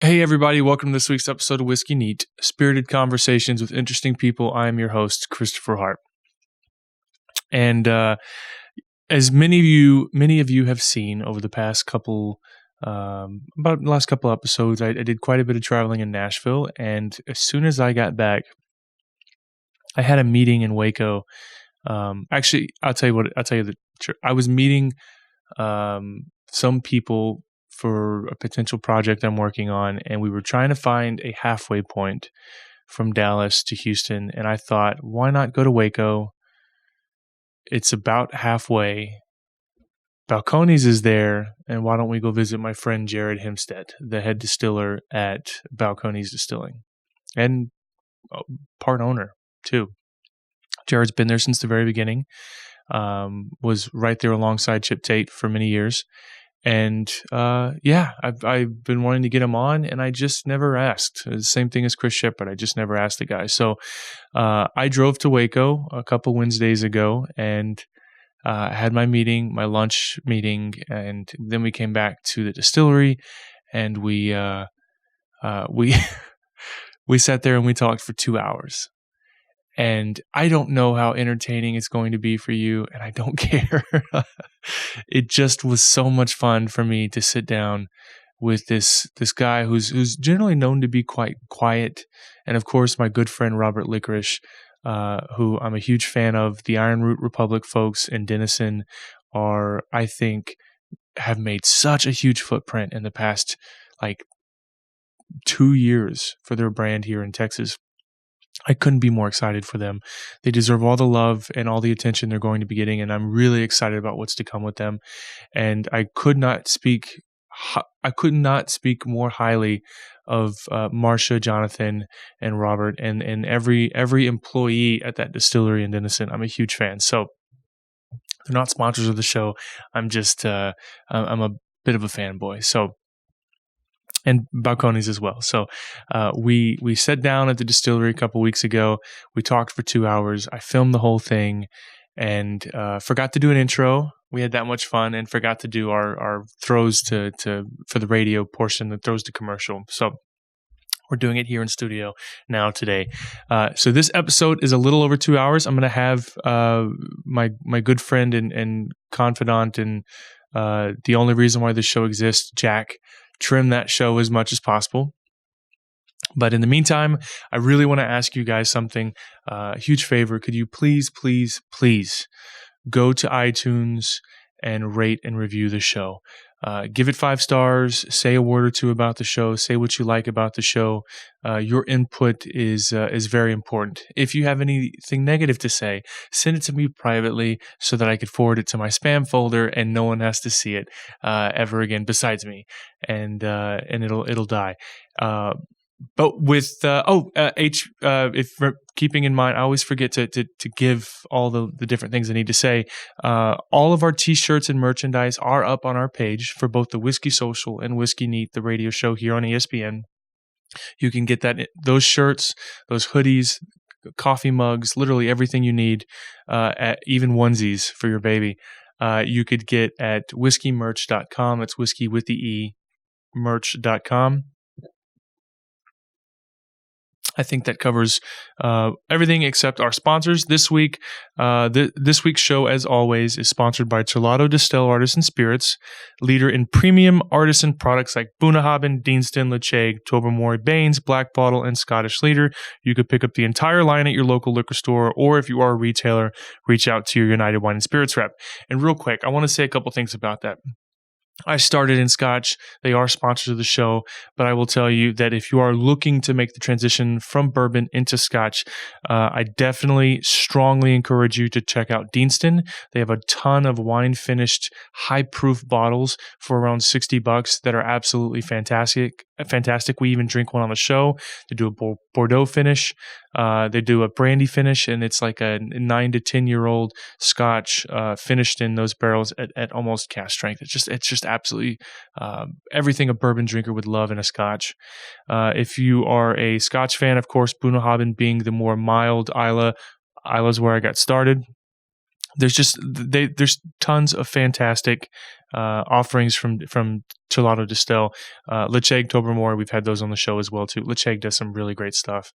Hey everybody, welcome to this week's episode of Whiskey Neat, spirited conversations with interesting people. I am your host, Kristopher Hart. And as many of you have seen over the past couple, about the last couple episodes, I did quite a bit of traveling in Nashville. And as soon as I got back, I had a meeting in Waco. Actually, I'll tell you the truth. I was meeting some people for a potential project I'm working on, and we were trying to find a halfway point from Dallas to Houston, and I thought, why not go to Waco? It's about halfway. Balcones is there, and why don't we go visit my friend Jared Himstedt, the head distiller at Balcones Distilling, and part owner too. Jared's been there since the very beginning, was right there alongside Chip Tate for many years. And I've been wanting to get him on, and I just never asked. The same thing as Chris Shepard. I just never asked the guy. So I drove to Waco a couple Wednesdays ago, and had my lunch meeting, and then we came back to the distillery, and we we sat there and we talked for 2 hours. And I don't know how entertaining it's going to be for you, and I don't care. It just was so much fun for me to sit down with this guy who's generally known to be quite quiet, and of course my good friend Robert Likarish, who I'm a huge fan of. The Ironroot Republic folks in Deanston are, I think, have made such a huge footprint in the past 2 years for their brand here in Texas. I couldn't be more excited for them. They deserve all the love and all the attention they're going to be getting, and I'm really excited about what's to come with them. And I could not speak more highly of Marcia, Jonathan, and Robert, and every employee at that distillery in Deanston. I'm a huge fan. So they're not sponsors of the show. I'm just I'm a bit of a fanboy. So. And Balcones as well. So we sat down at the distillery a couple weeks ago. We talked for 2 hours. I filmed the whole thing, and forgot to do an intro. We had that much fun, and forgot to do our throws to for the radio portion, the throws to commercial. So we're doing it here in studio now today. So this episode is a little over 2 hours. I'm going to have my good friend and confidant, and the only reason why this show exists, Jack, trim that show as much as possible. But in the meantime, I really want to ask you guys something. A huge favor. Could you please go to iTunes and rate and review the show? Give it 5 stars. Say a word or two about the show. Say what you like about the show. Your input is very important. If you have anything negative to say, send it to me privately so that I could forward it to my spam folder, and no one has to see it ever again besides me, and it'll die. But with if keeping in mind, I always forget to give all the different things I need to say. All of our t-shirts and merchandise are up on our page for both the Whiskey Social and Whiskey Neat, the radio show here on ESPN. You can get those shirts, those hoodies, coffee mugs, literally everything you need, even onesies for your baby. You could get at whiskeymerch.com. That's whiskey with the E, merch.com. I think that covers everything except our sponsors this week. This week's show, as always, is sponsored by Terlato Distell Artisan Spirits, leader in premium artisan products like Bunnahabhain, Deanston, Ledaig, Tobermory, Bains, Black Bottle, and Scottish Leader. You could pick up the entire line at your local liquor store, or if you are a retailer, reach out to your United Wine and Spirits rep. And real quick, I want to say a couple things about that. I started in Scotch. They are sponsors of the show, but I will tell you that if you are looking to make the transition from bourbon into Scotch, I definitely strongly encourage you to check out Deanston. They have a ton of wine-finished, high-proof bottles for around $60 that are absolutely fantastic. We even drink one on the show. They do a Bordeaux finish. They do a brandy finish, and it's like a 9 to 10-year-old Scotch finished in those barrels at almost cask strength. It's just absolutely everything a bourbon drinker would love in a Scotch. If you are a Scotch fan, of course, Bunnahabhain being the more mild Isla's where I got started. there's tons of fantastic offerings from Terlato Distell, Ledaig, Tobermory. We've had those on the show as well too. Ledaig does some really great stuff.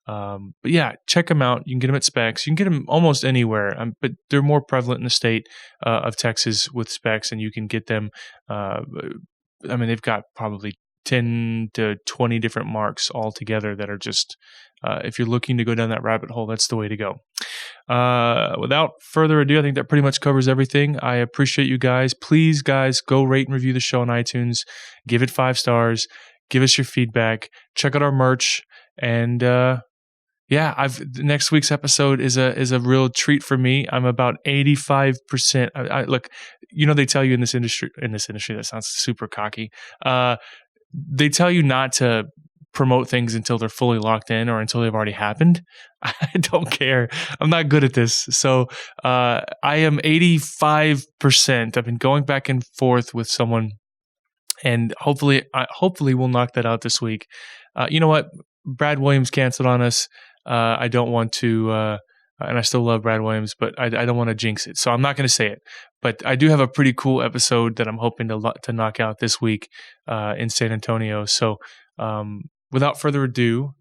But yeah, check them out. You can get them at Specs. You can get them almost anywhere, but they're more prevalent in the state of Texas with Specs, and you can get them. They've got probably 10 to 20 different marks all together that are just, if you're looking to go down that rabbit hole, that's the way to go. Without further ado, I think that pretty much covers everything. I appreciate you guys. Please, guys, go rate and review the show on iTunes. Give it 5 stars. Give us your feedback. Check out our merch. And next week's episode is a real treat for me. I'm about 85%. Look, they tell you in this industry, that sounds super cocky. They tell you not to promote things until they're fully locked in or until they've already happened. I don't care. I'm not good at this. So I am 85%. I've been going back and forth with someone, and hopefully we'll knock that out this week. You know what? Brad Williams canceled on us. I don't want to, and I still love Brad Williams, but I don't want to jinx it. So I'm not going to say it. But I do have a pretty cool episode that I'm hoping to knock out this week in San Antonio. So without further ado,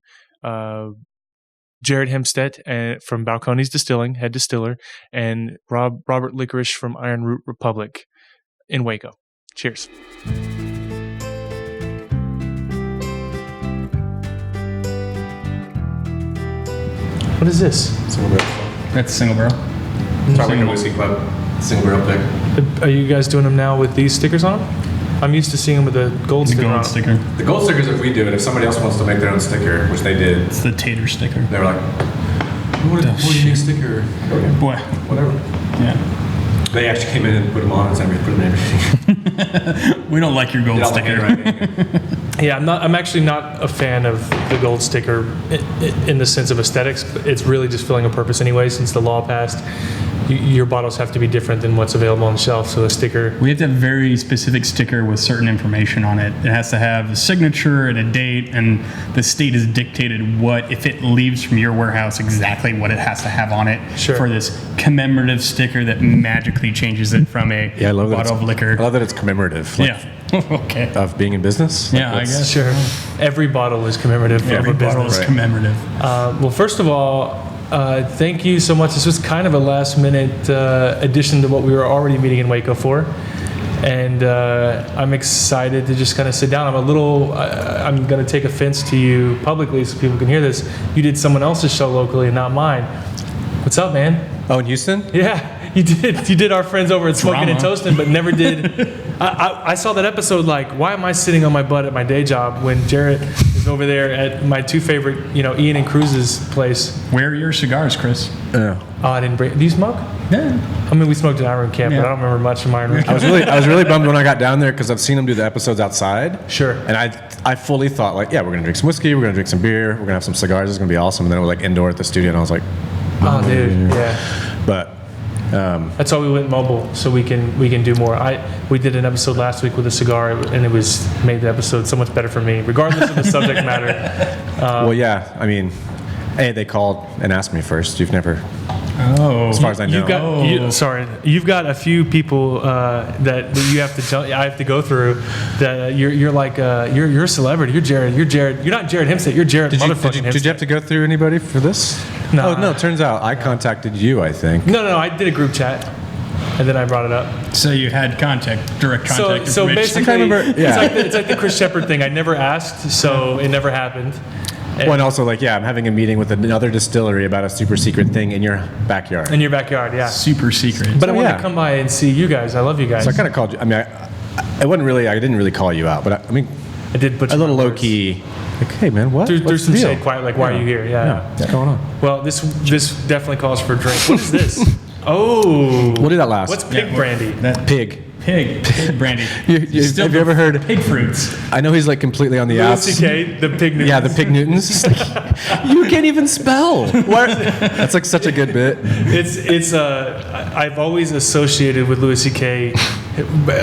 Jared Himstedt from Balcones Distilling, head distiller, and Robert Likarish from Ironroot Republic in Waco. Cheers. What is this? Single barrel. That's a single barrel. Probably a whiskey club. Single barrel pick. Are you guys doing them now with these stickers on them? I'm used to seeing them with the gold sticker on them. The gold stickers, if we do it, if somebody else wants to make their own sticker, which they did. It's the tater sticker. They were like, what a unique sticker. Okay. Boy. Whatever. Yeah. They actually came in and put them on and said, we put them in everything. We don't like your gold sticker. Yeah, I'm actually not a fan of the gold sticker in the sense of aesthetics. It's really just filling a purpose anyway. Since the law passed, your bottles have to be different than what's available on the shelf. So a sticker, we have to have a very specific sticker with certain information on it. It has to have a signature and a date, and the state has dictated what, if it leaves from your warehouse, exactly what it has to have on it for this commemorative sticker that magically changes it from a bottle of liquor. I love that it's commemorative. Okay. Of being in business? Yeah, I guess. Sure. Every bottle is commemorative of a business. Every bottle is commemorative. Well, first of all, thank you so much. This was kind of a last-minute addition to what we were already meeting in Waco for. And I'm excited to just kind of sit down. I'm going to take offense to you publicly so people can hear this. You did someone else's show locally and not mine. What's up, man? Oh, in Houston? Yeah. You did our friends over at Smoking and Toasting, but never did. I saw that episode like, why am I sitting on my butt at my day job when Jarrett is over there at my two favorite, Ian and Cruz's place? Where are your cigars, Chris? Yeah. Oh, I didn't bring. Do you smoke? Yeah. I mean, we smoked in Ironroot camp, but I don't remember much from Ironroot camp. I was really bummed when I got down there because I've seen them do the episodes outside. Sure. And I fully thought like, yeah, we're gonna drink some whiskey, we're gonna drink some beer, we're gonna have some cigars. It's gonna be awesome. And then it was like indoor at the studio, and I was like, oh, dude, yeah. But. That's why we went mobile, so we can do more. We did an episode last week with a cigar, and it made the episode so much better for me, regardless of the subject matter. Well, yeah, I mean, they called and asked me first. You've never, as far as I know. You've got a few people that you have to I have to go through. That you're like you're a celebrity. You're Jared. You're not Jared Himstedt. You're Jared motherfucking Himstedt. Did you have to go through anybody for this? No. Oh, no, it turns out I contacted you, I think. No, I did a group chat, and then I brought it up. So you had direct contact. So basically, I remember, it's like the Chris Shepard thing. I never asked, so it never happened. And also, I'm having a meeting with another distillery about a super secret thing in your backyard. In your backyard, yeah. Super secret. But I wanted to come by and see you guys. I love you guys. So I kind of called you. I mean, I didn't really call you out, but I did put a little low key. Like, hey man, what? There's some shade quiet, like, why are you here? Yeah. What's going on? Well, this definitely calls for a drink. What is this? Oh. We'll do that last. What's pig brandy? Pig brandy. Have you ever heard pig fruits? I know he's like completely on the outs. CK, the pig Newtons. Yeah, the pig Newtons. You can't even spell. That's like such a good bit. It's I've always associated with Louis CK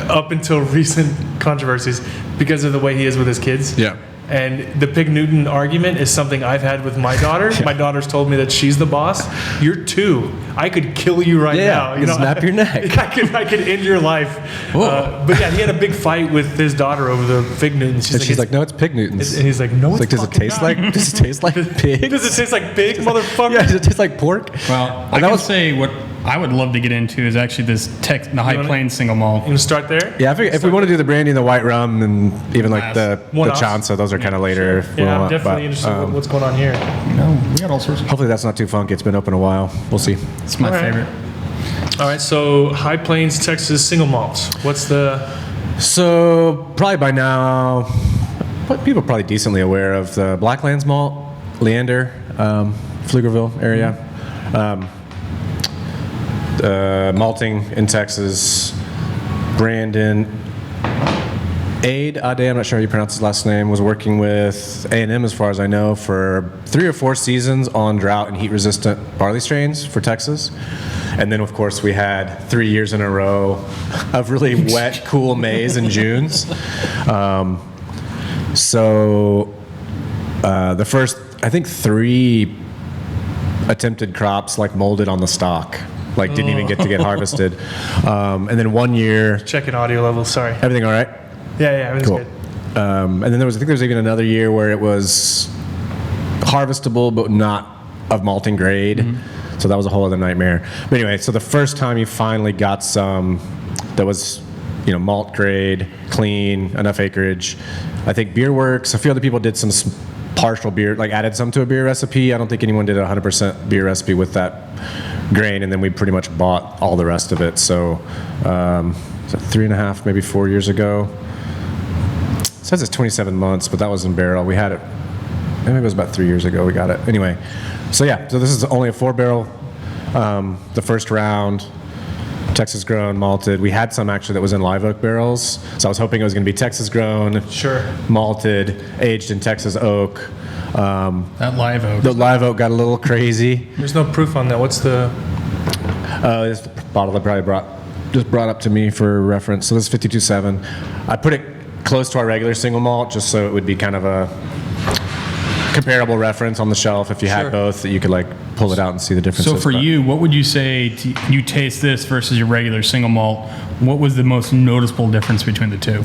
up until recent controversies because of the way he is with his kids. Yeah. And the Pig Newton argument is something I've had with my daughter. My daughter's told me that she's the boss. You're 2. I could kill you right now. You know, snap your neck. I could end your life. But yeah, he had a big fight with his daughter over the Pig Newtons. She's like, no, it's Pig Newtons. And he's like, no, it's like, does it taste like pig? Does it taste like pig, motherfucker? Yeah, does it taste like pork? Well, I can say what I would love to get into is actually the High Plains single malt. You want to start there? Yeah, if we want to do the brandy and the white rum and even like the Chansa, those are kind of later. Sure. Yeah, I'm definitely interested in what's going on here. No, we got all sorts of. Hopefully that's not too funky. It's been open a while. We'll see. It's my favorite. All right, so High Plains, Texas single malts. What's the... So probably by now, people are probably decently aware of the Blacklands malt, Leander, Pflugerville area. Malting in Texas. Brandon Ade, I'm not sure how you pronounce his last name, was working with A&M, as far as I know, for 3 or 4 seasons on drought and heat-resistant barley strains for Texas. And then, of course, we had 3 years in a row of really wet, cool Mays and Junes. The first, I think, 3 attempted crops like molded on the stalk. Like didn't even get to get harvested. And then 1 year... Checking audio levels, sorry. Everything all right? Yeah, everything's cool. Good. And then I think there was even another year where it was harvestable but not of malting grade. Mm-hmm. So that was a whole other nightmare. But anyway, so the first time you finally got some that was, malt grade, clean, enough acreage. I think Beer Works, a few other people did some partial beer, like added some to a beer recipe. I don't think anyone did a 100% beer recipe with that grain, and then we pretty much bought all the rest of it. So, was that 3.5, maybe 4 years ago? It says it's 27 months, but that was in barrel. We had it, maybe it was about 3 years ago we got it. Anyway, so this is only a 4-barrel. The first round, Texas grown, malted. We had some actually that was in live oak barrels, so I was hoping it was going to be Texas grown, malted, aged in Texas oak. That live oak. The live oak got a little crazy. There's no proof on that. What's the... This is the bottle I probably brought up to me for reference. So this is 52.7. I put it close to our regular single malt just so it would be kind of a comparable reference on the shelf if you had both, that you could like pull it out and see the differences. So for you, what would you say you taste this versus your regular single malt? What was the most noticeable difference between the two?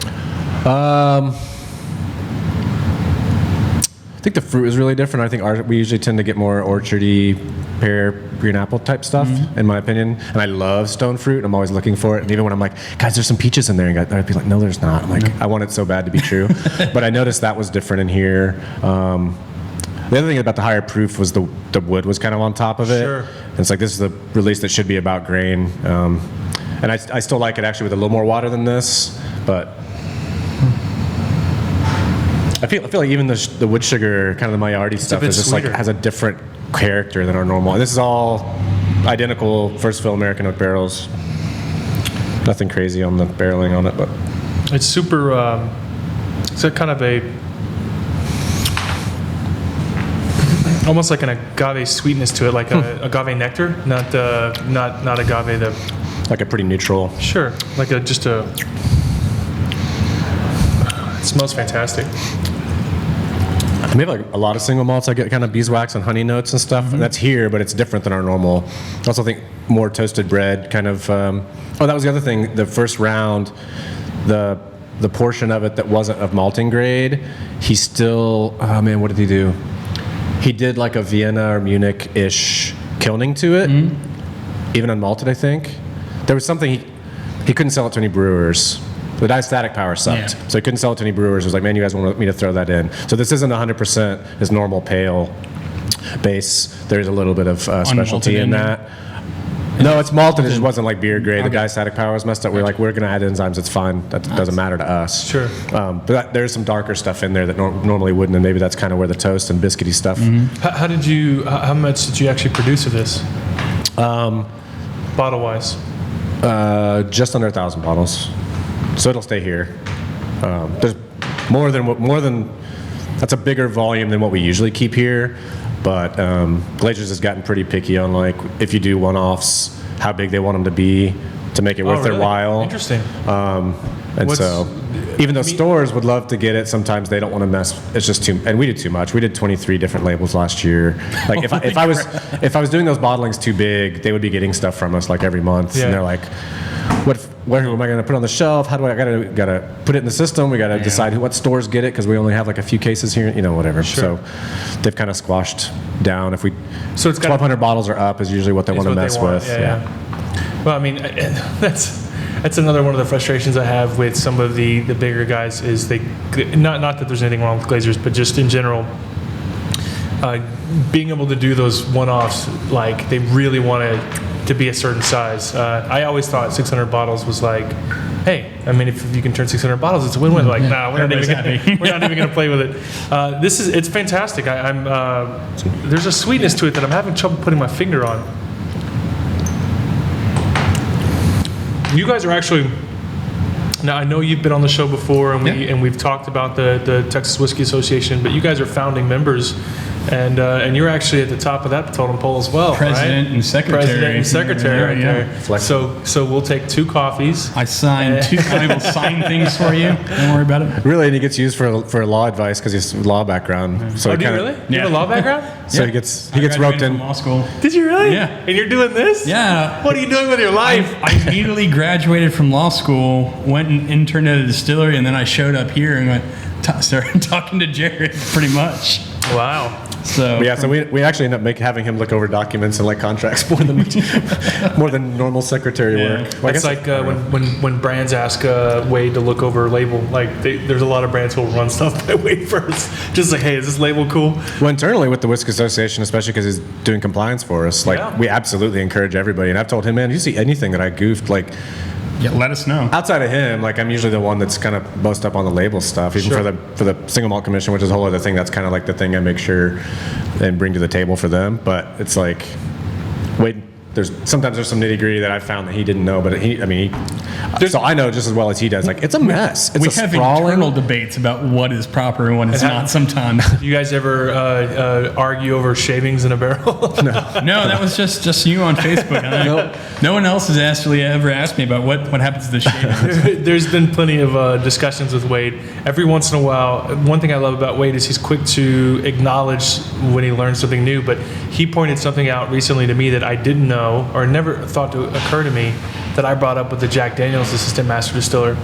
I think the fruit is really different. I think we usually tend to get more orchardy, pear, green apple type stuff, in my opinion. And I love stone fruit. I'm always looking for it. And even when I'm like, guys, there's some peaches in there, and I'd be like, no, there's not. I'm like, I want it so bad to be true. But I noticed that was different in here. The other thing about the higher proof was the wood was kind of on top of it. Sure. And it's like, this is the release that should be about grain. And I still like it actually with a little more water than this, but I feel like even the wood sugar, kind of the Maillard stuff, is just sweeter. like has a different character than our normal. And this is all identical first fill American oak barrels. Nothing crazy on the barreling on it, but it's super. It's a kind of almost like an agave sweetness to it, like a agave nectar, not agave like a pretty neutral. Sure, like it smells fantastic. Maybe like a lot of single malts, I get kind of beeswax and honey notes and stuff. And that's here, but it's different than our normal. I also think more toasted bread, kind of. That was the other thing. The first round, the portion of it that wasn't of malting grade, he still. Oh man, what did he do? He did like a Vienna or Munich-ish kilning to it, even unmalted, I think. There was something he couldn't sell it to any brewers. The diastatic power sucked, so he couldn't sell it to any brewers. It was like, man, you guys want me to throw that in. So this isn't 100% his normal pale base. There's a little bit of specialty in that. No, it's malted. It just wasn't like beer grade. The diastatic power was messed up. We're like, we're going to add enzymes. It's fine. That doesn't matter to us. Sure. But there's some darker stuff in there that normally wouldn't, and maybe that's kind of where the toast and biscuity stuff. How much did you actually produce of this? Bottle-wise? Just under 1,000 bottles. So it'll stay here. There's more than that's a bigger volume than what we usually keep here. But Glazers has gotten pretty picky on like if you do one-offs, how big they want them to be to make it worth their while. Interesting. And so, even though stores would love to get it, sometimes they don't want to mess. It's just too, and we did too much. We did 23 different labels last year. Like if I was doing those bottlings too big, they would be getting stuff from us like every month, and they're like, where am I going to put it on the shelf? How do I gotta put it in the system? We got to decide what stores get it because we only have like a few cases here, whatever. Sure. So they've kind of squashed down. If we, so it's 1,200 bottles or up is usually what they want to mess with. Yeah. Well, I mean, that's another one of the frustrations I have with some of the bigger guys is they, not that there's anything wrong with glazers, but just in general, being able to do those one-offs, like they really want to be a certain size. I always thought 600 bottles was like, hey, I mean, if you can turn 600 bottles, it's a win-win. Like, nah, we're not even going to play with it. It's fantastic. There's a sweetness to it that I'm having trouble putting my finger on. You guys are actually, now I know you've been on the show before, and we've talked about the Texas Whiskey Association, but you guys are founding members, and you're actually at the top of that totem pole as well, President right? and Secretary. President and Secretary there. So we'll take 2 coffees. I will sign things for you. Don't worry about it. Really, and he gets used for law advice because he's law background. So do you really? You have a law background? So he gets roped in. From law school. Did you really? Yeah. And you're doing this? Yeah. What are you doing with your life? I immediately graduated from law school, went and interned at a distillery, and then I showed up here and started talking to Jared pretty much. Wow. So we actually end up having him look over documents and like contracts more than normal secretary work. Well, it's like when brands ask Wade to look over a label, like there's a lot of brands who will run stuff by Wade first, just like, hey, is this label cool? Well, internally with the Whiskey Association, especially because he's doing compliance for us, like we absolutely encourage everybody. And I've told him, man, if you see anything that I goofed, like. Yeah, let us know. Outside of him, like I'm usually the one that's kind of most up on the label stuff, even for the single malt commission, which is a whole other thing. That's kind of like the thing I make sure and bring to the table for them. But it's like, sometimes there's some nitty gritty that I found that he didn't know, but so I know just as well as he does. Like it's a mess. We have internal debates about what is proper and what is not. Sometimes. Do you guys ever argue over shavings in a barrel? No, that was just you on Facebook. No one else has actually ever asked me about what happens to the shavings. There's been plenty of discussions with Wade. Every once in a while, one thing I love about Wade is he's quick to acknowledge when he learns something new. But he pointed something out recently to me that I didn't know or never thought to occur to me that I brought up with the Jack Daniel's assistant master distiller,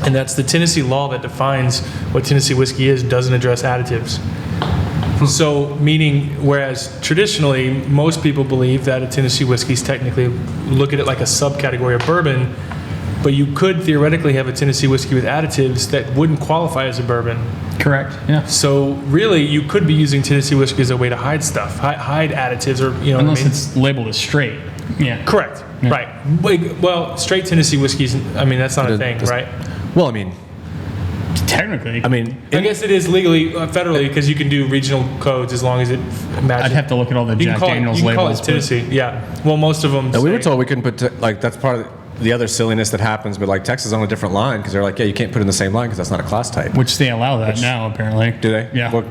and that's the Tennessee law that defines what Tennessee whiskey is doesn't address additives. So meaning, whereas traditionally most people believe that a Tennessee whiskey is technically look at it like a subcategory of bourbon, but you could theoretically have a Tennessee whiskey with additives that wouldn't qualify as a bourbon. Correct. Yeah. So really, you could be using Tennessee whiskey as a way to hide stuff, hide additives, or unless it's labeled as straight. Yeah. Correct. Yeah. Right. Well, straight Tennessee whiskeys. I mean, that's not a thing, right? Well, I mean, technically. I mean, I guess it is legally, federally, because you can do regional codes as long as it matches. I'd have to look at all the Jack Daniel's labels. You can call it Tennessee. Yeah. Well, most of them. We were told we couldn't put that's part of the other silliness that happens, but like Texas is on a different line because they're like, you can't put it in the same line because that's not a class type. Which they allow that now, apparently. Do they? Yeah. Well,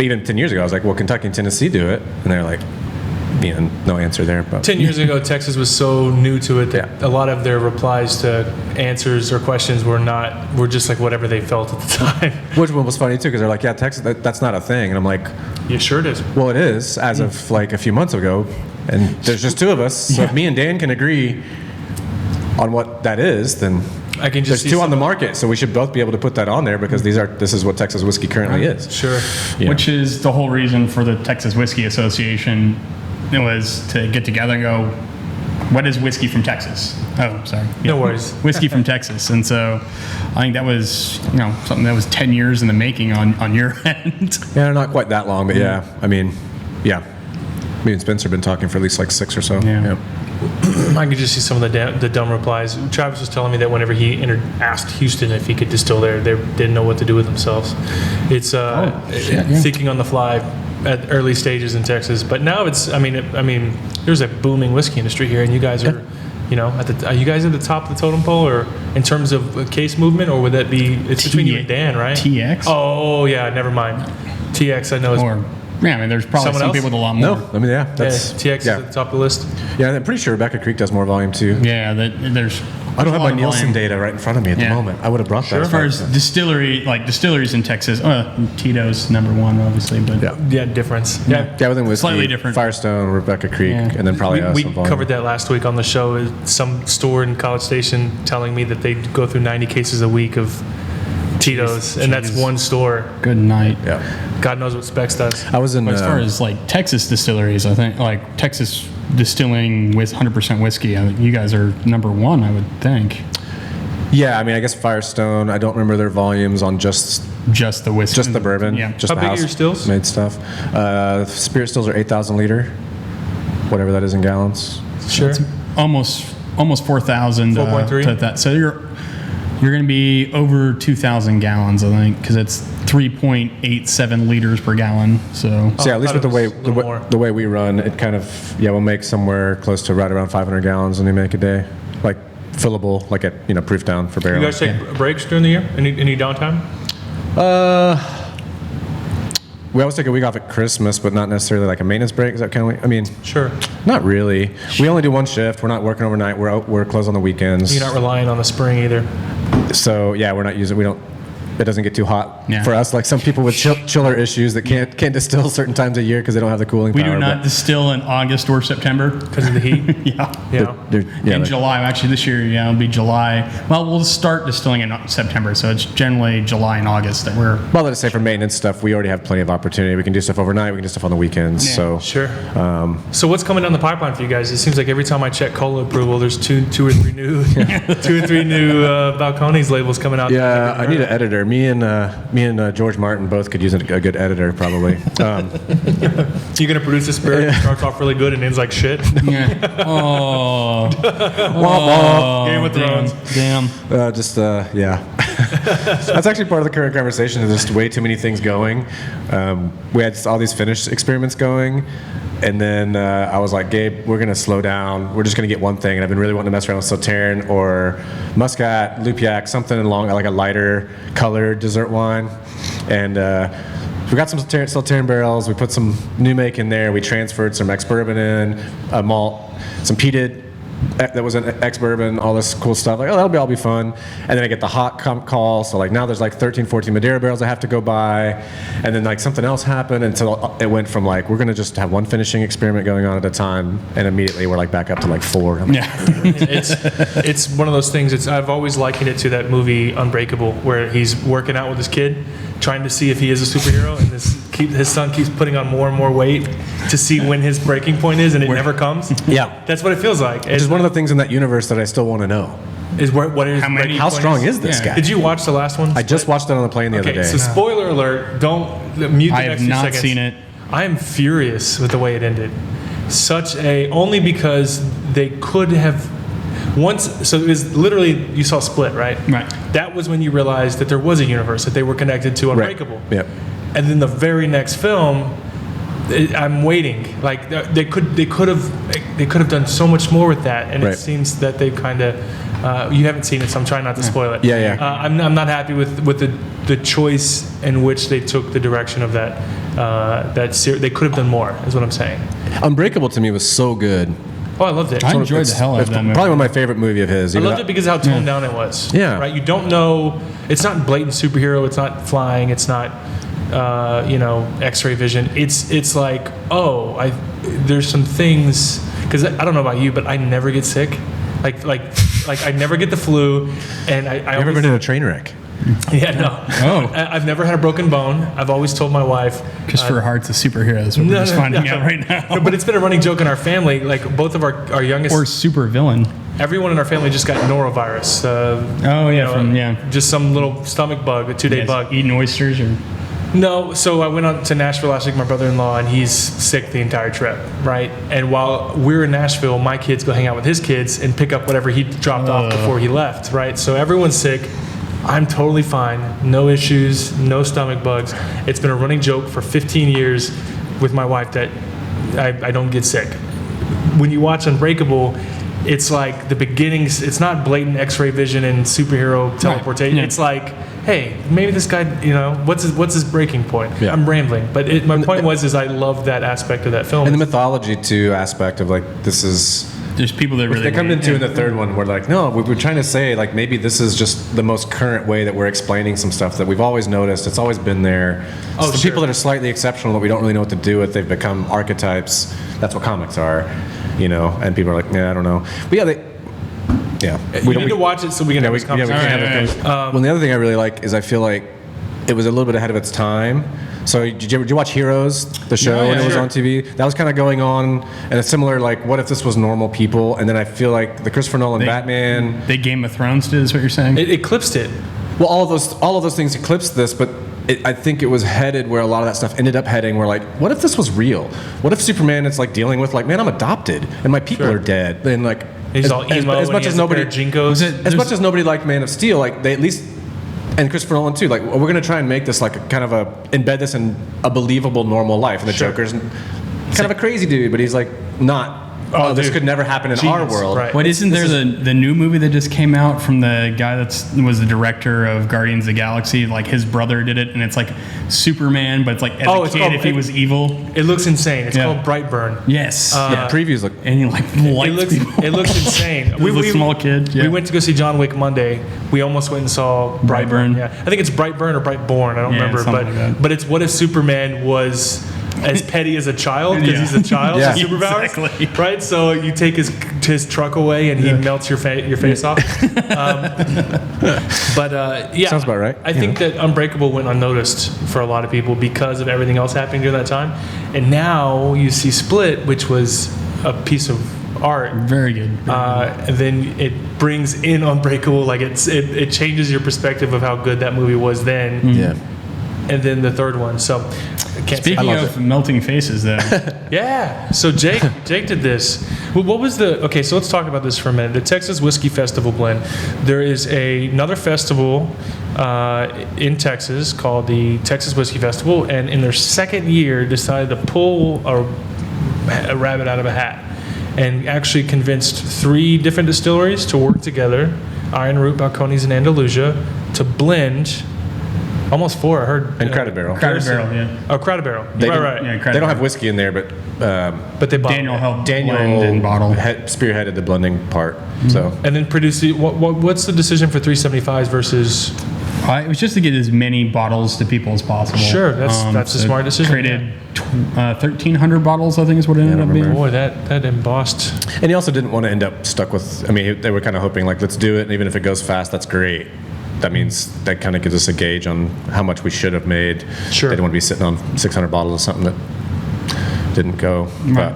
even 10 years ago, I was like, well, Kentucky and Tennessee do it, and they're like, no answer there. But 10 years ago, Texas was so new to it that a lot of their replies to answers or questions were just like whatever they felt at the time. Which one was funny too, because they're like, Texas, that's not a thing, and I'm like, yeah, sure it is. Well, it is as of like a few months ago, and there's just 2 of us. So if me and Dan can agree on what that is, then I can just there's 2 on the market, so we should both be able to put that on there because this is what Texas whiskey currently is. Sure. Yeah. Which is the whole reason for the Texas Whiskey Association. It was to get together and go, what is whiskey from Texas? Oh, sorry. No worries. Whiskey from Texas. And so I think that was something that was 10 years in the making on your end. Yeah, not quite that long, but I mean, me and Spencer have been talking for at least like 6 or so. Yeah. I could just see some of the dumb replies. Travis was telling me that whenever he asked Houston if he could distill there, they didn't know what to do with themselves. It's thinking on the fly at early stages in Texas. But now it's, I mean, there's a booming whiskey industry here, and you guys are, are you guys at the top of the totem pole, or in terms of case movement, or would that be? It's between you and Dan, right? TX. Oh yeah, never mind. TX, I know. Yeah, I mean, there's probably Someone some else? people with a lot more. No, I mean, yeah, that's TX is at the top of the list. Yeah, I'm pretty sure Rebecca Creek does more volume too. Yeah, there's. I don't have a lot my of Nielsen volume. data right in front of me at the moment. I would have brought that. As far as distilleries in Texas, Tito's number one, obviously, but Yeah, difference. Yeah. Yeah, within whiskey, Slightly different. Firestone, Rebecca Creek, and then probably us. We on volume. covered that last week on the show. Some store in College Station telling me that they go through 90 cases a week of Tito's, and that's one store. good night. Yeah, God knows what Specs does. I was in. As far as like Texas distilleries, I think like Texas distilling with 100% whiskey, I think you guys are number one, I would think. yeah, I mean, I guess Firestone. I don't remember their volumes on just Just the whiskey. the bourbon. Yeah. Just How the big are house your stills? made stuff. Spirit stills are 8,000 liter, whatever that is in gallons. Sure. Almost 4,000 4.3? to that. So you're going to be over 2,000 gallons, I think, because it's 3.87 liters per gallon. So So yeah, at least with thought it was a the little more. way we run, it kind of we'll make somewhere close to right around 500 gallons when we make a day, like fillable, like at proof down for barrel. You guys take breaks during the year? Any downtime? We always take a week off at Christmas, but not necessarily like a maintenance break. Is that kind of? I mean, Sure. not really. We only do one shift. We're not working overnight. We're closed on the weekends. You're not relying on the spring either. So yeah, we're not using. We don't. It doesn't get too hot Yeah. for us. Like some people with chiller issues that can't distill certain times a year because they don't have the cooling we power. do not distill in August or September. Because of the heat? Yeah. Yeah. In July, actually this year, it'll be July. Well, we'll start distilling in September, so it's generally July and August that we're. Well, let's say for maintenance stuff, we already have plenty of opportunity. We can do stuff overnight. We can do stuff on the weekends. Yeah. So Sure. So what's coming down the pipeline for you guys? It seems like every time I check cola approval, there's two or three new Balcones labels coming out. yeah, I need an editor. Me and George Martin both could use a good editor, probably. You're gonna produce a spirit that starts off really good and ends like shit. Yeah. Oh. Game of Thrones. Damn. Yeah. That's actually part of the current conversation. There's just way too many things going. We had all these finished experiments going, and then I was like, Gabe, we're gonna slow down. We're just gonna get one thing, and I've been really wanting to mess around with Sauternes or Muscat, Lupiac, something along like a lighter colored dessert wine, and. We got some Sauternes barrels. We put some new make in there. We transferred some ex-bourbon in, a malt, some peated that was an ex-bourbon, all this cool stuff. Like, oh, that'll all be fun. And then I get the hot call. So like now there's like 13, 14 Madeira barrels I have to go buy. And then like something else happened until it went from like, we're going to just have one finishing experiment going on at a time. And immediately we're like back up to like 4. I'm like, Yeah. It's one of those things. I've always likened it to that movie Unbreakable, where he's working out with his kid, trying to see if he is a superhero, and his son keeps putting on more and more weight to see when his breaking point is, and it never comes. Yeah. That's what it feels like. Which is one of the things in that universe that I still want to know. Is what is How strong is this guy? Did you watch the last one? I just watched it on the plane the other day. So spoiler alert, don't mute the I next have 2 not seconds. seen it. I am furious with the way it ended. Only because they could have so it was literally, you saw Split, right? Right. That was when you realized that there was a universe that they were connected to Unbreakable. Yep. And then the very next film, I'm waiting. Like they could have done so much more with that, and Right. it seems that they've kind of. You haven't seen it, so I'm trying not to spoil it. Yeah. I'm not happy with the choice in which they took the direction of that. They could have done more, is what I'm saying. Unbreakable to me was so good. Oh, I loved it. I enjoyed the hell out It's of that movie. probably one of my favorite movie of his. I loved it because of how toned down it was. Yeah. Right. You don't know. It's not blatant superhero. It's not flying. It's not. X-ray vision. It's like, there's some things, because I don't know about you, but I never get sick. Like I never get the flu, and I You ever been in a train wreck? Yeah, no. Oh. I've never had a broken bone. I've always told my wife. Kristopher Hart's a superhero. That's what we're just finding out right now. No, but it's been a running joke in our family. Like both of our youngest, Or super villain. everyone in our family just got norovirus. Just some little stomach bug, a 2-day bug. Eating oysters or. No, so I went on to Nashville last week with my brother-in-law, and he's sick the entire trip, right? And while we're in Nashville, my kids go hang out with his kids and pick up whatever he dropped off before he left, right? So everyone's sick. I'm totally fine. No issues, no stomach bugs. It's been a running joke for 15 years with my wife that I don't get sick. When you watch Unbreakable, it's like the beginnings. It's not blatant X-ray vision and superhero teleportation. Yeah. It's like, hey, maybe this guy, what's his breaking point? Yeah. I'm rambling, but my point is I love that aspect of that film. And the mythology too aspect of like this is. There's people that really They come into in the third one. We're like, no, we're trying to say like maybe this is just the most current way that we're explaining some stuff that we've always noticed. It's always been there. Oh, the sure. people that are slightly exceptional that we don't really know what to do with. They've become archetypes. That's what comics are, And people are like, yeah, I don't know. But yeah, We need to watch it so we can have this conversation. Well, the other thing I really like is I feel like it was a little bit ahead of its time. So did you watch Heroes, the show, when it was on TV? That was kind of going on, and a similar like, what if this was normal people? And then I feel like the Christopher Nolan Batman. They Game of Thrones did, is what you're saying? It eclipsed it. Well, all of those things eclipsed this, but I think it was headed where a lot of that stuff ended up heading. Where like, what if this was real? What if Superman is like dealing with like, man, I'm adopted and my people are dead. Then like, He's all emo as much as nobody Jinkos. as much as nobody liked Man of Steel, like they at least. And Christopher Nolan too. Like we're going to try and make this like embed this in a believable normal life. And the Joker's kind of a crazy dude, but he's like not. Oh, this could never happen in our world. Right. What isn't there the new movie that just came out from the guy was the director of Guardians of the Galaxy? Like his brother did it, and it's like Superman, but it's like as a kid if he was evil. It looks insane. It's called Brightburn. Yes. Previews look. And he like It looks insane. We was a small kid. Yeah. We went to go see John Wick Monday. We almost went and saw Brightburn. Yeah, I think it's Brightburn or Brightborn. I don't remember, but it's what if Superman was as petty as a child because he's a child with superpowers, exactly. Right? So you take his truck away and he melts your face off. Sounds about right. I think that Unbreakable went unnoticed for a lot of people because of everything else happening during that time, and now you see Split, which was a piece of art. Very good. And then it brings in Unbreakable, like it changes your perspective of how good that movie was then. Yeah. And then the third one. So, speaking of melting faces, though. Yeah. So Jake did this. What was okay, so let's talk about this for a minute. The Texas Whiskey Festival blend. There is another festival in Texas called the Texas Whiskey Festival, and in their second year decided to pull a rabbit out of a hat and actually convinced 3 different distilleries to work together, Ironroot, Balcones, and Andalusia, to blend. Almost 4, I heard. And Crowded Barrel. Crowded Barrel, yeah. Oh, Crowded Barrel. Right. Yeah, They don't have whiskey in there, but they bought Daniel helped blend Daniel and bottle. spearheaded the blending part. So and then produced what's the decision for 375s versus? It was just to get as many bottles to people as possible. Sure, that's a smart decision. Created 1,300 bottles, I think is what it ended up being. Boy, that embossed. And he also didn't want to end up stuck with. I mean, they were kind of hoping like, let's do it, and even if it goes fast, that's great. That means that kind of gives us a gauge on how much we should have made. Sure. They didn't want to be sitting on 600 bottles of something that didn't go. But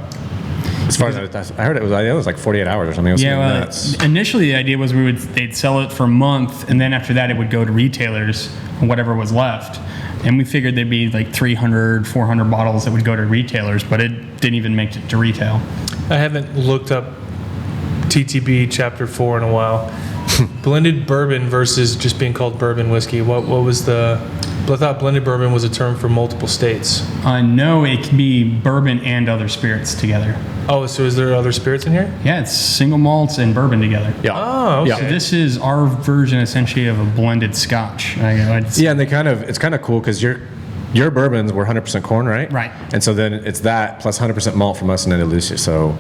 as far as I heard, it was like 48 hours or something. It was nuts. Initially the idea was they'd sell it for a month, and then after that it would go to retailers, whatever was left. And we figured there'd be like 300, 400 bottles that would go to retailers, but it didn't even make it to retail. I haven't looked up TTB Chapter 4 in a while. Blended bourbon versus just being called bourbon whiskey. What was the? I thought blended bourbon was a term for multiple states. No, it can be bourbon and other spirits together. Oh, so is there other spirits in here? Yeah, it's single malts and bourbon together. Yeah. Oh, okay. Yeah. So this is our version essentially of a blended Scotch. Yeah, and it's kind of cool because your bourbons were 100% corn, right? Right. And so then it's that plus 100% malt from us and Andalusia. So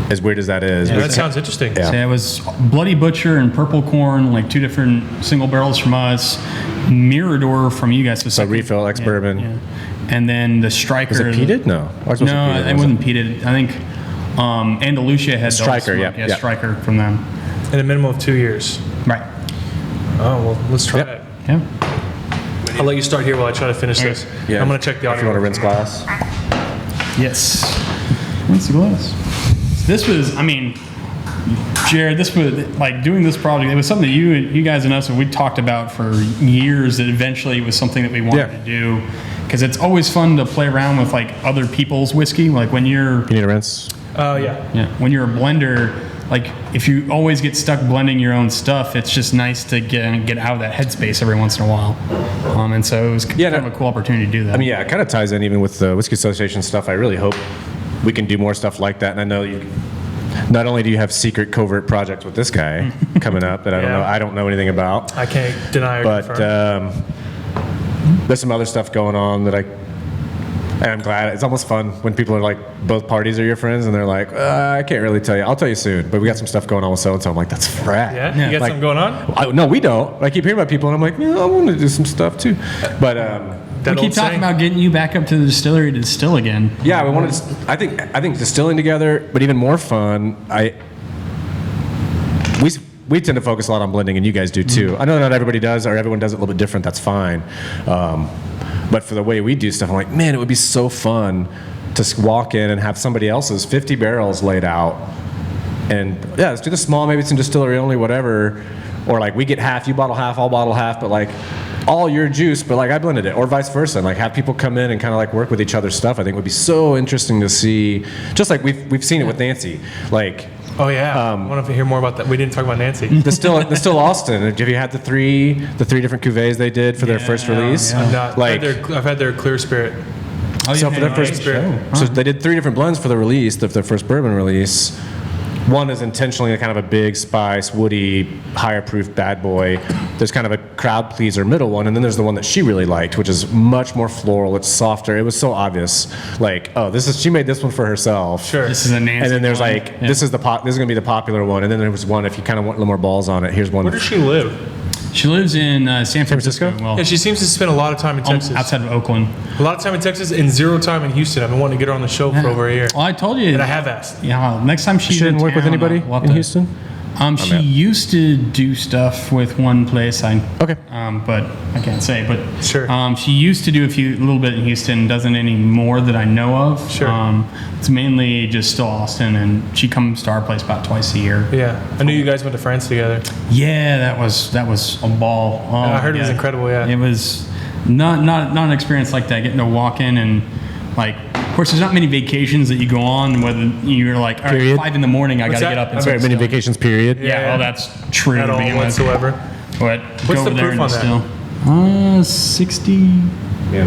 as weird as that is. Yeah, that sounds interesting. Yeah. So it was Bloody Butcher and Purple Corn, like 2 different single barrels from us. Mirador from you guys. So refill, ex-bourbon. Yeah. And then the Striker. Was it peated? No. No, it wasn't peated. I think Andalusia had Striker, yeah, Striker from them. In a minimum of 2 years. Right. Oh, well, let's try it. Yeah. I'll let you start here while I try to finish this. Yeah. I'm going to check the audio. If you want to rinse glass. Yes. Rinse the glass. This was, Jared, this was like doing this project. It was something that you guys and us, we talked about for years. That eventually was something that we wanted to do, because it's always fun to play around with like other people's whiskey. Like when you need a rinse. Oh yeah. When you're a blender, like if you always get stuck blending your own stuff, it's just nice to get out of that headspace every once in a while. And so it was kind of a cool opportunity to do that. It kind of ties in even with the Whiskey Association stuff. I really hope we can do more stuff like that. And I know not only do you have secret covert projects with this guy coming up that I don't know anything about. I can't deny or confirm. There's some other stuff going on that I'm glad. It's almost fun when people are like, both parties are your friends, and they're like, I can't really tell you. I'll tell you soon. But we got some stuff going on with so-and-so. I'm like, that's rad. Yeah? You got something going on? No, we don't. I keep hearing about people, and I'm like, I want to do some stuff too. But we keep talking about getting you back up to the distillery to distill again. Yeah, we wanted. I think distilling together, but even more fun. We tend to focus a lot on blending, and you guys do too. I know not everybody does, or everyone does it a little bit different. That's fine. But for the way we do stuff, I'm like, man, it would be so fun to walk in and have somebody else's 50 barrels laid out. And yeah, let's do the small, maybe some distillery only, whatever. Or like we get half, you bottle half, I'll bottle half, but like all your juice, but like I blended it, or vice versa. And like have people come in and kind of like work with each other's stuff. I think would be so interesting to see, just like we've seen it with Nancy. Like, oh yeah, I want to hear more about that. We didn't talk about Nancy. Distill Austin. Have you had the three different cuvées they did for their first release? Yeah. I've had their Clear Spirit. So for their first, so they did 3 different blends for the release of their first bourbon release. One is intentionally kind of a big spice, woody, higher proof bad boy. There's kind of a crowd pleaser middle one, and then there's the one that she really liked, which is much more floral. It's softer. It was so obvious, like, oh, she made this one for herself. Sure. This is a Nancy. And then there's like, this is going to be the popular one, and then there was one if you kind of want a little more balls on it. Here's one. Where does she live? She lives in San Francisco. Well, yeah, she seems to spend a lot of time in Texas. Outside of Oakland. A lot of time in Texas and 0 time in Houston. I've been wanting to get her on the show for over a year. Well, I told you. And I have asked. Yeah, next time she didn't work with anybody in Houston? She used to do stuff with one place. Okay. But I can't say. But sure. She used to do a little bit in Houston. Doesn't anymore that I know of. Sure. It's mainly just still Austin, and she comes to our place about twice a year. Yeah, I knew you guys went to France together. Yeah, that was a ball. I heard it was incredible. Yeah. It was not an experience like that. Getting to walk in and like. Of course, there's not many vacations that you go on whether you're like, all right, 5 a.m. I got to get up and start. Many vacations, period. Yeah, well, that's true. At all whatsoever. But what's the proof on that? 60. Yeah,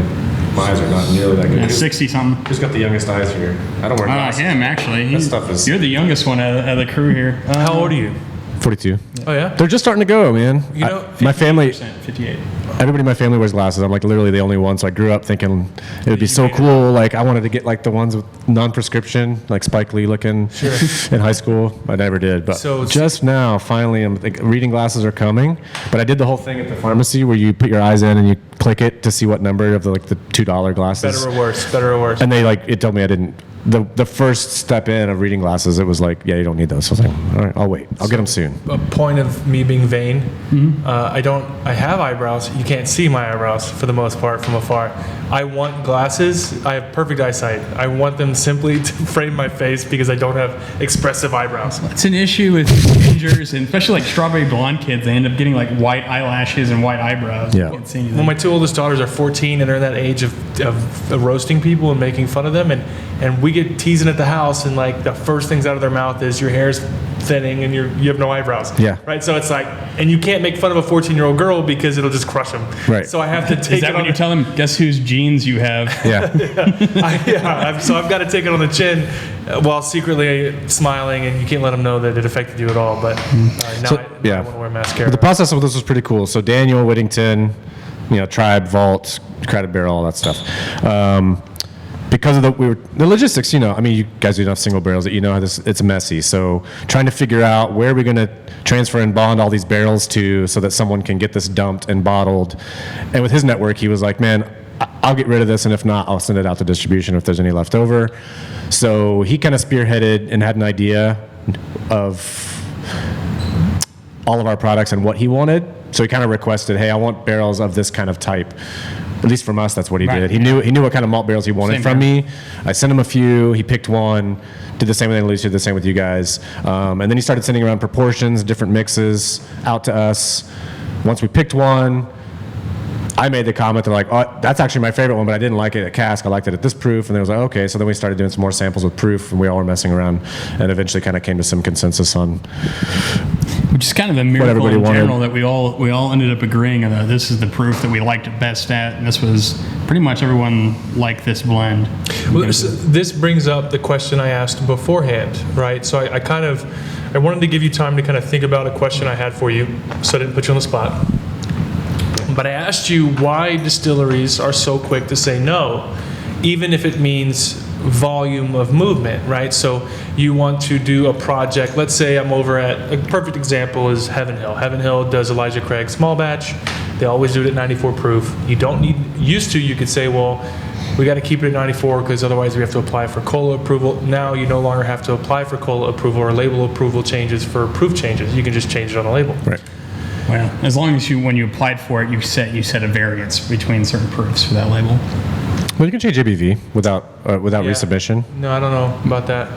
my eyes are not nearly that good. 60 something. Who's got the youngest eyes here? I don't wear glasses. Him, actually. That stuff is. You're the youngest one out of the crew here. How old are you? 42. Oh yeah. They're just starting to go, man. You know, my family. 58. Everybody in my family wears glasses. I'm like literally the only one. So I grew up thinking it would be so cool. Like I wanted to get like the ones with non-prescription, like Spike Lee looking in high school. I never did. But just now, finally, I'm like reading glasses are coming. But I did the whole thing at the pharmacy where you put your eyes in and you click it to see what number of the $2 glasses. Better or worse. And they it told me I didn't. The first step in of reading glasses, it was like, yeah, you don't need those. So I was like, all right, I'll wait. I'll get them soon. A point of me being vain. Mm-hmm. I have eyebrows. You can't see my eyebrows for the most part from afar. I want glasses. I have perfect eyesight. I want them simply to frame my face because I don't have expressive eyebrows. It's an issue with gingers, and especially like strawberry blonde kids. They end up getting like white eyelashes and white eyebrows. Yeah. Well, my 2 oldest daughters are 14 and are in that age of roasting people and making fun of them, and we get teasing at the house, and like the first things out of their mouth is your hair's thinning and you have no eyebrows. Yeah. Right. So it's like, and you can't make fun of a 14-year-old girl because it'll just crush them. Right. So I have to take. Is that when you tell them, guess whose genes you have? Yeah. So I've got to take it on the chin while secretly smiling, and you can't let them know that it affected you at all. But now I want to wear mascara. But the process of this was pretty cool. So Daniel Whittington, Tribe, Vault, Credit Barrel, all that stuff. Because of the logistics, you guys do enough single barrels that how it's messy. So trying to figure out where we're going to transfer and bond all these barrels to so that someone can get this dumped and bottled. And with his network, he was like, man, I'll get rid of this, and if not, I'll send it out to distribution if there's any left over. So he kind of spearheaded and had an idea of all of our products and what he wanted. So he kind of requested, hey, I want barrels of this kind of type. At least from us, that's what he did. He knew what kind of malt barrels he wanted from me. I sent him a few. He picked one. Did the same with Annalise, did the same with you guys. And then he started sending around proportions, different mixes out to us. Once we picked one, I made the comment, they're like, oh, that's actually my favorite one, but I didn't like it at cask. I liked it at this proof. And they was like, okay. So then we started doing some more samples with proof, and we all were messing around, and eventually kind of came to some consensus on which is kind of a miracle in general that we all ended up agreeing that this is the proof that we liked it best at, and this was pretty much everyone liked this blend. Well, this brings up the question I asked beforehand, right? So I wanted to give you time to kind of think about a question I had for you, so I didn't put you on the spot. But I asked you why distilleries are so quick to say no, even if it means volume of movement, right? So you want to do a project. Let's say I'm over at, a perfect example is Heaven Hill. Heaven Hill does Elijah Craig small batch. They always do it at 94 proof. You don't need, used to, you could say, well, we got to keep it at 94 because otherwise we have to apply for COLA approval. Now you no longer have to apply for COLA approval or label approval changes for proof changes. You can just change it on the label. Right. Well, as long as when you applied for it, you set a variance between certain proofs for that label. Well, you can change ABV without resubmission. No, I don't know about that.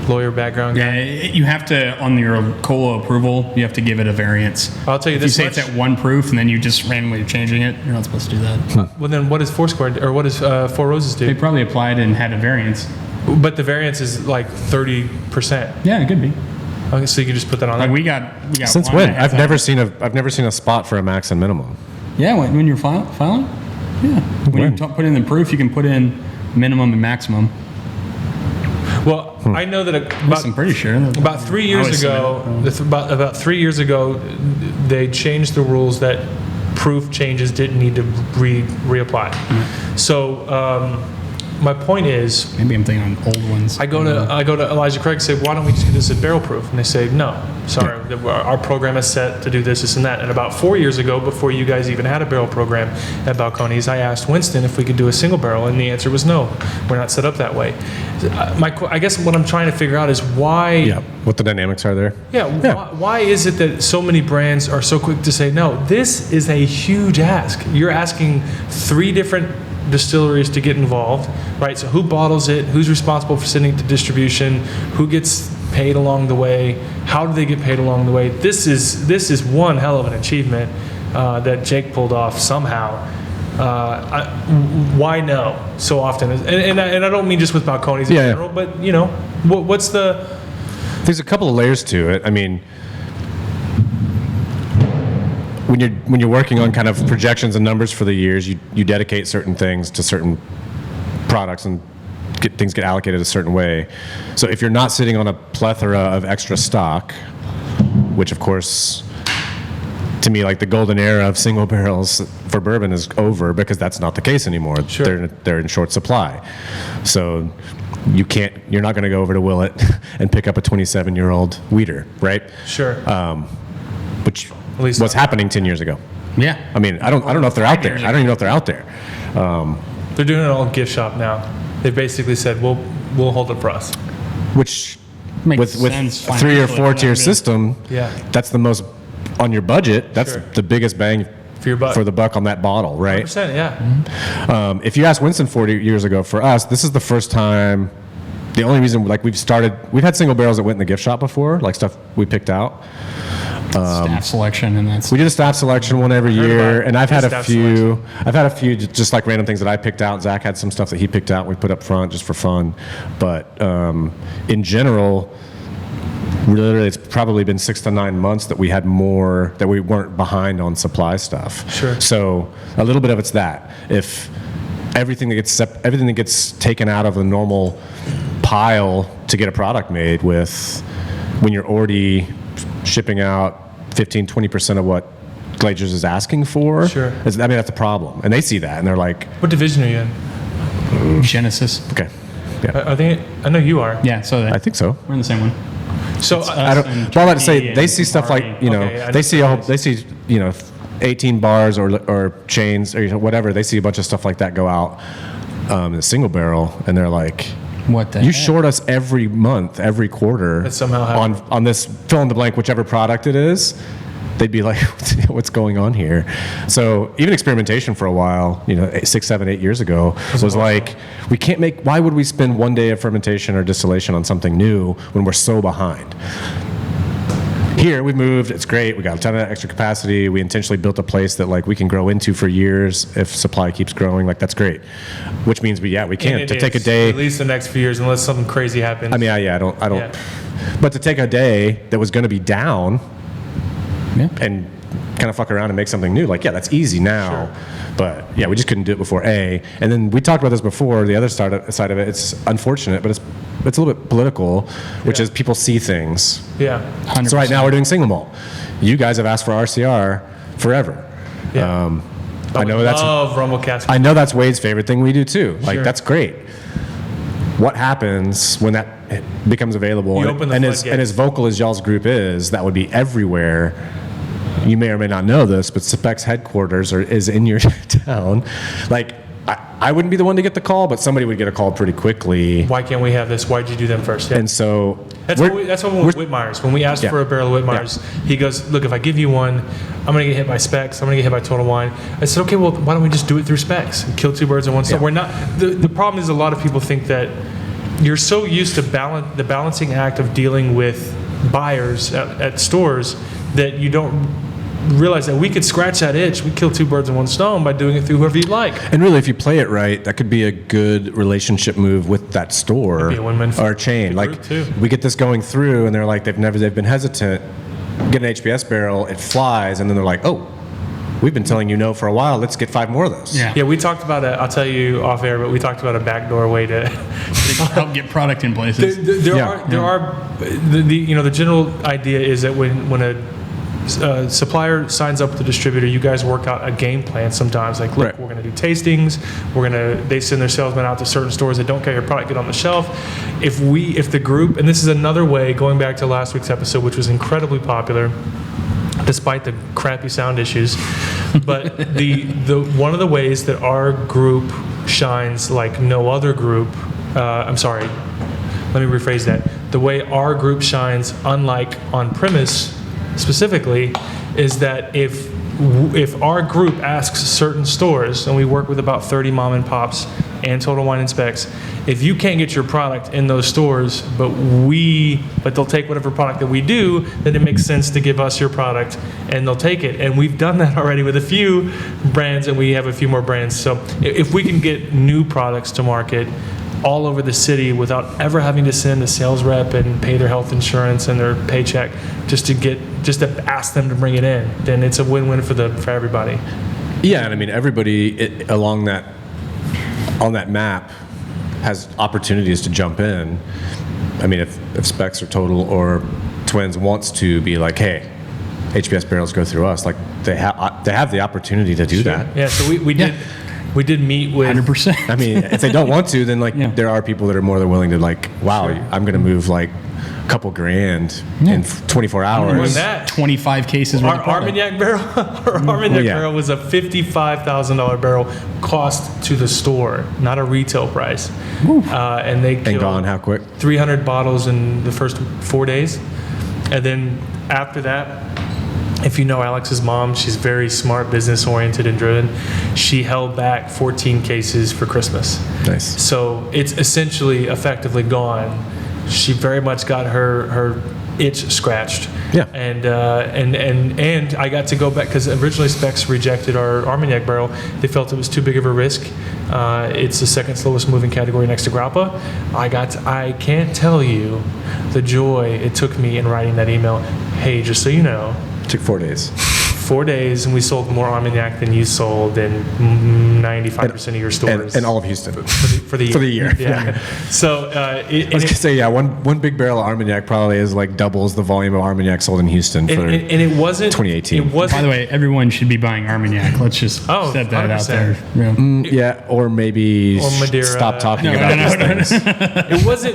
Lawyer background. Yeah, you have to, on your COLA approval, you have to give it a variance. I'll tell you if this you say much. it's at 1 proof and then you just randomly changing it, you're not supposed to do that. Well, then what does Foursquare, or what does Four Roses They do? probably applied and had a variance. But the variance is like 30%. Yeah, it could be. Okay, so you can just put that on Like there. we got Since one when? that has I've never seen a spot for a max and minimum. Yeah, when you're filing? Yeah. When you put in the proof, you can put in minimum and maximum. Well, I know that I'm pretty sure. about 3 years ago, about 3 years ago, they changed the rules that proof changes didn't need to reapply. Mm-hmm. So my point is, Maybe I'm thinking on old ones. I go to Elijah Craig and say, why don't we just do this at barrel proof? And they say, no, sorry, our program is set to do this, and that. And about 4 years ago, before you guys even had a barrel program at Balcones, I asked Winston if we could do a single barrel, and the answer was no. We're not set up that way. I guess what I'm trying to figure out is why. Yeah, what the dynamics are there. Why is it that so many brands are so quick to say no? This is a huge ask. You're asking 3 different distilleries to get involved, right? So who bottles it? Who's responsible for sending it to distribution? Who gets paid along the way? How do they get paid along the way? This is one hell of an achievement that Jake pulled off somehow. Why no so often? And I don't mean just with Balcones in general, but you know, what's the? There's a couple of layers to it. I mean, when you're working on kind of projections and numbers for the years, you dedicate certain things to certain products and things get allocated a certain way. So if you're not sitting on a plethora of extra stock, which of course, to me, like the golden era of single barrels for bourbon is over because that's not the case anymore. Sure. They're in short supply. So you're not going to go over to Willett and pick up a 27-year-old wheater, right? Sure. Which At least was happening 10 years ago. Yeah. I mean, I don't know if they're out there. I don't even know if they're out there. They're doing it all in gift shop now. They basically said, we'll hold it for us. Which Makes with sense a 3 or 4 tier financially. system, Yeah. that's the most on your budget. That's Sure. the biggest bang For your buck. for the buck on that bottle, right? 100%, yeah. If you asked Winston 40 years ago, for us, this is the first time. The only reason, like, we've had single barrels that went in the gift shop before, like stuff we picked out. Staff selection and that's. We did a staff selection one every heard year, about and I've had a staff few. I've had a few just like random things that I picked out. Zach had some stuff that he picked out. We put up front just for fun, but in general, really, it's probably been 6 to 9 months that we had more that we weren't behind on supply stuff. Sure. So a little bit of it's that if everything that gets taken out of the normal pile to get a product made with, when you're already shipping out 15-20% of what Glazers is asking for. Sure. I mean, that's a problem, and they see that, and they're like, What division are you in? Genesis. okay, yeah, I think I know you are. Yeah, so I think so. we're in the same one. So I don't. and Well, I to say Turkey they and see stuff like Tobermory. Okay, I they know see 18 bars or chains or whatever. They see a bunch of stuff like that go out in a single barrel, and they're like, What the you heck? short us every month, every quarter That somehow happened. on this fill in the blank, whichever product it is. They'd be like, what's going on here? So even experimentation for a while, 6, 7, 8 years ago, was like, we can't make, why would we spend one day of fermentation or distillation on something new when we're so behind? Here we moved, it's great, we got a ton of extra capacity, we intentionally built a place that like we can grow into for years if supply keeps growing, like that's great. Which means we And can't, it to take a is, day. at least the next few years, unless something crazy happens. I mean, I don't. Yeah. But to take a day that was going to be down Yeah. and kind of fuck around and make something new. Like, yeah, that's easy now. Sure. But yeah, we just couldn't do it before A. And then we talked about this before, the other side of it, it's unfortunate, but it's a little bit political, which is people see things. Yeah. 100%. So right now we're doing single malt. You guys have asked for RCR forever. Yeah. I know love rumble cask. I know that's Wade's favorite thing we do too. Like, Sure. that's great. What happens when that becomes available? You open the and floodgates. as vocal as y'all's group is, that would be everywhere. You may or may not know this, but Specs headquarters is in your town. Like, I wouldn't be the one to get the call, but somebody would get a call pretty quickly. Why can't we have this? Why'd you do them first? Yeah. And so That's what we went with Whitmeyer's. When we asked for a barrel of Whitmeyer's, he goes, look, if I give you one, I'm going to get hit by Specs. I'm going to get hit by Total Wine. I said, okay, well, why don't we just do it through Specs and kill two birds with one stone? Yeah. We're not. The problem is a lot of people think that you're so used to the balancing act of dealing with buyers at stores that you don't realize that we could scratch that itch. We kill two birds with one stone by doing it through whoever you like. And really, if you play it right, that could be a good relationship move with that store That'd be a win-win for or chain. the Like, group, too. we get this going through, and they're like, they've been hesitant. Get an HBS barrel, it flies, and then they're like, oh, we've been telling you no for a while. Let's get 5 more of those. Yeah, we talked about I'll tell you off air, but we talked about a backdoor way to help get product in places. There are the general idea is that when a supplier signs up with the distributor, you guys work out a game plan sometimes. Like, look, Right. we're going to do tastings. They send their salesmen out to certain stores that don't carry your product, get on the shelf. If the group, and this is another way, going back to last week's episode, which was incredibly popular, despite the crappy sound issues, but the one of the ways that our group shines like no other group, I'm sorry, let me rephrase that. The way our group shines, unlike on premise specifically, is that if our group asks certain stores, and we work with about 30 mom and pops and Total Wine and Specs, if you can't get your product in those stores, but they'll take whatever product that we do, then it makes sense to give us your product, and they'll take it. And we've done that already with a few brands, and we have a few more brands. So if we can get new products to market all over the city without ever having to send a sales rep and pay their health insurance and their paycheck just to ask them to bring it in, then it's a win-win for everybody. Yeah, and I mean, everybody on that map has opportunities to jump in. I mean, if Specs or Total or Twins wants to be like, hey, HBS barrels go through us, like they have the opportunity to do that. Yeah, so we did meet with 100%. I mean, if they don't want to, then there are people that are more than willing to like, wow, I'm going to move like a couple grand in 24 hours. More than that. 25 cases worth Our of product. Armagnac barrel was a $55,000 barrel cost to the store, not a retail price. And they killed gone how quick? 300 bottles in the first 4 days. And then after that, if you know Alex's mom, she's very smart, business-oriented and driven. She held back 14 cases for Christmas. Nice. So it's essentially effectively gone. She very much got her itch scratched. Yeah. And I got to go back because originally Specs rejected our Armagnac barrel. They felt it was too big of a risk. It's the second slowest moving category next to Grappa. I can't tell you the joy it took me in writing that email. Hey, just so you know, Took 4 days. 4 days, and we sold more Armagnac than you sold in 95% of your stores. And all of Houston. For the year. For the year. Yeah. So I was going to say, one big barrel of Armagnac probably is like doubles the volume of Armagnac sold in Houston for and it wasn't 2018. It wasn't, By the way, everyone should be buying Armagnac. Let's just set that 100%. out there. Yeah, or maybe Or Madeira. stop talking about these things.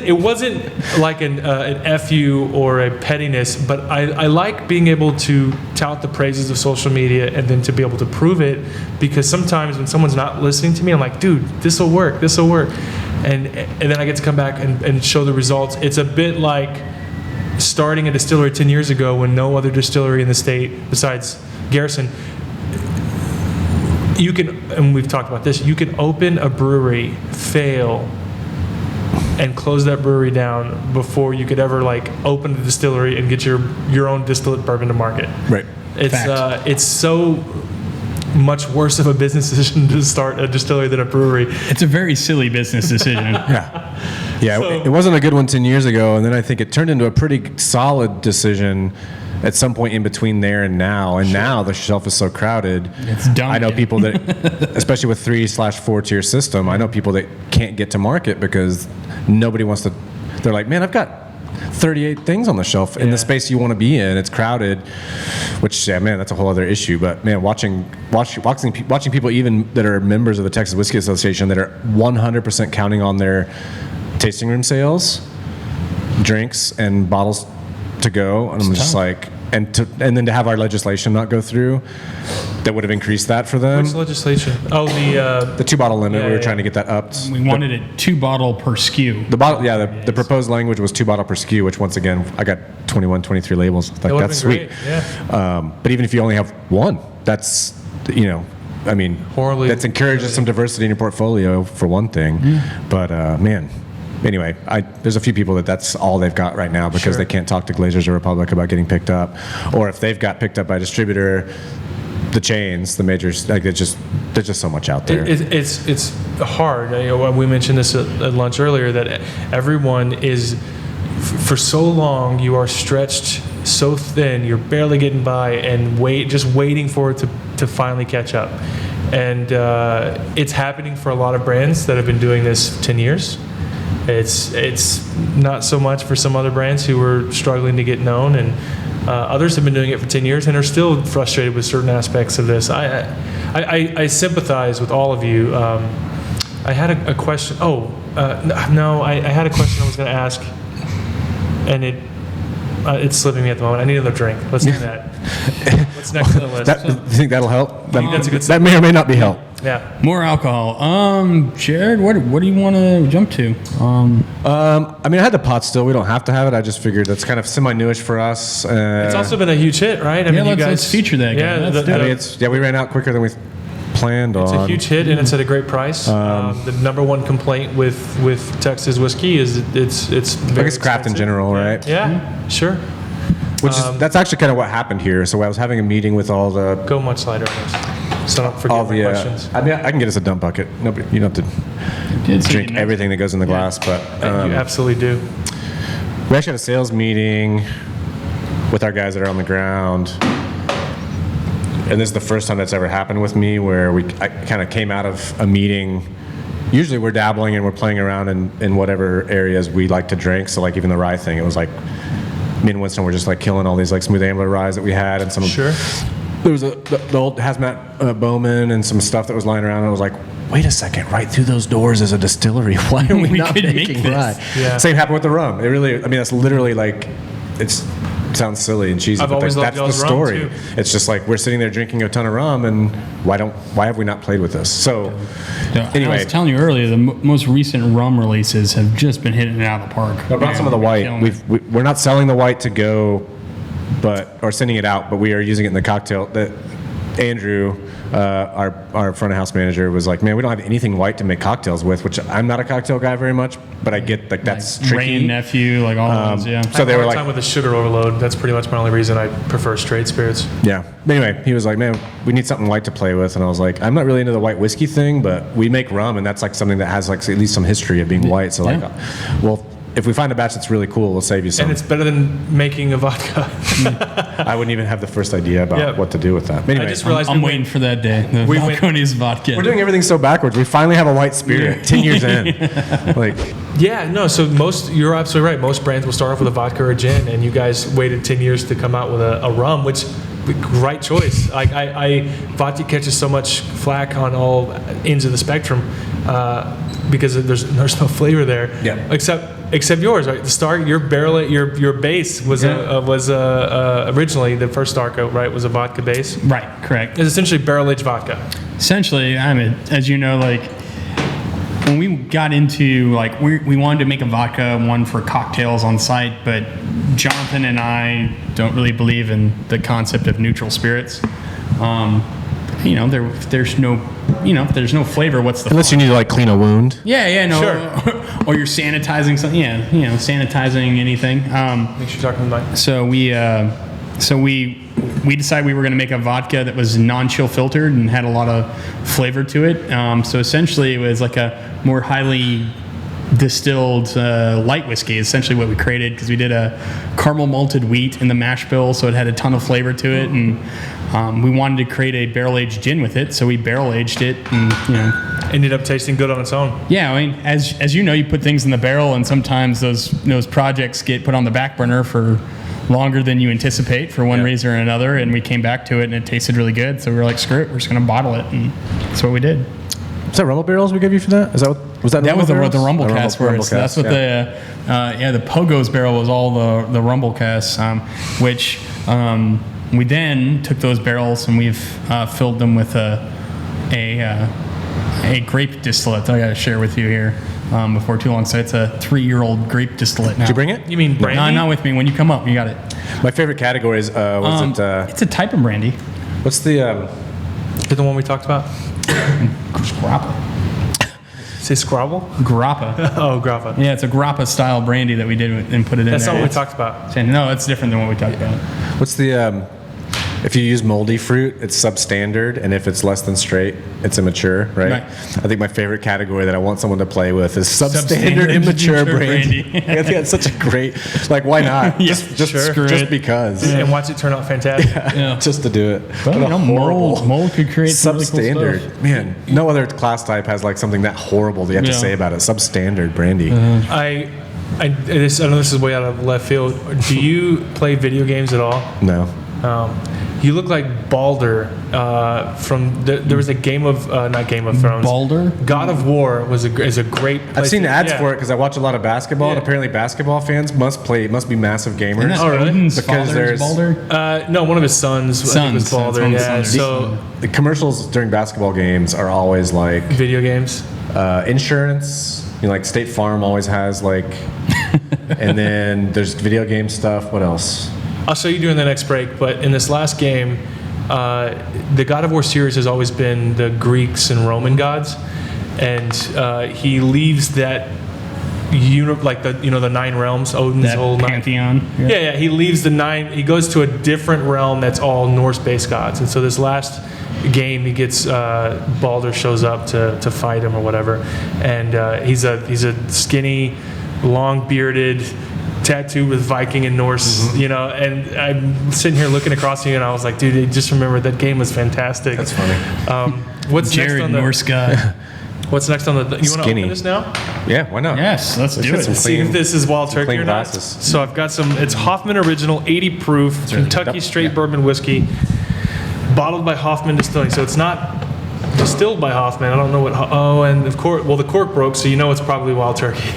It wasn't like an FU or a pettiness, but I like being able to tout the praises of social media and then to be able to prove it, because sometimes when someone's not listening to me, I'm like, dude, this will work. And then I get to come back and show the results. It's a bit like starting a distillery 10 years ago when no other distillery in the state besides Garrison, you can, and we've talked about this, you can open a brewery, fail, and close that brewery down before you could ever like open a distillery and get your own distillate bourbon to market. Right. It's so much worse of a business decision to start a distillery than a brewery. It's a very silly business decision. Yeah, So- it wasn't a good one 10 years ago, and then I think it turned into a pretty solid decision at some point in between there and now. And now the shelf is so crowded. It's done. I know people that, especially with 3/4 tier system, I know people that can't get to market because nobody wants to. They're like, man, I've got 38 things on the shelf in the space you want to be in. It's crowded, which, yeah, man, that's a whole other issue. But man, watching people even that are members of the Texas Whiskey Association that are 100% counting on their tasting room sales, drinks and bottles to go, and I'm just like, and then to have our legislation not go through, that would have increased that for them. Which legislation? Oh, the 2-bottle limit. We were trying to get that upped. We wanted it 2 bottle per SKU. The proposed language was 2 bottle per SKU, which once again, I got 21, 23 labels. Like, that's sweet. Great. Yeah. But even if you only have one, that's, that encourages some diversity in your portfolio for one thing. But man. Anyway, there's a few people that's all they've got right now because they can't talk to Glazers or Republic about getting picked up, or if they've got picked up by a distributor, the chains, the majors, like there's just so much out there. It's hard. We mentioned this at lunch earlier that everyone is, for so long, you are stretched so thin, you're barely getting by, and just waiting for it to finally catch up. And it's happening for a lot of brands that have been doing this 10 years. It's not so much for some other brands who are struggling to get known, and others have been doing it for 10 years and are still frustrated with certain aspects of this. I sympathize with all of you. I had a question. I had a question I was going to ask, and it's slipping me at the moment. I need another drink. Let's do that. What's next on the list? You think that'll help? That's a good that may or may not be help. Yeah. More alcohol. Jared, what do you want to jump to? I had the pot still. We don't have to have it. I just figured that's kind of semi-newish for us. It's also been a huge hit, right? Let's feature that guy. We ran out quicker than we planned on. It's a huge hit, and it's at a great price. The number one complaint with Texas whiskey is it's very craft expensive. In general, right? Yeah, sure. That's actually kind of what happened here. So I was having a meeting with all the... Go much lighter on this. So don't forget my questions. I can get us a dump bucket. Nobody, you don't have to drink everything that goes in the glass, but... you absolutely do. We actually had a sales meeting with our guys that are on the ground. And this is the first time that's ever happened with me, where I kind of came out of a meeting. Usually we're dabbling and we're playing around in whatever areas we like to drink. So like even the rye thing, it was like me and Winston were just like killing all these like smooth ambler ryes that we had, and some. Sure. There was the old hazmat Bowman and some stuff that was lying around, and I was like, wait a second, right through those doors is a distillery. Why are we not making rye? Yeah. Same happened with the rum. It really, that's literally like, it sounds silly and cheesy, but that's the story. Rum too. It's just like we're sitting there drinking a ton of rum, and why have we not played with this? So anyway, I was telling you earlier, the most recent rum releases have just been hitting it out of the park. I brought some of the white. We're not selling the white to go, or sending it out, but we are using it in the cocktail. Andrew, our front of house manager, was like, man, we don't have anything white to make cocktails with, which I'm not a cocktail guy very much, but I get like that's tricky. Ray and nephew, like all those, yeah. So they were like, time with the sugar overload. That's pretty much my only reason I prefer straight spirits. Yeah. But anyway, he was like, man, we need something white to play with, and I was like, I'm not really into the white whiskey thing, but we make rum, and that's like something that has like at least some history of being white. So if we find a batch that's really cool, we'll save you some. And it's better than making a vodka. I wouldn't even have the first idea about what to do with that. But anyway, I just realized I'm waiting for that day. The Balcones vodka. We're doing everything so backwards. We finally have a white spirit 10 years in. So you're absolutely right. Most brands will start off with a vodka or a gin, and you guys waited 10 years to come out with a rum, which right choice. Like vodka catches so much flack on all ends of the spectrum because there's no flavor there. Yeah. Except yours, right? The start, your base was originally the first Starco, right? Was a vodka base. Right. Correct. It's essentially barrel aged vodka. Essentially, as you know, like when we got into like we wanted to make a vodka one for cocktails on site, but Jonathan and I don't really believe in the concept of neutral spirits. There's no flavor. What's the unless fun? You need to like clean a wound? Yeah, no. Sure. Or you're sanitizing something. Yeah, sanitizing anything. Make sure you're talking about. So we decided we were going to make a vodka that was non-chill filtered and had a lot of flavor to it. So essentially, it was like a more highly distilled light whiskey, essentially what we created, because we did a caramel malted wheat in the mash bill, so it had a ton of flavor to it, and we wanted to create a barrel aged gin with it, so we barrel aged it, and ended up tasting good on its own. Yeah, I mean, as you know, you put things in the barrel, and sometimes those projects get put on the back burner for longer than you anticipate for one reason or another, and we came back to it and it tasted really good, so we were like, screw it, we're just going to bottle it, and that's what we did. Was that rumble barrels we gave you for that? Is that what was that? That was what the rumble barrels? cast was. That's what the Pogo's barrel was, all the rumble casts, which we then took those barrels and we've filled them with a grape distillate that I got to share with you here before too long. So it's a 3-year-old grape distillate now. Did you bring it? You mean brandy? No, not with me. When you come up, you got it. My favorite category is it's a type of brandy. What's the The one we talked about? Grappa. Say Scrabble? Grappa. Oh, Grappa. Yeah, it's a Grappa style brandy that we did and put it in That's there. not what we talked about. No, it's different than what we talked about. What's the if you use moldy fruit, it's substandard, and if it's less than straight, it's immature, right? I think my favorite category that I want someone to play with is substandard immature brandy. I think that's such a great, like, why not? Just because. And watch it turn out fantastic. Just to do it. Well, you know, mold could create substandard. Really cool stuff. Man, no other class type has like something that horrible that you have to say about it. Substandard brandy. I know this is way out of left field. Do you play video games at all? No. You look like Baldur from there was a game of not Game of Thrones. Baldur? God of War is a great. I've seen ads for it because I watch a lot of basketball, and apparently basketball fans must be massive gamers. Isn't that Odin's because there's Baldur? No, one of his sons. I think was Baldur. Yeah. So the commercials during basketball games are always like video games, insurance. You know, like State Farm always has like, and then there's video game stuff. What else? I'll show you during the next break, but in this last game, the God of War series has always been the Greeks and Roman gods, and he leaves that the 9 realms, Odin's that whole pantheon. Yeah. He leaves the 9. He goes to a different realm that's all Norse-based gods, and so this last game, he gets Baldur shows up to fight him or whatever, and he's a skinny, long bearded, tattooed with Viking and Norse, and I'm sitting here looking across you, and I was like, dude, I just remembered that game was fantastic. That's funny. What's Jared, next on the Norse guy. What's next on the? You want to open this now? Yeah, why not? Yes, let's do it. See if this is Wild Turkey or not. Glasses. So I've got some. It's Hoffman Original 80 proof Kentucky straight bourbon whiskey, bottled by Hoffman Distilling. So it's not distilled by Hoffman. I don't know what. And of course, the cork broke, so you know it's probably Wild Turkey.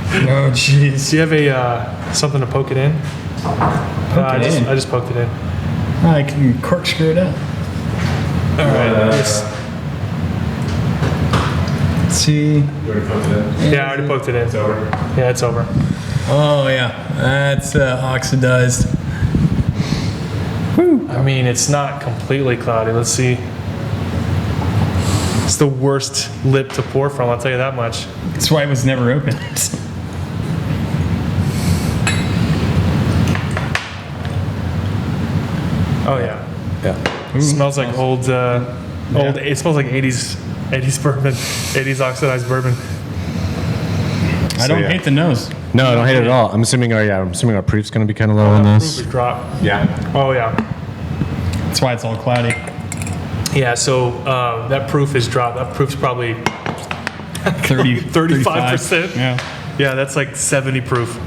Oh, jeez. Do you have a something to poke it in? I just poked it in. I can corkscrew it up. All right. Let's see. You already poked it in? Yeah, I already poked it in. It's over. Yeah, it's over. Oh, yeah. That's oxidized. Whew. I mean, it's not completely cloudy. Let's see. It's the worst lip to pour from, I'll tell you that much. That's why it was never opened. Oh yeah. Yeah. It smells like old. It smells like 80s bourbon, 80s oxidized bourbon. I don't hate the nose. No, I don't hate it at all. I'm assuming our proof's going to be kind of low on this. Proof is drop. Yeah. Oh yeah. That's why it's all cloudy. Yeah. So that proof is dropped. That proof's probably 35%. Yeah. That's like 70 proof.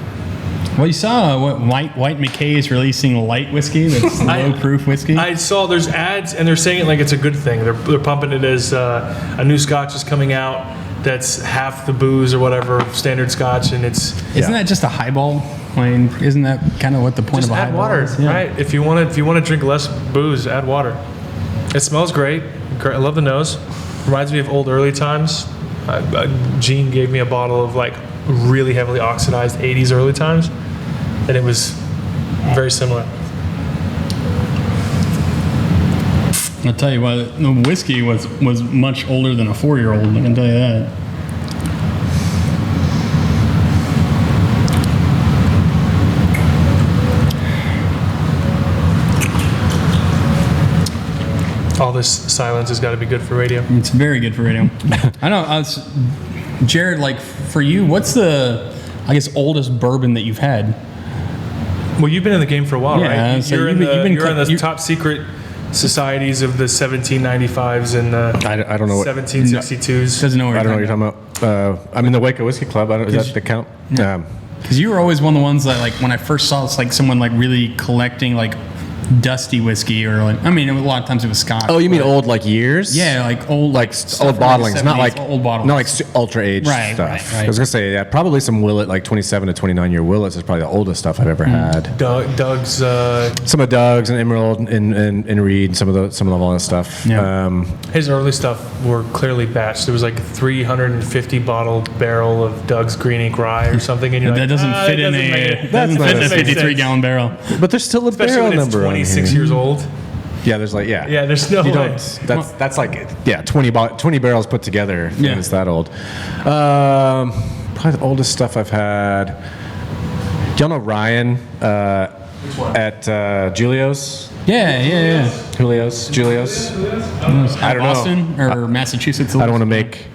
Well, you saw what White McKay is releasing light whiskey, that's low-proof whiskey. I saw there's ads, and they're saying it like it's a good thing. They're pumping it as a new Scotch is coming out that's half the booze or whatever standard Scotch, and isn't that just a highball? I mean, isn't that kind of what the point just of a add highball water, is? Yeah. right? If you want to drink less booze, add water. It smells great. I love the nose. Reminds me of old early times. Gene gave me a bottle of like really heavily oxidized 80s early times, and it was very similar. I'll tell you what, the whiskey was much older than a 4-year-old, I can tell you that. All this silence has got to be good for radio. It's very good for radio. I know. Jared, like for you, what's the, I guess, oldest bourbon that you've had? Well, you've been in the game for a while, Yeah, right? so You're in the you- top secret societies of the 1795s and the I don't know what. 1762s. Doesn't know what I don't know you're what you're talking about. I'm in the Waco Whiskey Club. Is that the count? Because you were always one of the ones that, like, when I first saw it's like someone like really collecting like dusty whiskey, or like, I mean, a lot of times it was Scotch. Oh, you mean but- old like years? Yeah, like old, Like stuff old from, like, the bottlings, not 70s, like old bottles, not like ultra aged Right, stuff. right. I was gonna say, yeah, probably some Willet, like 27 to 29 year Willets is probably the oldest stuff I've ever had. Doug's. Some of Doug's and Emerald and Reed, some of all that stuff. Yeah. His early stuff were clearly batched. There was like a 350 bottle barrel of Doug's Green Ink Rye or something, and you're that like, doesn't fit in doesn't a make 53 gallon barrel. But there's still a Especially barrel when it's number on 26 here. Mm-hmm. years old. Yeah, there's like Yeah, there's no you way. don't. That's like 20 barrels put together. Yeah. And it's that old. Probably the oldest stuff I've had. Do y'all know Ryan at Julio's? Yeah. Julio's. I don't Boston know. or Massachusetts. I don't want to make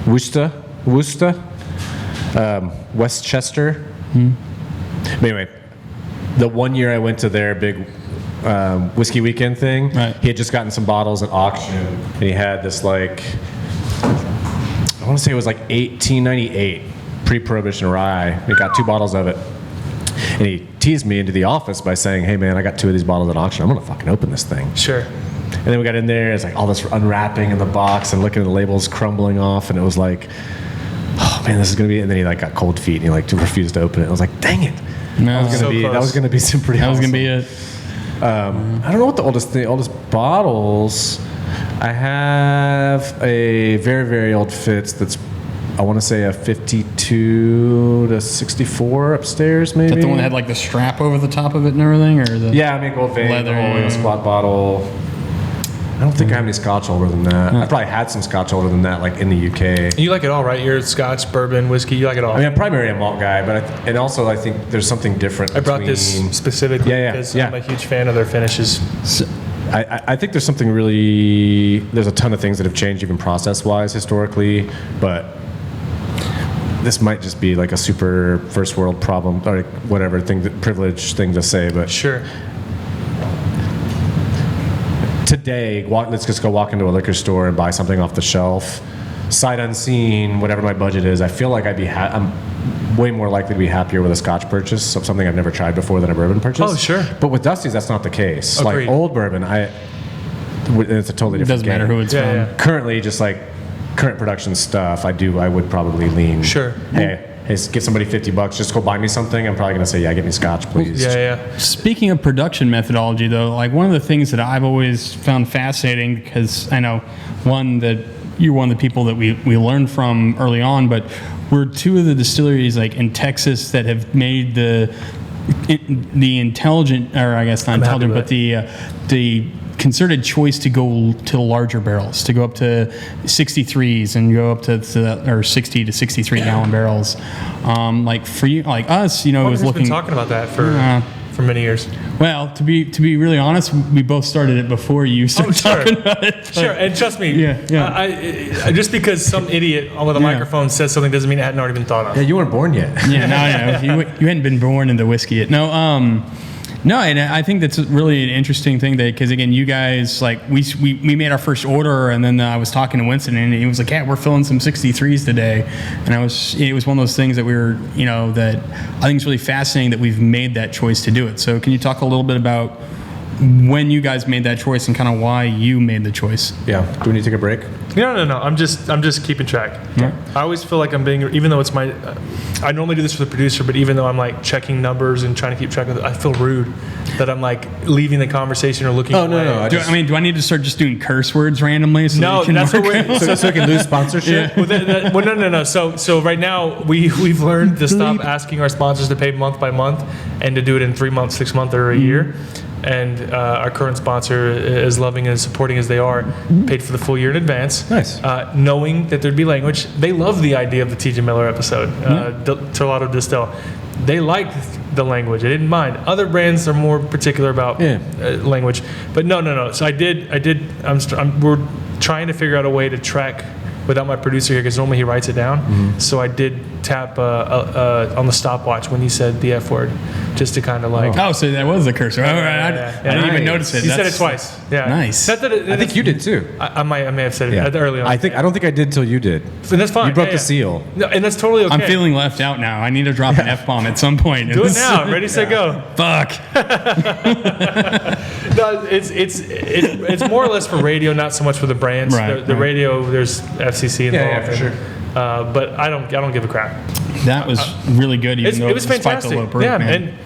Worcester, Westchester. But anyway, the one year I went to their big whiskey weekend thing, Right. he had just gotten some bottles at auction, and he had this like, I want to say it was like 1898 pre-prohibition rye. He got 2 bottles of it, and he teased me into the office by saying, "Hey man, I got 2 of these bottles at auction. I'm gonna fucking open this thing." Sure. And then we got in there, it's like all this unwrapping in the box and looking at the labels crumbling off, and it was like, oh man, this is gonna be. And then he like got cold feet and he like refused to open it. I was like, dang it. No, So That close. was gonna be some pretty. that was awesome. gonna be it. I don't know what the oldest bottles. I have a very, very old Fitz that's, I want to say a 52 to 64 upstairs, maybe. Is that the one that had like the strap over the top of it and everything, or the Yeah, I mean gold vein, leather, the whole yeah. squat bottle. I don't think I have any Scotch older than that. I probably had some Scotch older than that, like in the UK. You like it all, right? You're Scotch, bourbon, whiskey. You like it all. I mean, I'm primarily a malt guy, but and also I think there's something different. I brought this specifically because I'm a huge fan of their finishes. I think there's something really. There's a ton of things that have changed, even process-wise, historically, but this might just be like a super first world problem or whatever privileged thing to say, but Sure. today, let's just go walk into a liquor store and buy something off the shelf, sight unseen, whatever my budget is. I feel like I'm way more likely to be happier with a Scotch purchase of something I've never tried before than a bourbon purchase. Oh, sure. But with Dusty's, that's not the case. Agreed. Like old bourbon, it's a totally it different doesn't matter game. who it's Yeah, from. yeah. Currently, just like current production stuff, I would probably lean. Sure. Hey, give somebody $50, just go buy me something. I'm probably gonna say, yeah, get me Scotch, please. Yeah. Speaking of production methodology, though, like one of the things that I've always found fascinating, because I know one that you're one of the people that we learned from early on, but we're 2 of the distilleries like in Texas that have made the intelligent, or I guess not I'm happy intelligent, with but the concerted choice to go to larger barrels, to go up to 63s and go up or 60 to 63 gallon barrels. Like for you, like us, you know, it was We've looking. been talking about that for many years. Well, to be really honest, we both started it before you started talking about it. but- Sure, and trust me, Yeah. I just because some idiot with a microphone says something doesn't mean it hadn't already been thought of. Yeah, you weren't born yet. Yeah, no, you hadn't been born into whiskey yet. No, and I think that's really an interesting thing because again, you guys like we made our first order, and then I was talking to Winston, and he was like, "Yeah, we're filling some 63s today," and it was one of those things that we were, you know, that I think is really fascinating that we've made that choice to do it. So, can you talk a little bit about when you guys made that choice and kind of why you made the choice? Yeah. Do we need to take a break? No. I'm just keeping track. Yeah. I always feel like I'm being, even though it's my, I normally do this for the producer, but even though I'm like checking numbers and trying to keep track of it, I feel rude that I'm like leaving the conversation or looking away. No. Do I need to start just doing curse words randomly? So No, that you can that's work what we're, So I can lose sponsorship? well, no. So right now we've learned to stop asking our sponsors to pay month by month and to do it in 3 months, 6 months, or a year. And our current sponsor, as loving and supporting as they are, paid for the full year in advance. Nice. Knowing that there'd be language. They love the idea of the T.J. Miller episode, Terlato Distell. They liked the language. They didn't mind. Other brands are more particular about language. But no. So I did. We're trying to figure out a way to track without my producer here, because normally he writes it down. So I did tap on the stopwatch when he said the F word, just to kind of like. Oh, so that was the cursor. All right, I didn't even notice it. He said it twice. Yeah, nice. I think you did too. I may have said it early on. I don't think I did till you did. And that's fine. You broke the seal. No, and that's totally okay. I'm feeling left out now. I need to drop an F-bomb at some point. Do it now. Ready, set, go. Fuck. No, it's more or less for radio, not so much for the brands. Right, the radio, there's FCC involved. Yeah, for sure. But I don't give a crap. That was really good, even though it was despite fantastic. the low proof, Yeah, man.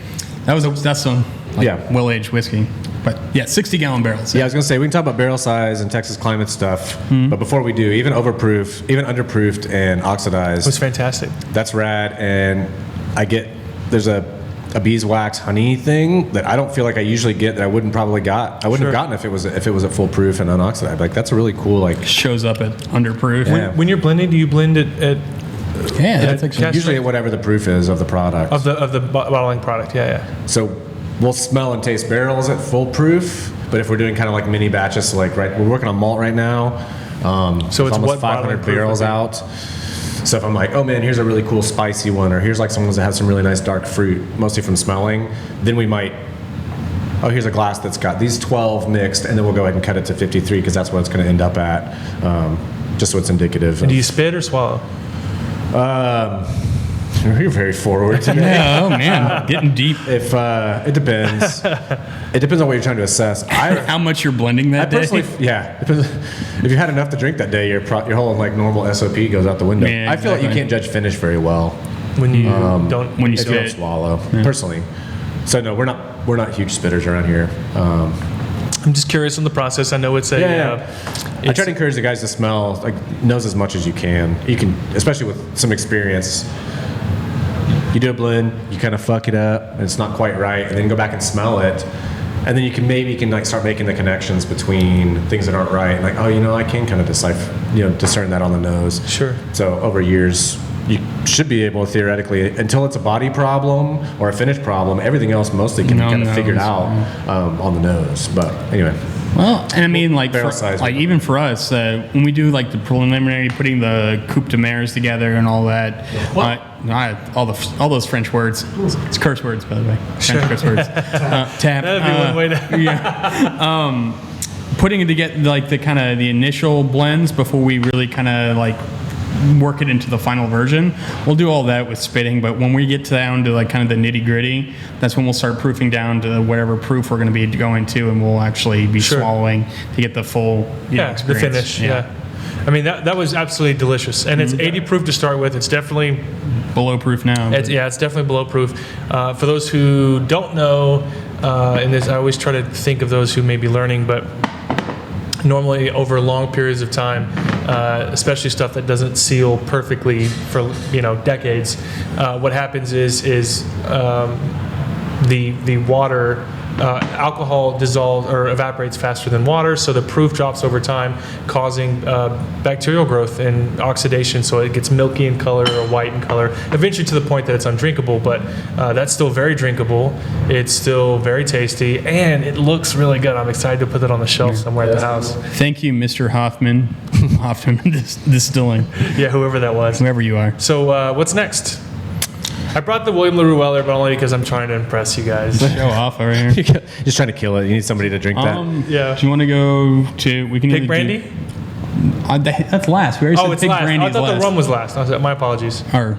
That's some well-aged whiskey. But yeah, 60-gallon barrels. Yeah, I was gonna say we can talk about barrel size and Texas climate stuff, but before we do, even overproof, even underproofed and oxidized, it was fantastic. That's rad. And there's a beeswax honey thing that I don't feel like I usually get that I wouldn't have gotten if it was at full proof and unoxidized. Like that's a really cool shows up at underproof. Yeah. When you're blending, do you blend it at? Yeah, that's actually usually at whatever the proof is of the product of the bottling product. Yeah. So we'll smell and taste barrels at full proof, but if we're doing kind of like mini batches, so like we're working on malt right now. So it's almost 500 barrels out. So if I'm like, oh man, here's a really cool spicy one, or here's like some ones that have some really nice dark fruit, mostly from smelling, then we might, here's a glass that's got these 12 mixed, and then we'll go ahead and cut it to 53 because that's what it's going to end up at, just so it's indicative. And do you spit or swallow? You're very forward today. Yeah, oh man, getting deep. If it depends. It depends on what you're trying to assess. How much you're blending that day? Yeah. Depends. If you had enough to drink that day, your whole like normal SOP goes out the window. Yeah, I feel like you can't judge finish very well when you don't swallow. Personally. So no, we're not huge spitters around here. I'm just curious on the process. I know it's a. I try to encourage the guys to smell knows as much as you can. You can, especially with some experience. You do a blend, you kind of fuck it up, and it's not quite right, and then go back and smell it, and then you can like start making the connections between things that aren't right. Like, I can kind of discern that on the nose. Sure. So over years, you should be able to theoretically, until it's a body problem or a finish problem, everything else mostly can be kind of figured out on the nose. But anyway. Well, and I mean, even for us, when we do like the preliminary, putting the coupe de mares together and all that, all those French words, it's curse words, by the way, French curse words. Tap. That'd be one way to. Putting it together, like the initial blends before we really kind of like work it into the final version. We'll do all that with spitting, but when we get down to like kind of the nitty gritty, that's when we'll start proofing down to whatever proof we're going to be going to, and we'll actually be swallowing to get the full experience. The finish. Yeah. I mean that was absolutely delicious, and it's 80 proof to start with. It's definitely below proof now. It's definitely below proof. For those who don't know, and I always try to think of those who may be learning, but normally over long periods of time, especially stuff that doesn't seal perfectly for decades, what happens is the water alcohol dissolves or evaporates faster than water, so the proof drops over time, causing bacterial growth and oxidation, so it gets milky in color or white in color, eventually to the point that it's undrinkable, but that's still very drinkable. It's still very tasty, and it looks really good. I'm excited to put that on the shelf somewhere at the house. Thank you, Mr. Hoffman. Hoffman Distilling. Yeah, whoever that was. Whoever you are. So what's next? I brought the William LaRue Weller, but only because I'm trying to impress you guys. Show off over here. Just trying to kill it. You need somebody to drink that. Yeah. Do you want to go to? We can Pig brandy. That's last. We already said it's pig last. brandy. I thought the rum was last. My apologies. Or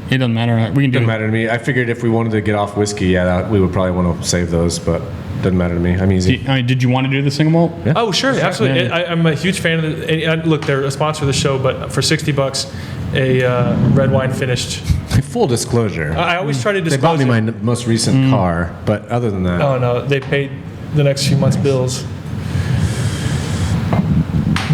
it doesn't matter. We can do. Doesn't matter to me. I figured if we wanted to get off whiskey, we would probably want to save those, but doesn't matter to me. I'm easy. Did you want to do the single malt? Yeah. Oh, sure, absolutely. Yeah. I'm a huge fan of it. And look, they're a sponsor of the show, but for $60, a red wine finished. Full disclosure. I always try to disclose. They bought me my most recent car, but other than that. Oh no, they paid the next few months' bills.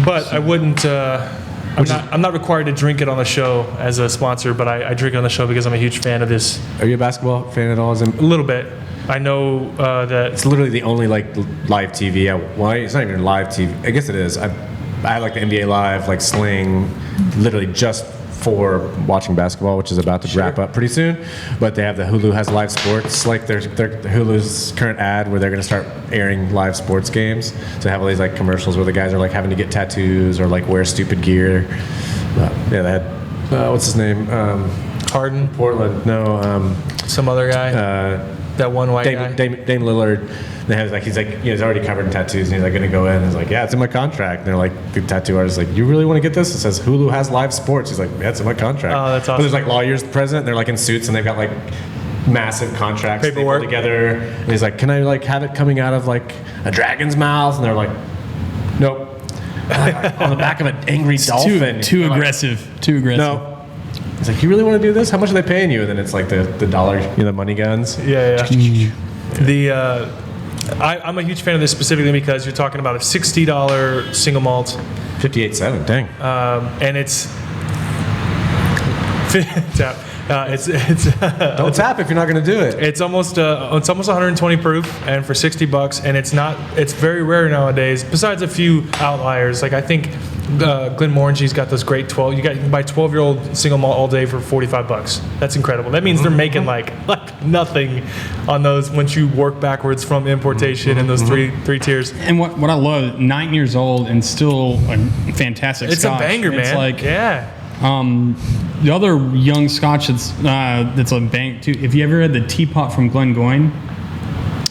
But I wouldn't. I'm not required to drink it on the show as a sponsor, but I drink it on the show because I'm a huge fan of this. Are you a basketball fan at all? A little bit. I know that it's literally the only like live TV. It's not even live TV. I guess it is. I like the NBA Live, like Sling, literally just for watching basketball, which is about to wrap up pretty soon. But they have the Hulu has live sports, like their Hulu's current ad where they're going to start airing live sports games. So they have all these like commercials where the guys are like having to get tattoos or like wear stupid gear. Yeah, they had what's his name? Harden, Portland. No, some other guy. That one white guy. Dame Lillard. They have like he's already covered in tattoos and he's like going to go in and he's like, yeah, it's in my contract. And they're like, the tattoo artist's like, you really want to get this? It says Hulu has live sports. He's like, yeah, it's in my contract. Oh, that's awesome. But there's like lawyers present. And they're like in suits and they've got like massive contracts Paperwork together. And he's like, can I like have it coming out of like a dragon's mouth? And they're like, nope. On the back of an angry dolphin. Too aggressive. Like, too aggressive. No. He's like, you really want to do this? How much are they paying you? And then it's like the dollar, the money guns. Yeah. I'm a huge fan of this specifically because you're talking about a $60 single malt. 58.7, dang. And it's Don't tap if you're not going to do it. It's almost 120 proof, and for $60, and it's very rare nowadays. Besides a few outliers, like I think Glenmorangie's got those great 12. You can buy 12-year-old single malt all day for $45. That's incredible. That means they're making like nothing on those once you work backwards from importation and those three tiers. And what I love, 9 years old and still a fantastic. It's Scotch. a banger, man. It's like yeah. The other young Scotch that's a bang too. If you ever had the teapot from Glengoyne.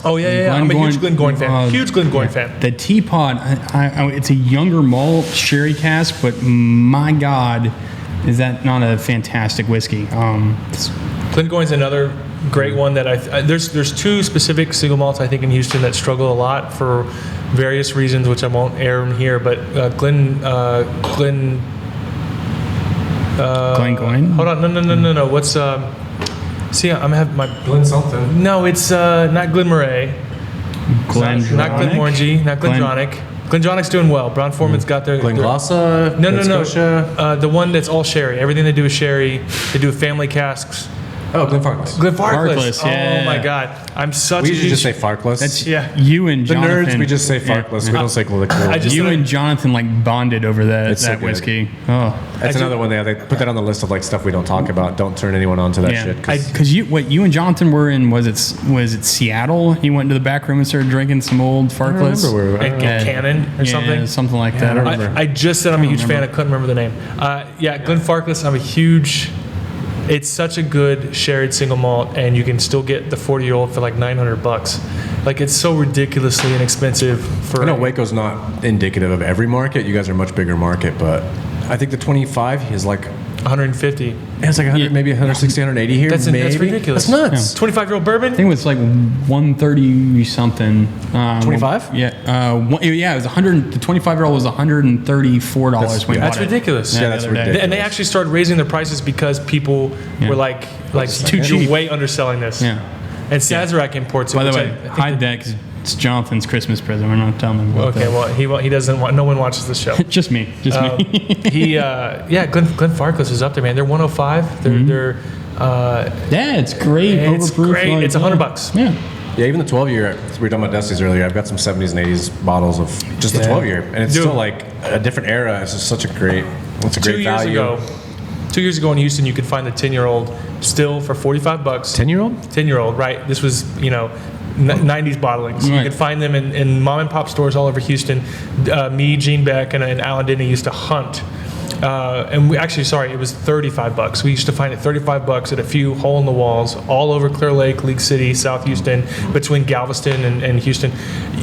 Oh yeah. I'm a huge Glengoyne fan. Huge Glengoyne fan. The teapot, it's a younger malt sherry cask, but my God, is that not a fantastic whiskey? Glengoyne's another great one that there's two specific single malts I think in Houston that struggle a lot for various reasons, which I won't air in here. But Glengoyne. Hold on, no. What's See, I'm having my Glen something. No, it's not Glenmoray. Not Glenmorangie, not Glendronach. Glendronach's doing well. Brown Foreman's got their Glenglossa. No. The one that's all sherry. Everything they do is sherry. They do family casks. Oh, Glenfarclas. Glenfarclas. Yeah. Oh my God, I'm such. We a usually huge, just say Farkless. That's Yeah. You and the Jonathan. nerds. We just say Farkless. We don't say Glenfarclas. You and Jonathan like bonded over that so good. whiskey. Oh, That's another one. They put that on the list of like stuff we don't talk about. Don't turn anyone on to that shit. Because you and Jonathan were in was it Seattle? You went into the back room and started drinking some old Farkless. I remember Cannon or something. Something like that. I don't remember. I just said I'm a huge fan. I couldn't remember the name. Glenfarclas. I'm a huge. It's such a good sherried single malt, and you can still get the 40-year-old for like $900. Like it's so ridiculously inexpensive for. I know Waco's not indicative of every market. You guys are a much bigger market, but I think the 25 is like 150. It's like 100, maybe 160, 180 here. That's ridiculous. That's nuts. 25-year-old bourbon. I think it was like 130 something. 25? Yeah, it was 100. The 25-year-old was $134 when we That's bought it. ridiculous. Yeah, that's ridiculous. And they actually started raising their prices because people were like too cheap. You're way underselling this. Yeah. And Sazerac imports it. By the which way, I think hide that because it's Jonathan's Christmas present. We're not telling him. About okay, that. well, he doesn't want. No one watches the show. Just me. Glenfarclas is up there, man. They're 105. They're yeah, it's great. It's Overproof, great. like, It's $100. Yeah. Yeah, even the 12-year. We were talking about Dusty's earlier. I've got some 70s and 80s bottles of just the 12-year, and it's still like a different era. It's just such a great. It's a great value. 2 years ago in Houston, you could find the 10-year-old still for $45. 10-year-old? 10-year-old, right? This was 90s bottlings. Right. You could find them in mom and pop stores all over Houston. Me, Gene Beck, and Alan Denny used to hunt. And it was $35. We used to find it $35 at a few hole in the walls all over Clear Lake, League City, South Houston, between Galveston and Houston.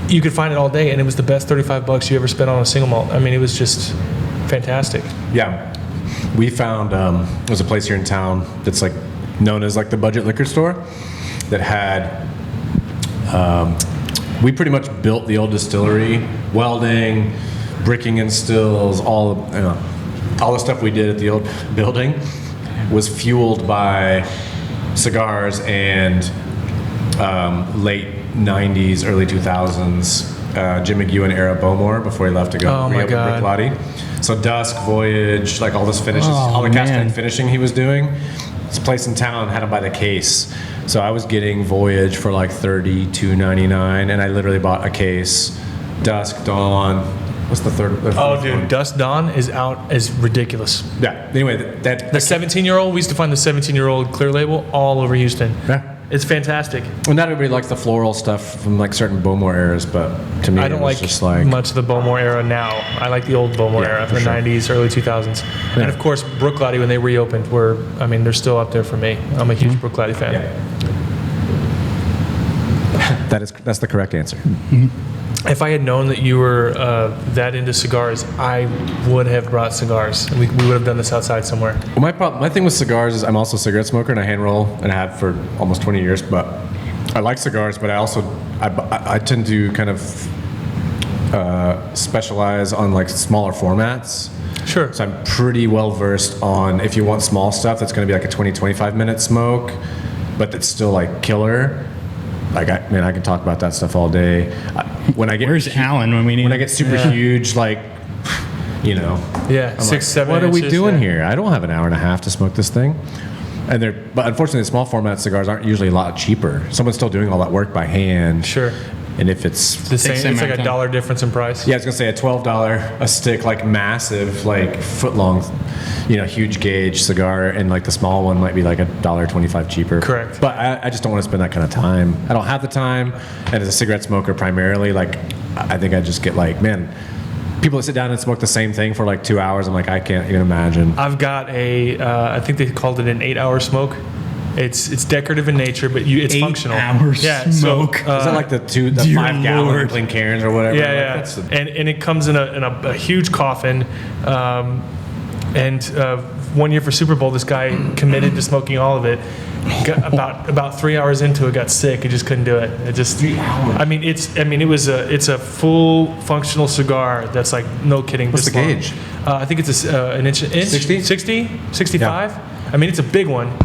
You could find it all day, and it was the best $35 you ever spent on a single malt. I mean, it was just fantastic. Yeah. We found there's a place here in town that's like known as like the budget liquor store that had we pretty much built the old distillery, welding, bricking and stills, all the stuff we did at the old building was fueled by cigars and late 90s, early 2000s Jim McEwen era Bowmore before he left to go reopen Brick Lottie. So Dusk, Voyage, like all this finishes, all the cask finishing he was doing. This place in town had them by the case. So I was getting Voyage for like $32.99, and I literally bought a case. Dusk, Dawn, What's the third? Oh, dude, Dust Dawn is ridiculous. Yeah. Anyway, The 17-year-old, we used to find the 17-year-old clear label all over Houston. Yeah. It's fantastic. Well, not everybody likes the floral stuff from like certain Bowmore eras, but to me, I don't like just like much of the Bowmore era now. I like the old Bowmore era from the 90s, early 2000s. Yeah. And of course, Brookladdy, when they reopened, they're still up there for me. I'm a huge Brookladdy fan. Yeah. That's the correct answer. If I had known that you were that into cigars, I would have brought cigars. We would have done this outside somewhere. Well, my thing with cigars is I'm also a cigarette smoker and I hand roll and I have for almost 20 years. But I like cigars, but I tend to kind of specialize on like smaller formats. Sure. So I'm pretty well versed on if you want small stuff that's going to be like a 20-25 minute smoke, but that's still like killer. Like I can talk about that stuff all day. Where's Alan when we need? When I get super huge, like, Yeah, I'm 6, 7 what are we inches, doing here? I don't have an hour and a half to smoke this thing. But unfortunately, small format cigars aren't usually a lot cheaper. Someone's still doing all that work by hand. Sure. And if it's The same, it's like a $1 difference in price. yeah, I was gonna say a $12 a stick, like massive, like foot long, huge gauge cigar, and like the small one might be like $1.25 cheaper. Correct. But I just don't want to spend that kind of time. I don't have the time, and as a cigarette smoker primarily, like I think I just get like, man, people that sit down and smoke the same thing for like 2 hours, I'm like, I can't even imagine. I've got I think they called it an 8-hour smoke. It's decorative in nature, but it's 8 functional. hours smoke. Is that like the 5-gallon Glencairns or whatever? Yeah, Like, yeah. And it comes in a huge coffin. And 1 year for Super Bowl, this guy committed to smoking all of it. About 3 hours into it, got sick and just couldn't do it. It just 3 hours. It's a full functional cigar that's like no kidding. What's this the long. gauge? I think it's an inch 60? 65. Yeah. It's a big one.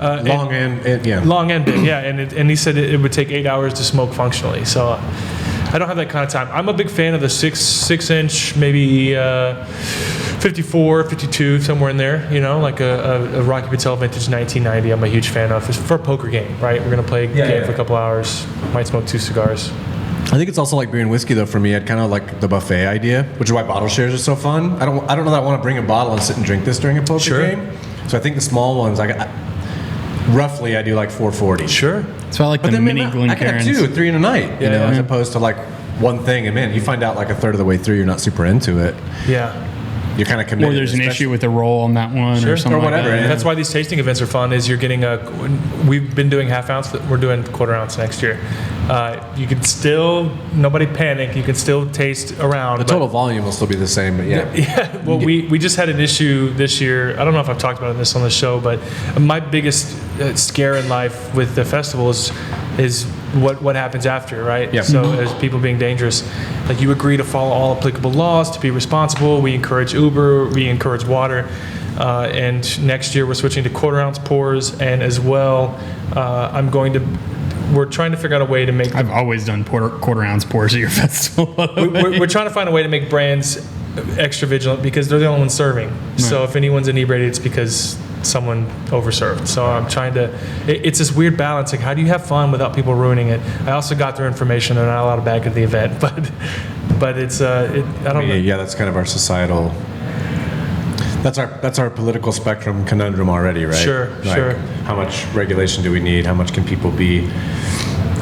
Long and yeah. Long and big, yeah. And he said it would take 8 hours to smoke functionally. So I don't have that kind of time. I'm a big fan of the 6-inch, maybe 54, 52, somewhere in there. Like a Rocky Patel vintage 1990. I'm a huge fan of. It's for a poker game, right? We're gonna play a game for a couple hours. Might smoke 2 cigars. I think it's also like beer and whiskey though. For me, I'd kind of like the buffet idea, which is why bottle shares are so fun. I don't know that I want to bring a bottle and sit and drink this during a poker game. So I think the small ones, roughly, I do like 440. Sure. So I like the mini Glencairns. I can have 2 or 3 in a night, as opposed to like one thing. And man, you find out like a third of the way through, you're not super into it. Yeah. You're kind of committed. Or there's an issue with the roll on that one, or something or whatever. like that. That's why these tasting events are fun. Is you're getting we've been doing half ounce, but we're doing quarter ounce next year. You can still, nobody panic. You can still taste around. The total volume will still be the same, but yeah. Yeah. Well, we just had an issue this year. I don't know if I've talked about this on the show, but my biggest scare in life with the festival is what happens after, right? Yeah. So as people being dangerous, like you agree to follow all applicable laws to be responsible. We encourage Uber. We encourage water. And next year we're switching to quarter ounce pours, and as well, we're trying to figure out a way to make. I've always done quarter ounce pours at your festival. we're trying to find a way to make brands extra vigilant because they're the only ones serving. Right. So if anyone's inebriated, it's because someone overserved. So I'm trying to. It's this weird balance. Like, how do you have fun without people ruining it? I also got their information. They're not allowed to back at the event, but it's. I don't know. Yeah, that's kind of our societal. That's our political spectrum conundrum already, right? Sure, sure. How much regulation do we need? How much can people be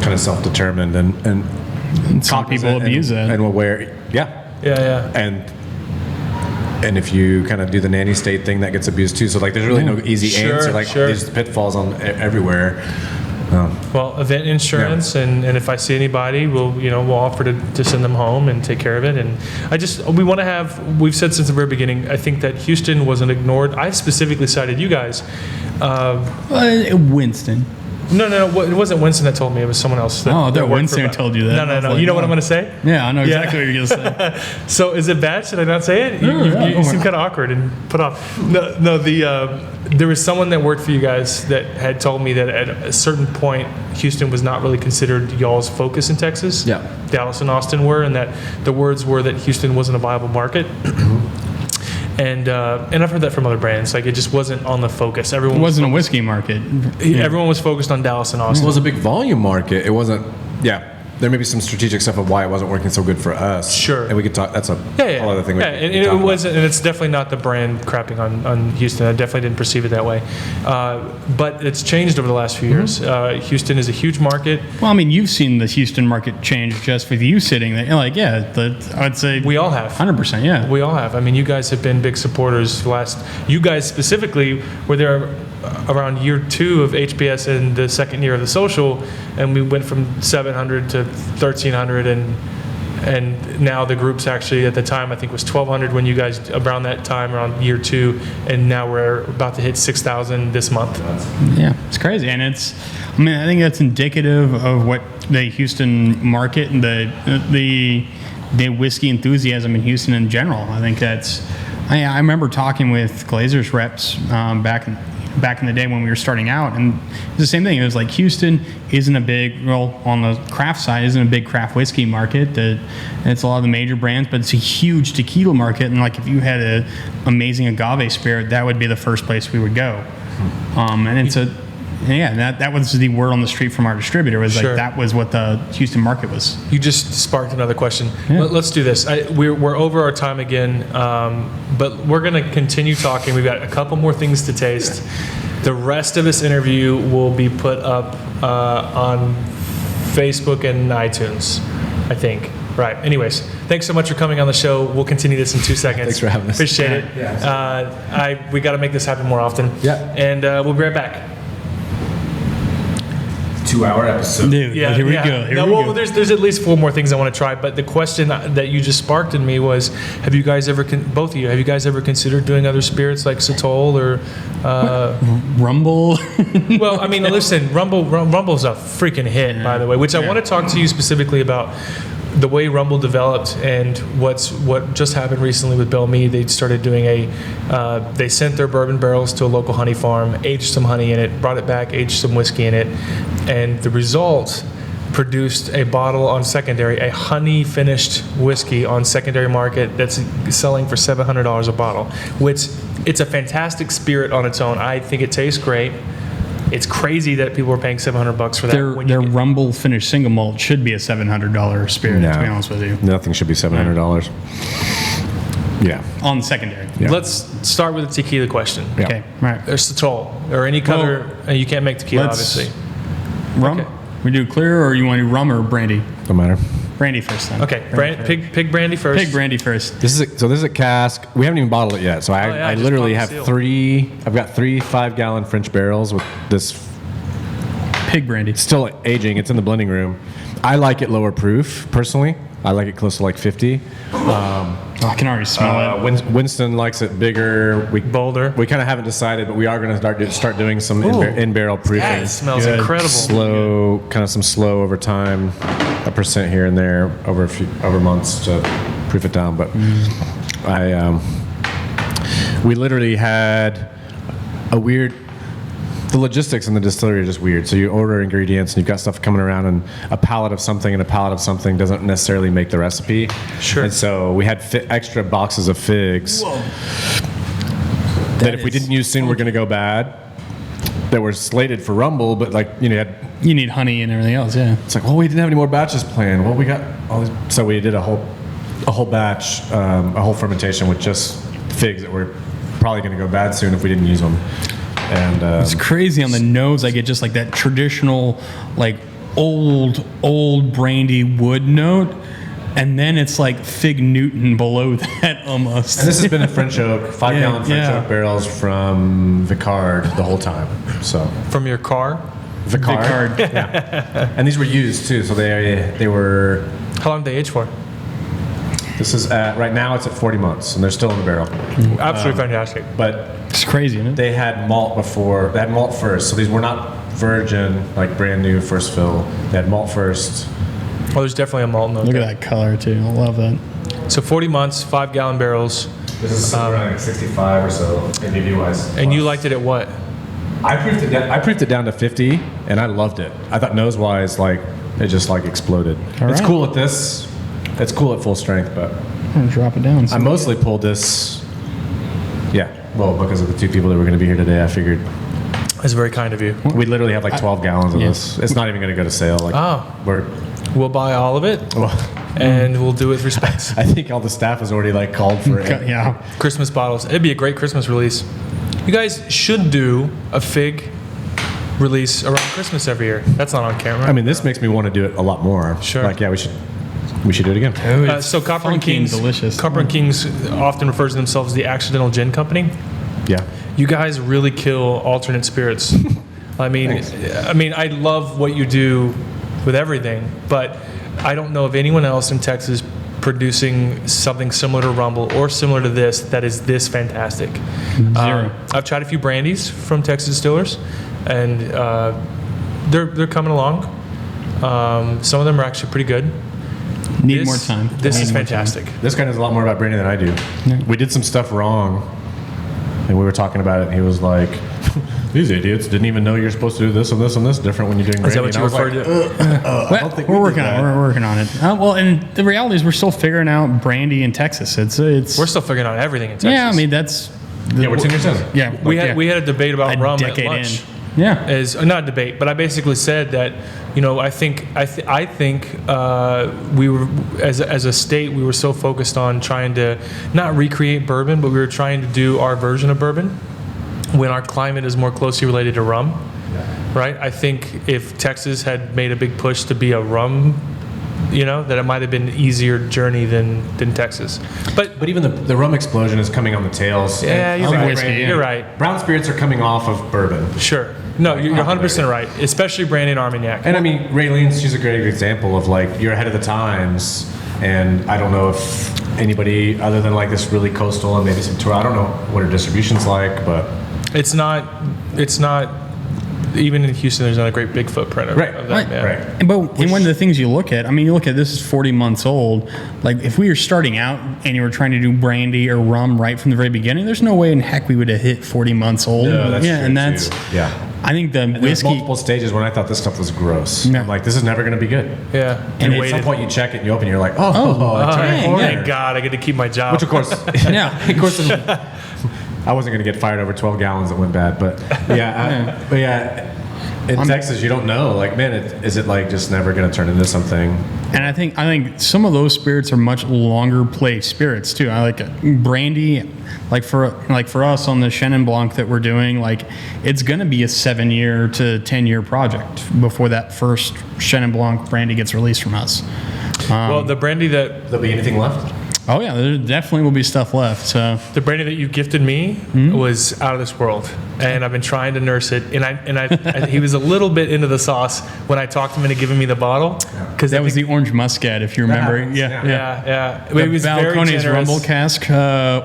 kind of self-determined and some people abuse it and will wear? Yeah. And if you kind of do the nanny state thing, that gets abused too. So like, there's really no easy answer. Like there's pitfalls on everywhere. Well, event insurance, and if I see anybody, we'll offer to send them home and take care of it. And we've said since the very beginning, I think that Houston wasn't ignored. I specifically cited you guys. Winston. No, it wasn't Winston that told me. It was someone else. Winston told you that. No. You know what I'm going to say? Yeah, I know exactly what you're going to say. So is it bad? Should I not say it? You seem kind of awkward and put off. No. There was someone that worked for you guys that had told me that at a certain point, Houston was not really considered y'all's focus in Texas. Yeah. Dallas and Austin were, and that the words were that Houston wasn't a viable market. And I've heard that from other brands. Like, it just wasn't on the focus. It wasn't a whiskey market. Everyone was focused on Dallas and Austin. It was a big volume market. It wasn't. Yeah. there may be some strategic stuff of why it wasn't working so good for us. Sure. And we could talk. That's a whole other thing. And it wasn't, and it's definitely not the brand crapping on Houston. I definitely didn't perceive it that way. But it's changed over the last few years. Houston is a huge market. Well, I mean, you've seen the Houston market change just with you sitting there. Like, I'd say we all have 100%. Yeah, we all have. I mean, you guys have been big supporters. You guys specifically were there around year 2 of HBS and the second year of the social, and we went from 700 to 1,300, and now the group's actually at the time I think was 1,200 when you guys around that time around year 2, and now we're about to hit 6,000 this month. Yeah, it's crazy, and I think that's indicative of what the Houston market and the whiskey enthusiasm in Houston in general. I think that's. I remember talking with Glazer's reps back in the day when we were starting out, and it's the same thing. It was like Houston isn't a big, on the craft side, isn't a big craft whiskey market. It's a lot of the major brands, but it's a huge tequila market. And like if you had an amazing agave spirit, that would be the first place we would go. And it's that was the word on the street from our distributor. Was like that was what the Houston market was. You just sparked another question. Yeah. Let's do this. We're over our time again, but we're going to continue talking. We've got a couple more things to taste. The rest of this interview will be put up on Facebook and iTunes, I think. Right. Anyways, thanks so much for coming on the show. We'll continue this in 2 seconds. Thanks for having us. Appreciate it. Yeah. We got to make this happen more often. Yeah. And we'll be right back. 2-hour episode. Dude, here we go. There's at least 4 more things I want to try. But the question that you just sparked in me was, have you guys ever considered doing other spirits like Satol or Rumble? Well, I mean, listen, Rumble's a freaking hit, by the way. Which I want to talk to you specifically about the way Rumble developed and what just happened recently with Belle Meade. They started doing they sent their bourbon barrels to a local honey farm, aged some honey in it, brought it back, aged some whiskey in it, and the result produced a bottle on secondary, a honey finished whiskey on secondary market that's selling for $700 a bottle, which it's a fantastic spirit on its own. I think it tastes great. It's crazy that people are paying $700 for that. Their Rumble finished single malt should be a $700 spirit, to be honest with you. Nothing should be $700. Yeah. On the secondary. Yeah. Let's start with a tequila question. Yeah. Okay, right. There's Satol or any color. You can't make tequila, obviously. Rum? Okay. We do clear, or you want to do rum or brandy? Don't matter. Brandy first, then. Okay, pig brandy first. Pig brandy first. This is a cask. We haven't even bottled it yet. So I literally have I've got 3 5-gallon French barrels with this pig brandy. Still aging. It's in the blending room. I like it lower proof, personally. I like it close to like 50. I can already smell it. Winston likes it bigger. Bolder. We kind of haven't decided, but we are going to start doing some in-barrel proofing. That smells incredible. Slow, kind of some slow over time, a % here and there over months to proof it down. But we literally had a weird. The logistics in the distillery are just weird. So you order ingredients and you've got stuff coming around, and a pallet of something and a pallet of something doesn't necessarily make the recipe. Sure. And so we had extra boxes of figs that if we didn't use soon were going to go bad. That were slated for Rumble, but you need honey and everything else. Yeah. It's like, well, we didn't have any more batches planned. Well, we got all these, so we did a whole batch, a whole fermentation with just figs that were probably going to go bad soon if we didn't use them. And it's crazy on the nose. I get just like that traditional, like old brandy wood note, and then it's like Fig Newton below that almost. And this has been a French oak, 5-gallon French oak barrels from Vicard the whole time. So from your car, Vicard. Yeah. And these were used too, so they were. How long did they age for? This is right now it's at 40 months, and they're still in the barrel. Absolutely fantastic. But it's crazy, isn't it? They had malt before. They had malt first, so these were not virgin, like brand new first fill. They had malt first. Oh, there's definitely a malt note. Look at that color too. I love that. So 40 months, 5-gallon barrels. This is around like 65 or so ABV wise. And you liked it at what? I proofed it down to 50, and I loved it. I thought nose wise, like it just like exploded. It's cool at this. It's cool at full strength, but I'm gonna drop it down. I mostly pulled this. Yeah, well, because of the 2 people that were going to be here today, I figured. That's very kind of you. We literally have like 12 gallons of this. It's not even going to go to sale. Like, We'll buy all of it, and we'll do it with respect. I think all the staff has already like called for it. Yeah. Christmas bottles. It'd be a great Christmas release. You guys should do a fig release around Christmas every year. That's not on camera. I mean, this makes me want to do it a lot more. Sure. Like, yeah, we should do it again. So Copper and funky and Kings, delicious. Copper and Kings often refers to themselves as the accidental gin company. Yeah. You guys really kill alternate spirits. I mean, I love what you do with everything, but I don't know of anyone else in Texas producing something similar to Rumble or similar to this that is this fantastic. Zero. I've tried a few brandies from Texas distillers, and they're coming along. Some of them are actually pretty good. Need more time. This is fantastic. This guy knows a lot more about brandy than I do. Yeah. We did some stuff wrong, and we were talking about it, and he was like, these idiots didn't even know you're supposed to do this and this and this different when you're doing brandy. Is that what you referred to? I don't think we're we working did on that. it. We're working on it. Well, and the reality is we're still figuring out brandy in Texas. It's We're still figuring out everything in Texas. yeah. I mean that's Yeah, we're 10 years in. yeah. we had a debate about a rum at decade lunch. in. Yeah. Is not a debate, but I basically said that, you know, I think we were as a state, we were so focused on trying to not recreate bourbon, but we were trying to do our version of bourbon when our climate is more closely related to rum, right? I think if Texas had made a big push to be a rum, you know, that it might have been an easier journey than Texas. But But even the rum explosion is coming on the tails. yeah, And you're right. whiskey, yeah. You're right. brown spirits are coming off of bourbon. Sure. No, you're 100% right, especially brandy and Armagnac. And I mean, Raylene's, she's a great example of like, you're ahead of the times. And I don't know if anybody other than like this really coastal and maybe some tour, I don't know what her distribution's like, but It's not. Even in Houston, there's not a great big footprint of, Right, of that. Yeah. right. And one of the things you look at, I mean, you look at this is 40 months old. Like if we were starting out and you were trying to do brandy or rum right from the very beginning, there's no way in heck we would have hit 40 months old. No, that's yeah, true, and that's too. Yeah. I think the there's whiskey. multiple stages when I thought this stuff was gross. Yeah. I'm like, this is never going to be good. Yeah. And You at some waited. point you check it and you open it, you're like, oh, dang, corner. Thank God, I get to keep my job. Which of course, Yeah. of course, I wasn't going to get fired over 12 gallons that went bad, but yeah. In Texas, you don't know. Like, man, is it like just never going to turn into something? And I think some of those spirits are much longer play spirits too. I like brandy, like for us on the Chenin Blanc that we're doing, like it's going to be a 7-year to 10-year project before that first Chenin Blanc brandy gets released from us. Well, the brandy that There'll be anything left? Oh yeah, there definitely will be stuff left. So you gifted me was out of this world, and I've been trying to nurse it. And he was a little bit into the sauce when I talked him into giving me the bottle, because that was the orange muscat, if you remember. Yeah. yeah. The It was very Balcones generous. Rumble Cask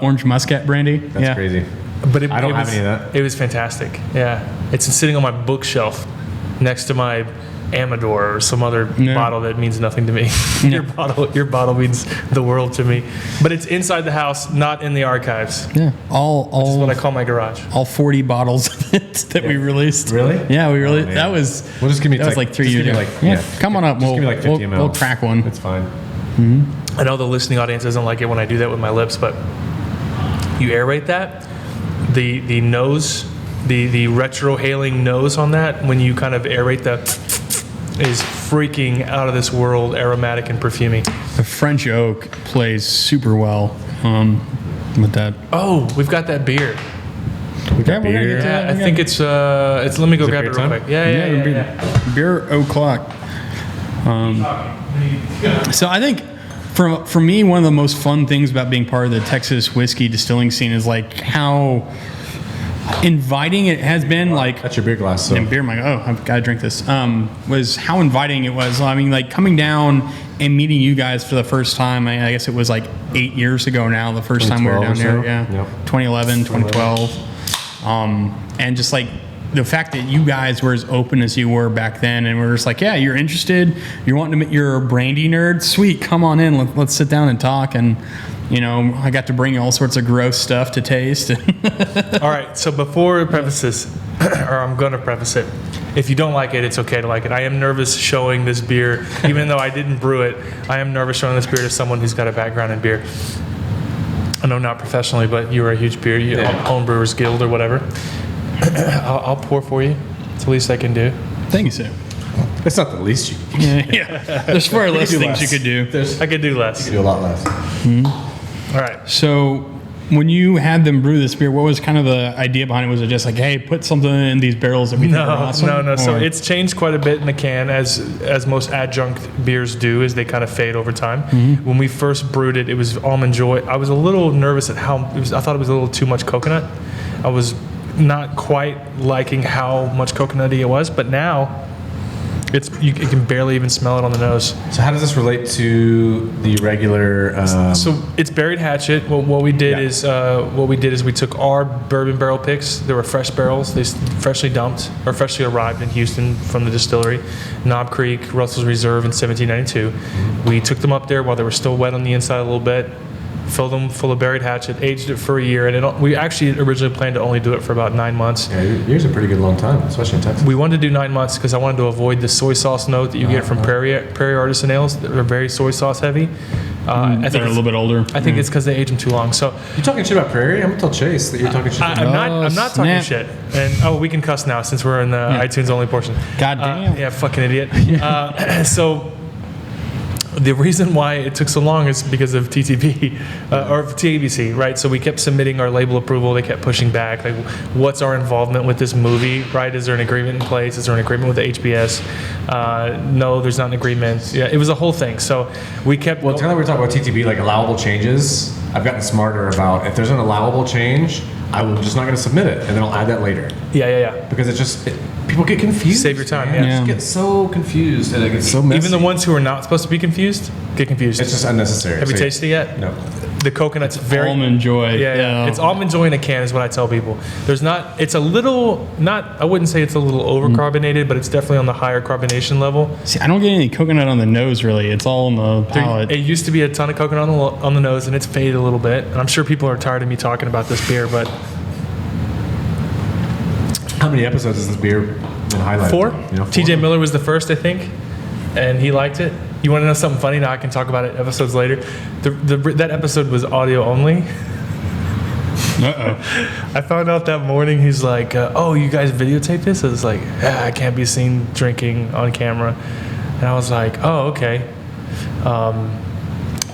orange muscat brandy. That's crazy. But I don't have any of that. It was fantastic. Yeah, it's sitting on my bookshelf next to my Amador or some other bottle that means nothing to me. Your bottle means the world to me. But it's inside the house, not in the archives. Yeah, That's what I call my garage. all 40 bottles of it that we released. Really? Yeah, we released. man. that was. Well, just give me that was like 3 just years give me ago. like- Come on up. Just We'll, give me like 50 ml. we'll crack one. It's fine. I know the listening audience doesn't like it when I do that with my lips, but you aerate that, the nose, the retrohaling nose on that, when you kind of aerate the, is freaking out of this world, aromatic and perfuming. The French oak plays super well with that. Oh, we've got that beer. We got beer. Yeah, I think it's let me go grab it beer real time? quick. Yeah. beer o'clock. So I think for me, one of the most fun things about being part of the Texas whiskey distilling scene is like how inviting it has been. Like That's your beer glass. So. and beer, my I've got to drink this. Was how inviting it was. I mean, like coming down and meeting you guys for the first time. I guess it was like 8 years ago now. The first time we were down 2012 there, or so? yeah, Yep. 2011, 2012, and just like the fact that you guys were as open as you were back then, and we're just like, yeah, you're interested, you're wanting to, you're a brandy nerd, sweet, come on in, let's sit down and talk. And you know, I got to bring you all sorts of gross stuff to taste. All right, so before I preface this, or I'm going to preface it, if you don't like it, it's okay to like it. I am nervous showing this beer, even though I didn't brew it. I am nervous showing this beer to someone who's got a background in beer. I know not professionally, but you are a huge beer, Home Brewers Guild or whatever. I'll pour for you. It's the least I can do. Thank you, sir. It's not the least you can do. Yeah. There's far less do things less. you could do. I could do less. You can do a lot less. All right. So when you had them brew this beer, what was kind of the idea behind it? Was it just like, hey, put something in these barrels that we think are awesome? No. So Or- it's changed quite a bit in the can, as most adjunct beers do, as they kind of fade over time. When we first brewed it, it was Almond Joy. I was a little nervous at how I thought it was a little too much coconut. I was not quite liking how much coconutty it was, but now you can barely even smell it on the nose. So how does this relate to the regular? So it's Buried Hatchet. What we did is we took our bourbon barrel picks. They were fresh barrels. They freshly dumped or freshly arrived in Houston from the distillery, Knob Creek, Russell's Reserve in 1792. We took them up there while they were still wet on the inside a little bit. Filled them full of Buried Hatchet, aged it for a year, and we actually originally planned to only do it for about 9 months. Yeah, yours a pretty good long time, especially in Texas. We wanted to do 9 months because I wanted to avoid the soy sauce note that you get from Prairie Artisan ales that are very soy sauce heavy. I think they're a little bit older. I think it's because they age them too long. So You talking shit about Prairie? I'm gonna tell Chase that you're talking shit. I'm not talking snap. shit. And we can cuss now since we're in the iTunes only portion. God damn. Yeah, fucking idiot. So the reason why it took so long is because of TTP or TABC, right? So we kept submitting our label approval. They kept pushing back. Like, what's our involvement with this movie, right? Is there an agreement in place? Is there an agreement with the HBS? No, there's not an agreement. Yeah, it was a whole thing. So we kept. Well, kind of we were talking about TTB, like allowable changes. I've gotten smarter about if there's an allowable change, I'm just not going to submit it, and then I'll add that later. Yeah. Because people get confused. Save your time, man. yeah. Just get so confused, and it gets so messy. Even the ones who are not supposed to be confused get confused. It's just unnecessary. Have you tasted it yet? No. The coconut's very Almond Joy. Yeah. It's Almond Joy in a can is what I tell people. It's a little I wouldn't say it's a little overcarbonated, but it's definitely on the higher carbonation level. See, I don't get any coconut on the nose, really. It's all on the palate. It used to be a ton of coconut on the nose, and it's faded a little bit. And I'm sure people are tired of me talking about this beer, but How many episodes has this beer been highlighted? 4. You know, 4. TJ Miller was the first, I think, and he liked it. You want to know something funny? Now I can talk about it episodes later. That episode was audio only. I found out that morning. He's like, "Oh, you guys videotaped this?" I was like, "I can't be seen drinking on camera," and I was like, "Oh, okay.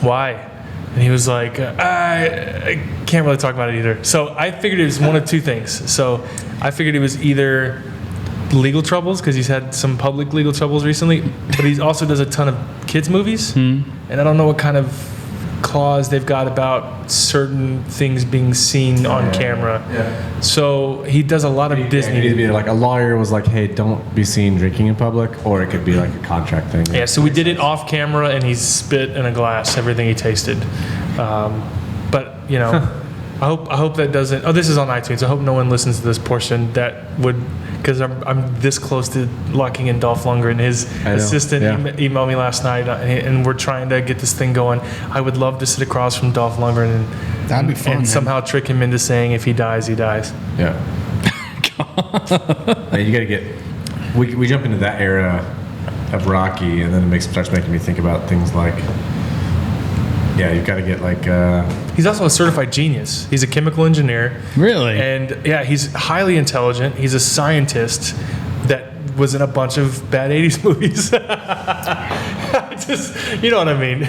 Why?" And he was like, I can't really talk about it either. So I figured it was one of two things. So I figured it was either legal troubles, because he's had some public legal troubles recently, but he also does a ton of kids movies. And I don't know what kind of clause they've got about certain things being seen on camera. Yeah. So he does a lot of Disney. It could either be like a lawyer was like, hey, don't be seen drinking in public, or it could be like a contract thing. Yeah, so we did it off camera, and he spit in a glass everything he tasted. But, you know, I hope that doesn't... Oh, this is on iTunes. I hope no one listens to this portion that would... Because I'm this close to locking in Dolph Lundgren. His assistant emailed me last night, and we're trying to get this thing going. I would love to sit across from Dolph Lundgren That'd be fun, and somehow trick him into saying if he dies, he dies. Yeah. Man, you got to get... We jump into that era of Rocky, and then it starts making me think about things like... Yeah, you've got to get like... He's also a certified genius. He's a chemical engineer. Really? And yeah, he's highly intelligent. He's a scientist that was in a bunch of bad 80s movies. You know what I mean?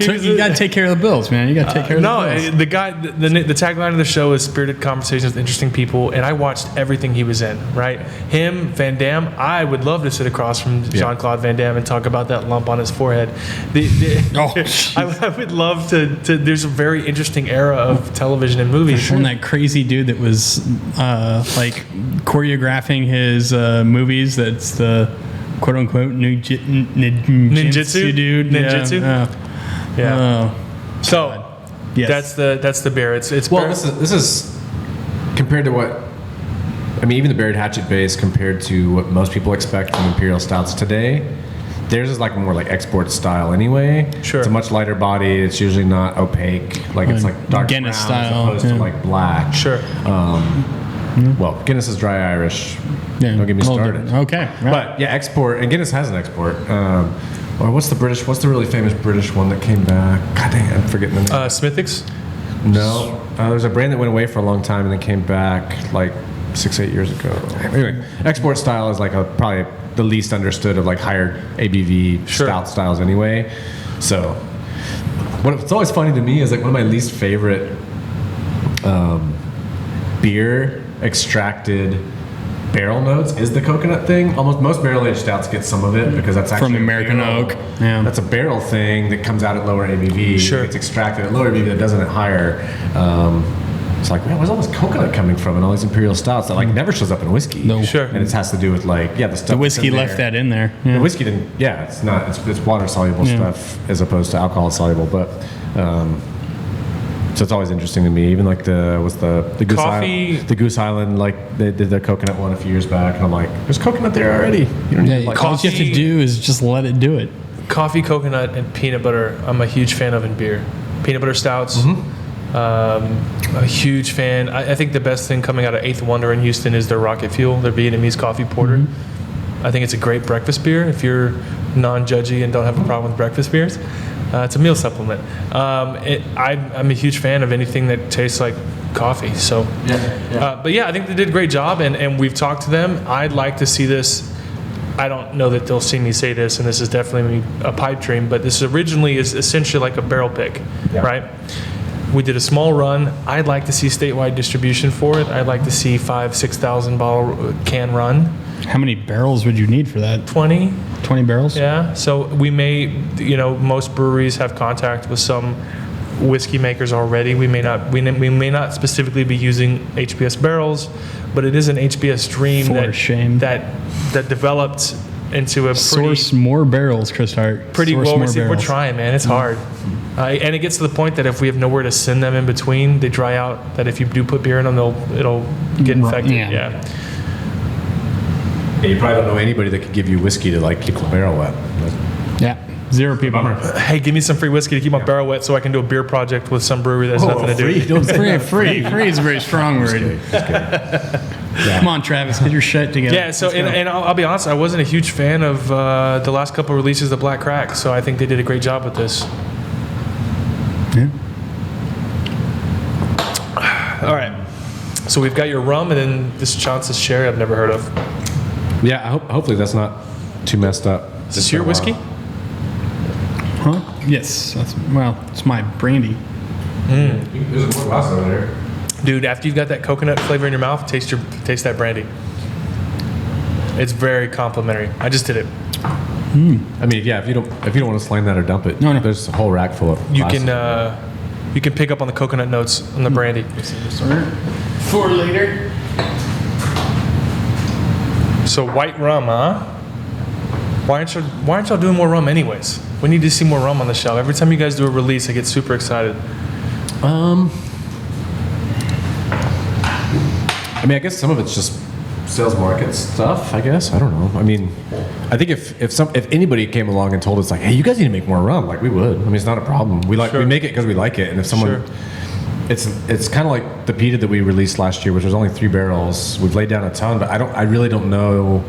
So you got to take care of the bills, man. You got to take care of the bills. The guy, the tagline of the show is spirited conversations with interesting people, and I watched everything he was in, right? Him, Van Damme. I would love to sit across from Jean-Claude Van Damme and talk about that lump on his forehead. I would love to. There's a very interesting era of television and movies. And that crazy dude that was like choreographing his movies. That's the quote unquote ninjutsu dude. Ninjutsu. Yeah. So yes. that's the beer. It's well. This is compared to what. I mean, even the Buried Hatchet base compared to what most people expect from imperial stouts today. Theirs is like more like export style anyway. Sure. It's a much lighter body. It's usually not opaque. Like it's like dark Guinness brown style, as opposed to like black. Sure. Well, Guinness is dry Irish. Yeah, don't get me started. Okay. Right. But yeah, export, and Guinness has an export. Or what's the really famous British one that came back? God dang, I'm forgetting the name. Smithwick's? No. There's a brand that went away for a long time and then came back like 6-8 years ago. Anyway, export style is like probably the least understood of like higher ABV stout styles anyway. So what's always funny to me is like one of my least favorite beer extracted barrel notes is the coconut thing. Almost most barrel aged stouts get some of it because that's actually from American oak. Yeah, that's a barrel thing that comes out at lower ABV. Sure, it's extracted at lower ABV that doesn't at higher. It's like, man, where's all this coconut coming from and all these imperial stouts that like never shows up in whiskey? No, sure, and it has to do with like the stuff. The whiskey left that in there. The whiskey didn't. Yeah, it's not. It's water soluble stuff as opposed to alcohol soluble, but. So it's always interesting to me. Even like the Goose Island, the Goose Island, like they did the coconut one a few years back, and I'm like, there's coconut there already. You don't need all you have to do is just let it do it. Coffee, coconut, and peanut butter. I'm a huge fan of in beer. Peanut butter stouts. A huge fan. I think the best thing coming out of Eighth Wonder in Houston is their Rocket Fuel, their Vietnamese coffee porter. I think it's a great breakfast beer if you're non-judgy and don't have a problem with breakfast beers. It's a meal supplement. I'm a huge fan of anything that tastes like coffee. So, but yeah, I think they did a great job, and we've talked to them. I'd like to see this. I don't know that they'll see me say this, and this is definitely a pipe dream, but this originally is essentially like a barrel pick, right? We did a small run. I'd like to see statewide distribution for it. I'd like to see 5,000-6,000 bottle can run. How many barrels would you need for that? 20 barrels? Yeah. So we may, most breweries have contact with some whiskey makers already. We may not specifically be using HBS barrels, but it is an HBS stream that developed into a source more barrels, Chris Hart. Pretty well received. We're trying, man. It's hard. And it gets to the point that if we have nowhere to send them in between, they dry out. That if you do put beer in them, it'll get infected. Yeah. You probably don't know anybody that could give you whiskey to like keep the barrel wet. Yeah. 0 people. Hey, give me some free whiskey to keep my barrel wet so I can do a beer project with some brewery that's nothing to do. Free is a very strong word. Come on, Travis, get your shit together. Yeah, so and I'll be honest, I wasn't a huge fan of the last couple of releases of Black Crack, so I think they did a great job with this. Yeah. All right. So we've got your rum, and then this Chance's sherry I've never heard of. Yeah, hopefully that's not too messed up. Is this your whiskey? Huh? Yes. It's my brandy. There's a glass over there. Dude, after you've got that coconut flavor in your mouth, taste that brandy. It's very complimentary. I just did it. I mean, yeah, if you don't want to slam that or dump it, no. There's a whole rack full of glasses. You can pick up on the coconut notes on the brandy. 4 liter. So white rum, huh? Why aren't y'all doing more rum anyways? We need to see more rum on the shelf. Every time you guys do a release, I get super excited. I mean, I guess some of it's just sales market stuff, I guess. I don't know. I mean, I think if anybody came along and told us like, hey, you guys need to make more rum, like we would. I mean, it's not a problem. We make it because we like it. And if someone it's kind of like the peated that we released last year, which was only 3 barrels. We've laid down a ton, but I really don't know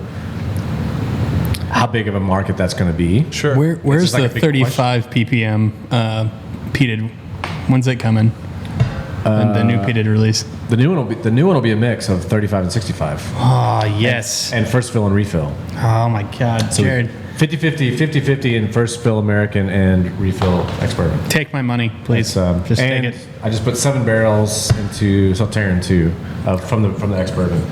how big of a market that's going to be. Sure. Where's the 35 ppm peated? When's it coming? The new peated release. The new one will be a mix of 35 and 65. Oh, yes. And first fill and refill. Oh my God, so Jared. 50-50 in first fill American and refill ex-bourbon. Take my money, please. Just take it. I just put 7 barrels into Sauternes too, from the ex-bourbon.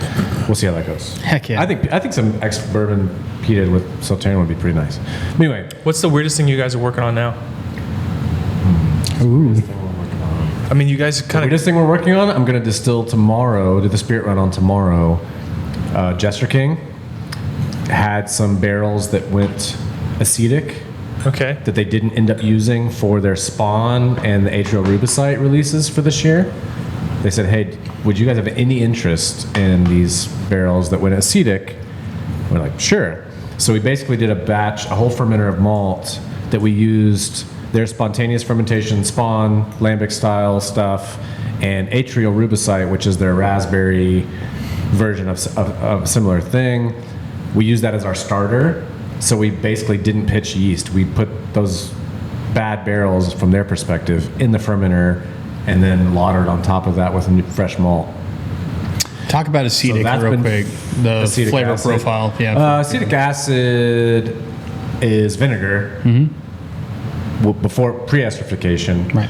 We'll see how that goes. Heck yeah. I think some ex-bourbon peated with Sauternes would be pretty nice. Anyway, what's the weirdest thing you guys are working on now? Ooh. I mean, you guys kind of. The weirdest thing we're working on, I'm going to distill tomorrow, do the spirit run on tomorrow. Jester King had some barrels that went acetic. Okay. That they didn't end up using for their Spawn and the atrial rubicite releases for this year. They said, hey, would you guys have any interest in these barrels that went acetic? We're like, sure. So we basically did a whole fermenter of malt that we used their spontaneous fermentation Spawn, lambic style stuff, and atrial rubicite, which is their raspberry version of a similar thing. We used that as our starter. So we basically didn't pitch yeast. We put those bad barrels from their perspective in the fermenter and then laudered on top of that with fresh malt. Talk about acetic real quick. The acetic flavor acid. profile. Yeah. Acetic acid is vinegar before pre-esterification. Right.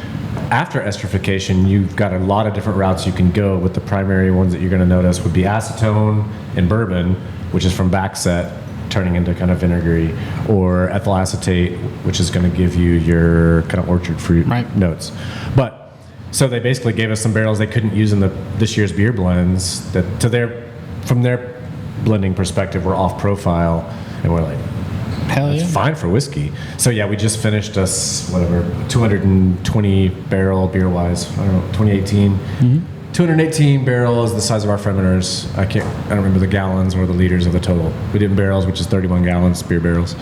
After esterification, you've got a lot of different routes you can go, but the primary ones that you're going to notice would be acetone in bourbon, which is from backset, turning into kind of vinegary, or ethyl acetate, which is going to give you your kind of orchard fruit notes. But so they basically gave us some barrels they couldn't use in this year's beer blends that from their blending perspective were off profile, and we're like, hell yeah, it's fine for whiskey. So yeah, we just finished 220 barrel beer wise. I don't know, 2018. 218 barrels, the size of our fermenters. I don't remember the gallons or the liters of the total. We did in barrels, which is 31 gallons, beer barrels.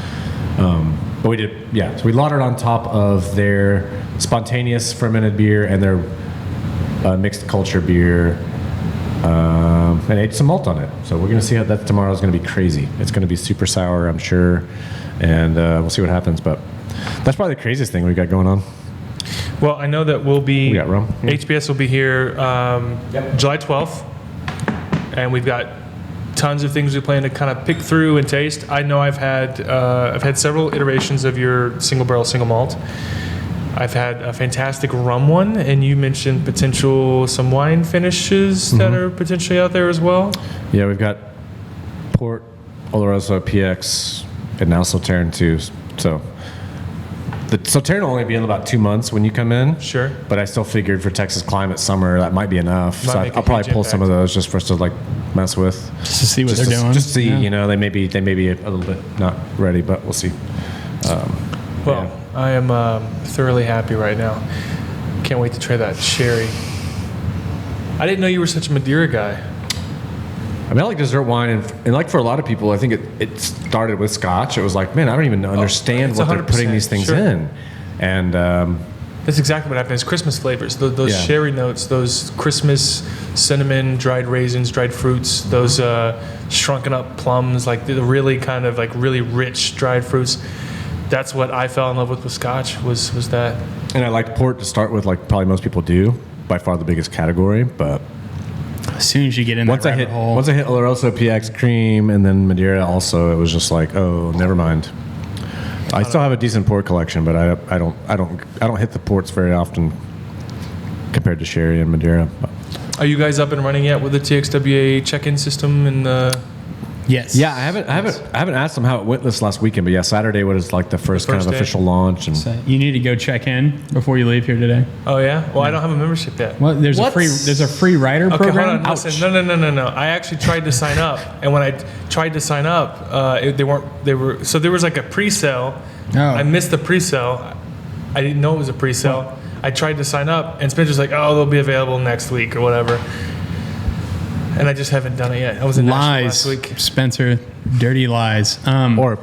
But we did, yeah. So we laudered on top of their spontaneous fermented beer and their mixed culture beer, and aged some malt on it. So we're going to see how that tomorrow is going to be crazy. It's going to be super sour, I'm sure, and we'll see what happens. But that's probably the craziest thing we got going on. Well, I know that we got rum. HBS will be here July 12th, and we've got tons of things we plan to kind of pick through and taste. I know I've had several iterations of your single barrel, single malt. I've had a fantastic rum one, and you mentioned some wine finishes that are potentially out there as well. Yeah, we've got Port, Oloroso, PX, and now Sauternes too. So the Sauternes will only be in about 2 months when you come in. Sure. But I still figured for Texas climate summer that might be enough. Might So I'll probably pull some of those just for us to like mess with. Just to see what they're doing. Just see, you know, they may be a little bit not ready, but we'll see. I am thoroughly happy right now. Can't wait to try that sherry. I didn't know you were such a Madeira guy. I mean, I like dessert wine, and like for a lot of people, I think it started with Scotch. It was like, man, I don't even understand what they're putting these things in. And that's exactly what happens. Christmas flavors, those sherry notes, those Christmas cinnamon, dried raisins, dried fruits, those shrunken up plums, like the really kind of like really rich dried fruits. That's what I fell in love with Scotch was that. And I liked port to start with, like probably most people do. By far the biggest category, but as soon as you get in once I hit Oloroso, PX Cream, and then Madeira also, it was just like, oh, never mind. I still have a decent port collection, but I don't hit the ports very often compared to sherry and Madeira. But. Are you guys up and running yet with the TXWA check-in system and Yes. Yeah, I haven't asked them how it went this last weekend, but yeah, Saturday was like the first kind of day. official launch. And So you need to go check in before you leave here today. Oh yeah? Well, I don't have a membership yet. Well, there's a free rider Okay, program. hold on. Listen, no. I actually tried to sign up, and when I tried to sign up, so there was like a pre-sale. Oh. I missed the pre-sale. I didn't know it was a pre-sale. What? I tried to sign up, and Spencer's like, "Oh, they'll be available next week or whatever." And I just haven't done it yet. I was in Nashville last week. Spencer, dirty lies. Or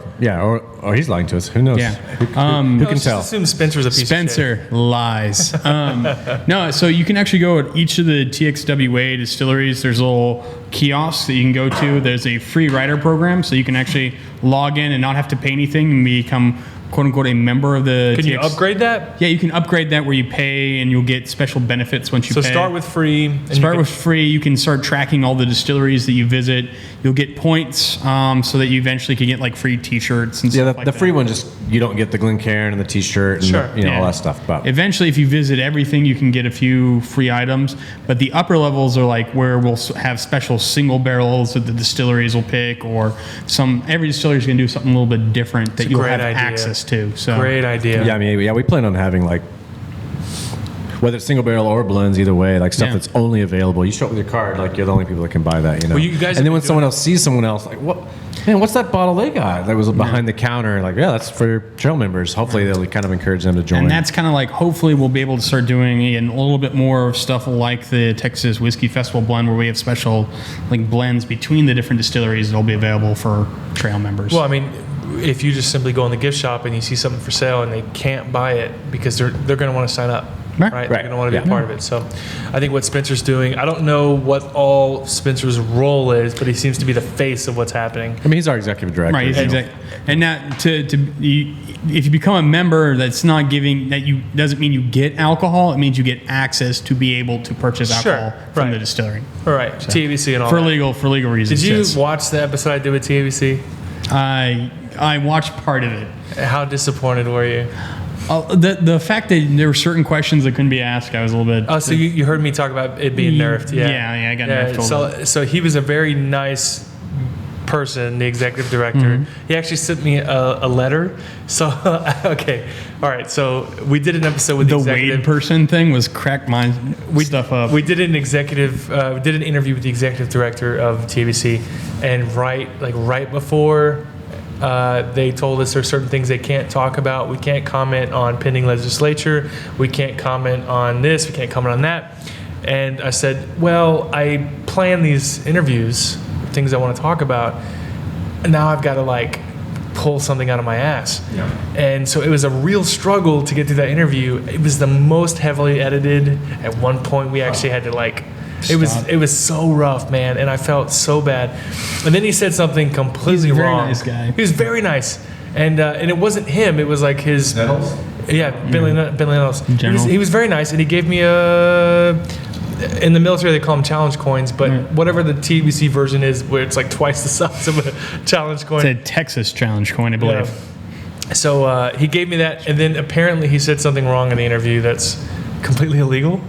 he's lying to us. Who knows? Yeah. Who can tell? Just assume Spencer's a piece of shit. Spencer lies. No, so you can actually go at each of the TXWA distilleries. There's a little kiosk that you can go to. There's a free rider program, so you can actually log in and not have to pay anything and become quote unquote a member of the Can you upgrade that? Yeah, you can upgrade that where you pay and you'll get special benefits once you pay. So start with free. Start with free. You can start tracking all the distilleries that you visit. You'll get points so that you eventually can get like free t-shirts and stuff like that. The free one just, you don't get the Glencairn and the t-shirt and all that stuff. But eventually, if you visit everything, you can get a few free items. But the upper levels are like where we'll have special single barrels that the distilleries will pick, or every distillery is going to do something a little bit different that you'll have access to. So great idea. Yeah, we plan on having like, whether it's single barrel or blends, either way, like stuff that's only available. You show up with your card, like you're the only people that can buy that, you know. Well, you guys and then when someone else sees someone else, like, what? Man, what's that bottle they got that was behind the counter? Like, yeah, that's for trail members. Hopefully, they'll kind of encourage them to join. And that's kind of like, hopefully, we'll be able to start doing a little bit more of stuff like the Texas Whiskey Festival blend, where we have special like blends between the different distilleries that'll be available for trail members. Well, I mean, if you just simply go in the gift shop and you see something for sale and they can't buy it because they're going to want to sign up. right? They're going to want to be a part of it. So I think what Spencer's doing, I don't know what all Spencer's role is, but he seems to be the face of what's happening. I mean, he's our executive director. Right, exactly. And now, if you become a member, that's not giving doesn't mean you get alcohol. It means you get access to be able to purchase alcohol from the distillery. All right, so, TABC and all for that. For legal reasons. Did you watch the episode I did with TABC? I watched part of it. How disappointed were you? The fact that there were certain questions that couldn't be asked, I was a little bit. Oh, so you heard me talk about it being nerfed? Yeah, I got nerfed. So he was a very nice person, the executive director. Mm-hmm. He actually sent me a letter. So okay, all right. So we did an episode with the executive. Wade person thing was cracked my stuff up. We did an interview with the executive director of TBC, and right before. They told us there's certain things they can't talk about. We can't comment on pending legislature. We can't comment on this. We can't comment on that. And I said, well, I plan these interviews, things I want to talk about, and now I've got to pull something out of my ass. Yeah. And so it was a real struggle to get through that interview. It was the most heavily edited. At one point, we actually had to It was so rough, man, and I felt so bad. And then he said something completely wrong. He's a very nice guy. He was very nice, and it wasn't him. It was his. Nettles? Yeah, Bentley Nettles. General. He was very nice, and he gave me in the military, they call them challenge coins, but whatever the TBC version is, where it's twice the size of a challenge coin. It's a Texas challenge coin, I believe. Yeah. So he gave me that, and then apparently he said something wrong in the interview that's completely illegal.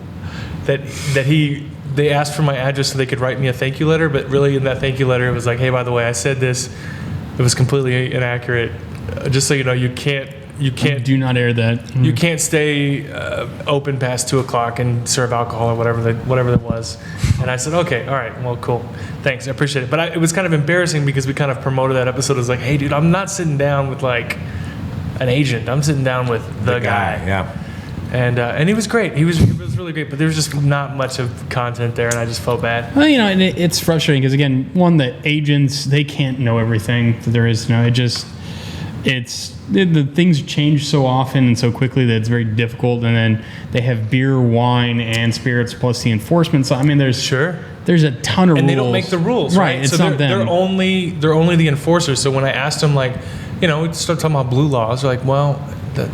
They asked for my address so they could write me a thank you letter, but really in that thank you letter, it was hey, by the way, I said this. It was completely inaccurate. Just so you know, you can't. Do not air that. You can't stay open past 2:00 and serve alcohol or whatever that was. And I said, okay, all right, well, cool, thanks, I appreciate it. But it was kind of embarrassing because we kind of promoted that episode as hey, dude, I'm not sitting down with an agent. I'm sitting down with the guy. Yeah. And he was great. He was really great, but there was just not much of content there, and I just felt bad. Well, and it's frustrating because again, the agents, they can't know everything that there is to know. The things change so often and so quickly that it's very difficult. And then they have beer, wine, and spirits plus the enforcement. So there's a ton of rules, and they don't make the rules, right? It's so not them. They're only the enforcers. So when I asked them, we start talking about blue laws, they're well.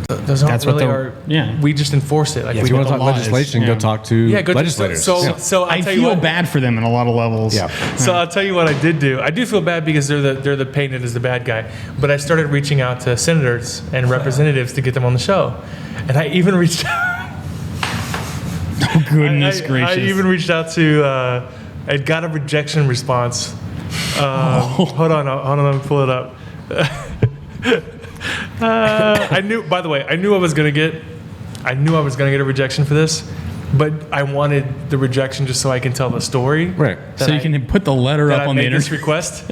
Those aren't really our. Yeah. We just enforce it. If you want to talk legislation, go talk to legislators. So I feel bad for them on a lot of levels. Yeah. So I'll tell you what I did do. I do feel bad because they're the painted as the bad guy. But I started reaching out to senators and representatives to get them on the show, and I even reached out. Oh goodness gracious! I even reached out to. I got a rejection response. Hold on, let me pull it up. I knew I was gonna get a rejection for this, but I wanted the rejection just so I can tell the story. Right. So you can put the letter up on the internet. This request.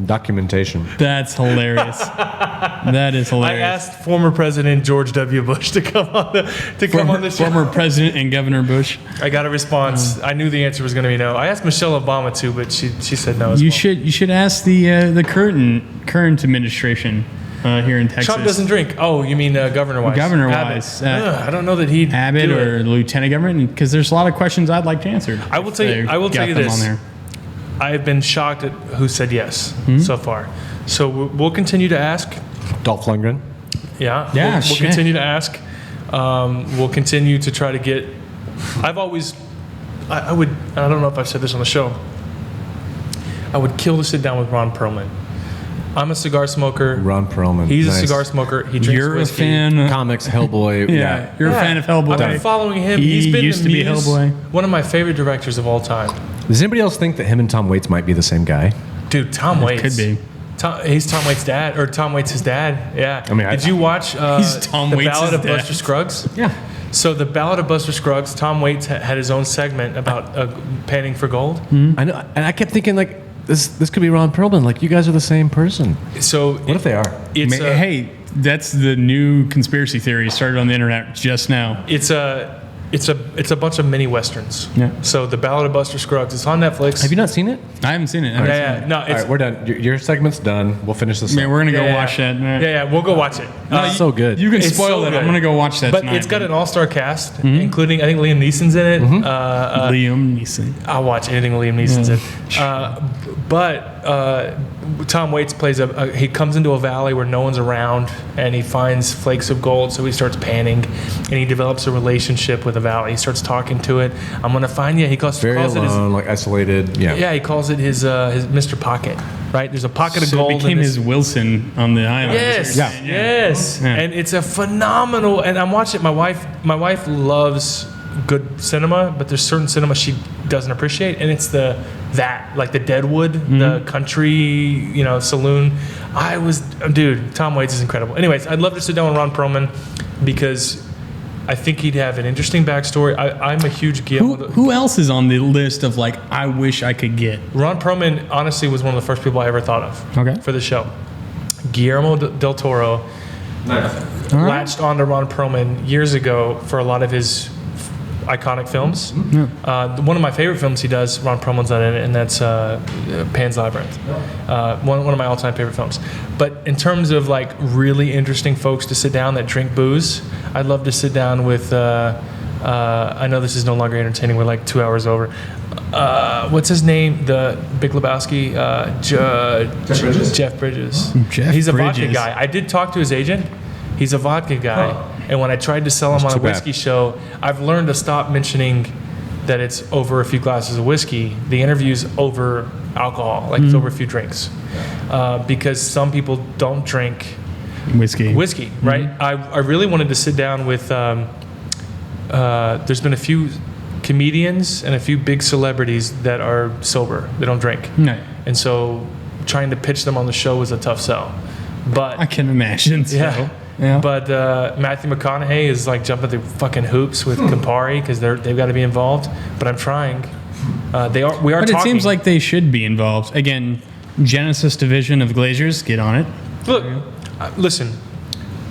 Documentation. That's hilarious. That is hilarious. I asked former President George W. Bush to come on the show. Former President and Governor Bush. I got a response. I knew the answer was going to be no. I asked Michelle Obama too, but she said no. You should ask the current administration here in Texas. Trump doesn't drink. Oh, you mean governor-wise? Governor-wise. I don't know that he'd Abbott do or it. Lieutenant Governor, because there's a lot of questions I'd like to answer. I will tell you this. I've been shocked at who said yes so far. So we'll continue to ask. Dolph Lundgren. Yeah. We'll continue to ask. We'll continue to try to get. I would. I don't know if I've said this on the show. I would kill to sit down with Ron Perlman. I'm a cigar smoker. Ron Perlman. He's a cigar smoker. He drinks You're whiskey. a fan. Comics, Hellboy. Yeah. You're a fan of Hellboy. I've been following him. He He's been used to be Hellboy. One of my favorite directors of all time. Does anybody else think that him and Tom Waits might be the same guy? Dude, Tom Waits. Could be. He's Tom Waits' dad, or Tom Waits' dad. Yeah. Did you watch The Ballad of Buster Scruggs? Yeah. So the Ballad of Buster Scruggs, Tom Waits had his own segment about panning for gold. Mm-hmm. I know, and I kept thinking this could be Ron Perlman. You guys are the same person. So what if they are? Hey, that's the new conspiracy theory started on the internet just now. It's it's a bunch of mini westerns. Yeah. So the Ballad of Buster Scruggs. It's on Netflix. Have you not seen it? I haven't seen it. Yeah. No, All right, we're done. Your segment's done. We'll finish this. Man, up. we're gonna go Yeah. watch that. Yeah, we'll go watch it. It's so good. You can It's spoil so it. good. I'm gonna go watch that But tonight. it's got an all-star cast, including I think Liam Neeson's in it. Liam Neeson. I'll watch anything Liam Neeson's in. But Tom Waits plays he comes into a valley where no one's around, and he finds flakes of gold, so he starts panning, and he develops a relationship with the valley. He starts talking to it. I'm going to find you. He calls Very it his... alone, like isolated. Yeah. Yeah, he calls it his Mr. Pocket, right? There's a pocket of So gold. it became in his Wilson on the island. Yes. Yeah. Yes. Yeah. And it's a phenomenal. And I'm watching it. My wife loves good cinema, but there's certain cinema she doesn't appreciate, and it's the Deadwood, the country, saloon. Tom Waits is incredible. Anyways, I'd love to sit down with Ron Perlman because I think he'd have an interesting backstory. I'm a huge Guillermo. Who else is on the list of like I wish I could get? Ron Perlman honestly was one of the first people I ever thought of. Okay. For the show. Guillermo del Toro latched onto Ron Perlman years ago for a lot of his iconic films. One of my favorite films he does, Ron Perlman's not in it, and that's Pan's Labyrinth. One of my all-time favorite films. But in terms of like really interesting folks to sit down that drink booze, I'd love to sit down with. I know this is no longer entertaining. We're like 2 hours over. What's his name? The Big Lebowski. Jeff Bridges. He's a vodka Bridges. guy. I did talk to his agent. He's a vodka guy. And when I tried to sell him on a whiskey show, I've learned to stop mentioning that it's over a few glasses of whiskey. The interview's over alcohol, like it's over a few drinks. Because some people don't drink Whiskey, right? I really wanted to sit down with, there's been a few comedians and a few big celebrities that are sober. They don't drink. No. And so trying to pitch them on the show was a tough sell. But I can imagine. So. yeah. But Matthew McConaughey is like jumping through fucking hoops with Campari because they've got to be involved. But I'm trying. We are But talking. it seems like they should be involved. Again, Genesis division of Glaziers, get on it. Look, listen.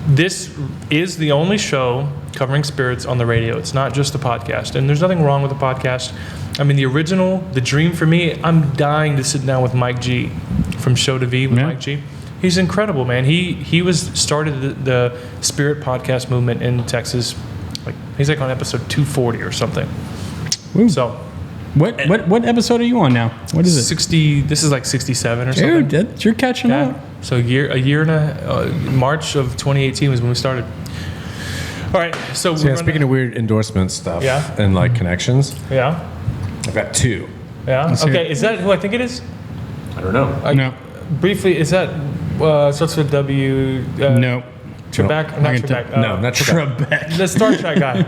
This is the only show covering spirits on the radio. It's not just a podcast, and there's nothing wrong with a podcast. I mean, the dream for me. I'm dying to sit down with Mike G from Show to V with Mike G. He's incredible, man. He started the spirit podcast movement in Texas. Like he's like on episode 240 or something. Ooh. So, What episode are you on now? What is it? 60. This is like 67 or something. Dude, you're catching up. So a year and March of 2018 was when we started. All right. So Speaking of weird endorsement stuff and like connections, I've got two. Okay. Is that who I think it is? I don't know. No. Briefly, is that starts with W? No. Trebek? Not Trebek. No, not Trebek. Trebek. The Star Trek guy.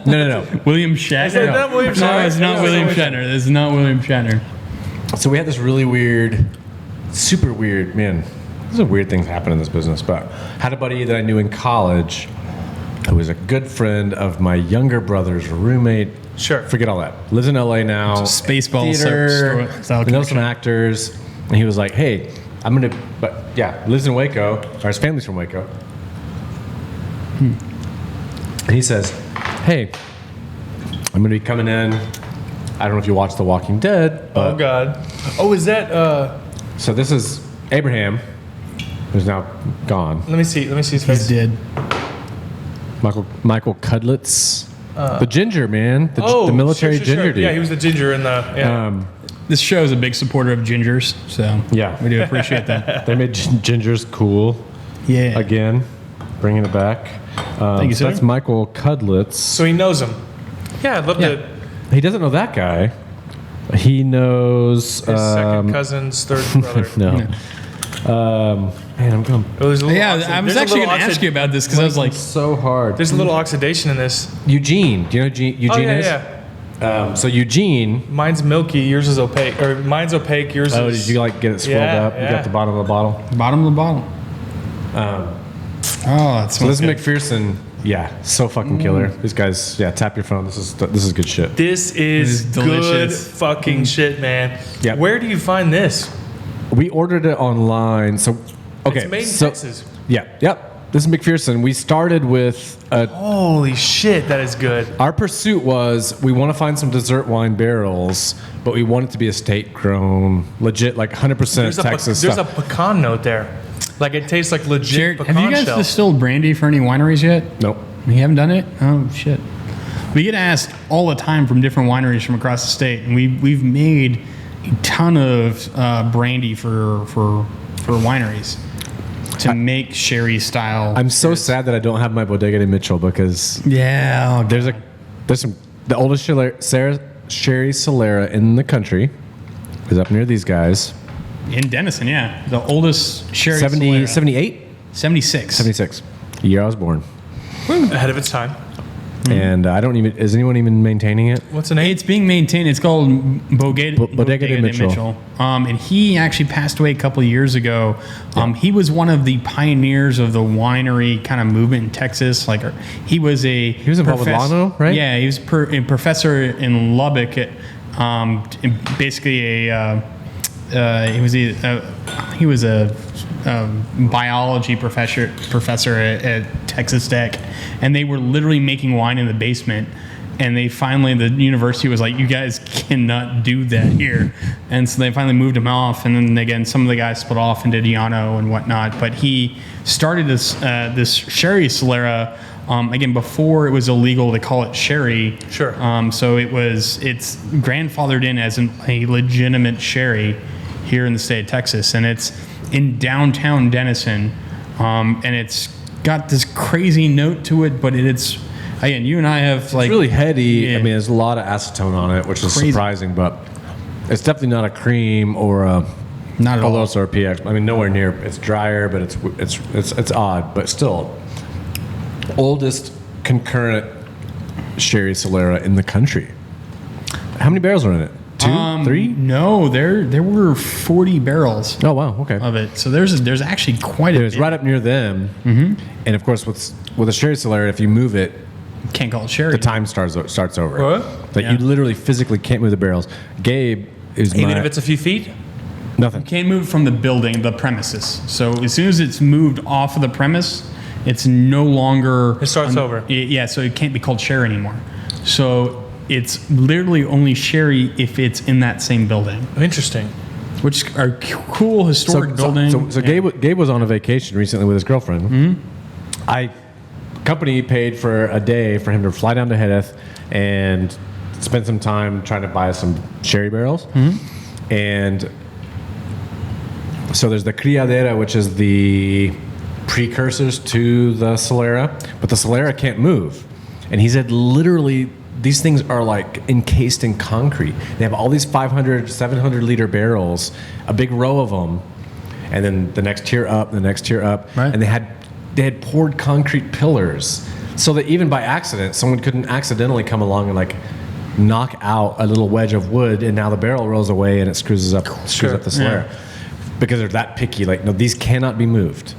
No. William Shatner. Is that not William No, Shatner? it's not William Shatner. It's not William Shatner. So we had this really weird, super weird, man. There's some weird things happen in this business, but had a buddy that I knew in college who was a good friend of my younger brother's roommate. Sure. Forget all that. Lives in LA now. Spaceball Theater, style knows some connection. actors. And he was like, hey, lives in Waco, or his family's from Waco. And he says, hey, I'm going to be coming in. I don't know if you watched The Walking Dead. But Oh God. Oh, is that? So this is Abraham, who's now gone. Let me see his He's face. dead. Michael Cudlitz. The ginger, man. The military sure. ginger dude. Yeah, he was the ginger in the. Yeah. This show is a big supporter of gingers, so Yeah. we do appreciate that. They made gingers cool Yeah. again, bringing it back. Thank you, so sir. that's Michael Cudlitz. So he knows him. Yeah, I'd love to. He doesn't know that guy. He knows. His second cousin's third brother. No. Man, I'm going Oh, there's a little Yeah, I was there's a actually little going to ask you about this because I was like, so hard. There's a little oxidation in this. Eugene. Do you know who Eugene Oh yeah, is? yeah. So Eugene. Mine's milky. Yours is opaque. Or mine's opaque. Yours Oh, is. did you like get it swirled Yeah, up? You yeah. got the bottom of the bottle. bottom of the bottle. That's So this is McPherson. Yeah, so fucking killer. Mm. These guys. Yeah, tap your phone. This is good shit. This is is good delicious. fucking shit, man. Yeah. Where do you find this? We ordered it online. So okay, It's made in so, Texas. Yeah. Yep. this is McPherson. We started with Holy shit, that is good. our pursuit was we want to find some dessert wine barrels, but we want it to be estate grown, legit, like 100% Texas There's stuff. a pecan note there. Like it tastes like legit Jared, pecan have you guys shell. distilled brandy for any wineries yet? Nope. You haven't done it? Oh shit. We get asked all the time from different wineries from across the state, and we've made a ton of brandy for wineries to make sherry style. I'm so sad that I don't have my Bodega de Mitchell because there's the oldest sherry Solera in the country is up near these guys. In Deanston, yeah, the oldest sherry. 78? 76. 76. The year I was born. Ahead of its time. And I don't even, is anyone even maintaining it? What's the name? It's being maintained. It's called Bodega de Mitchell. And he actually passed away a couple of years ago. He was one of the pioneers of the winery kind of movement in Texas. Like he was involved with Lano, right? Yeah, he was a professor in Lubbock. Basically he was a biology professor at Texas Tech, and they were literally making wine in the basement. And the university was like, you guys cannot do that here. And so they finally moved him off. And then again, some of the guys split off and did Yano and whatnot. But he started this sherry Solera, again, before it was illegal to call it sherry. Sure. So it's grandfathered in as a legitimate sherry here in the state of Texas. And it's in downtown Deanston. And it's got this crazy note to it, but it's... Again, you and I have like... It's really heady. Yeah. I mean, there's a lot of acetone on it, which is Crazy. surprising, but it's definitely not a cream or a... Not at all. Or a PX. I mean, nowhere near. It's drier, but it's odd, but still. Oldest concurrent sherry Solera in the country. How many barrels are in it? 2? 3? No, there were 40 barrels Oh, wow. Okay. of it. So there's actually quite a It was bit. right up near them. Mm-hmm. And, of course, with a sherry Solera, if you move it, Can't call it sherry. the time starts over. What? Like, Yeah. you literally physically can't move the barrels. Gabe is Even if it's a few feet? nothing. Can't move from the building, the premises. So as soon as it's moved off of the premise, it's no longer... It starts over. Yeah, so it can't be called sherry anymore. So it's literally only sherry if it's in that same building, Interesting. which are cool historic building. So Yeah. Gabe was on a vacation recently with his girlfriend. Mm-hmm. Company paid for a day for him to fly down to Hideth and spend some time trying to buy some sherry barrels. Mm-hmm. And so there's the Criadera, which is the precursors to the Solera, but the Solera can't move. And he said literally these things are like encased in concrete. They have all these 500, 700 liter barrels, a big row of them, and then the next tier up, the next tier up, Right. and they had poured concrete pillars so that even by accident, someone couldn't accidentally come along and like knock out a little wedge of wood, and now the barrel rolls away and it screws up the Solera. Because they're that picky. Like, no, these cannot be moved.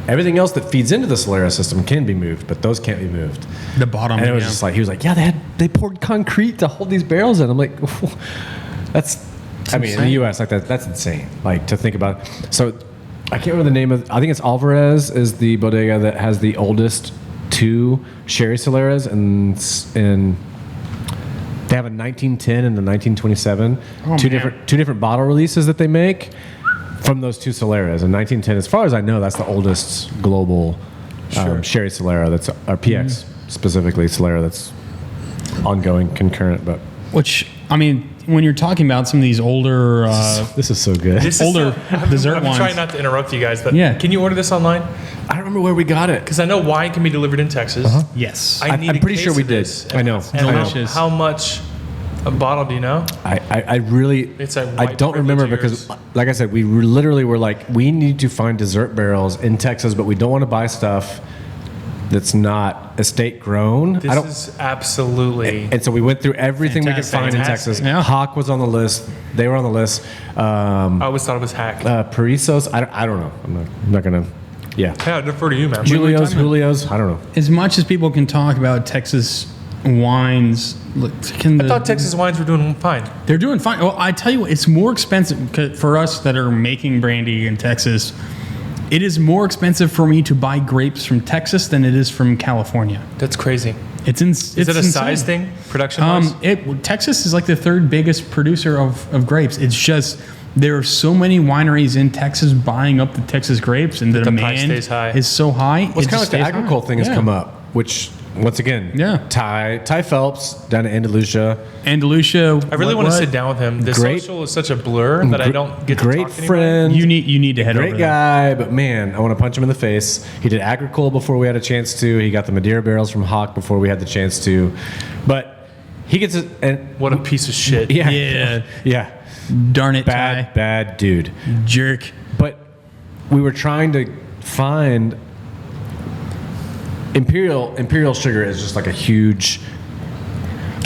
Everything else that feeds into the Solera system can be moved, but those can't be moved. The bottom. And it was just like, he was like, yeah, they poured concrete to hold these barrels in. I'm like, that's in the insane. U.S., like that's insane. Like, to think about it. So, I can't remember the name of, I think it's Alvarez is the bodega that has the oldest 2 sherry Soleras, and they have a 1910 and the 1927. Two different bottle releases that they make from those 2 Soleras. And 1910, as far as I know, that's the oldest global sherry Solera that's, or PX specifically Solera that's ongoing, concurrent, but. Which, I mean, when you're talking about some of these older... This is so good. Older dessert I'm wines. trying not to interrupt you guys, but Yeah. can you order this online? I don't remember where we got it. Because I know wine can be delivered in Texas. Yes. I need I'm a pretty case sure we of did. this. I know. And Delicious. how much a bottle do you know? I really, It's a I white don't remember privilege because, like I said, we literally were like, we need to find dessert barrels in Texas, but we don't want to buy stuff that's not estate grown. This is absolutely... And so we went through everything we could find in Fantastic. Texas. Yeah. Hawk was on the list. They were on the list. I always thought it was hack. Parissos, I don't know. I'm not going to, yeah. Yeah, I defer to you, man. Julio's, I don't know. As much as people can talk about Texas wines, I thought Texas wines were doing fine. They're doing fine. Well, I tell you what, it's more expensive for us that are making brandy in Texas. It is more expensive for me to buy grapes from Texas than it is from California. That's crazy. Is it a size thing, production-wise? Texas is like the third biggest producer of grapes. It's just there are so many wineries in Texas buying up the Texas grapes, and the demand price stays high. is so high. Well, it's kind of like the agricole thing has come up, which once again, Ty Phelps down at Andalusia. Andalusia. I really want to sit down with him. The social is such a blur that I don't get to great talk to friend. You need to head over. Great guy, but man, I want to punch him in the face. He did agricole before we had a chance to. He got the Madeira barrels from Hawk before we had the chance to. But he gets it. And what a piece of shit. Yeah. Darn it, bad dude. Jerk. But we were trying to find Imperial Sugar is just like a huge,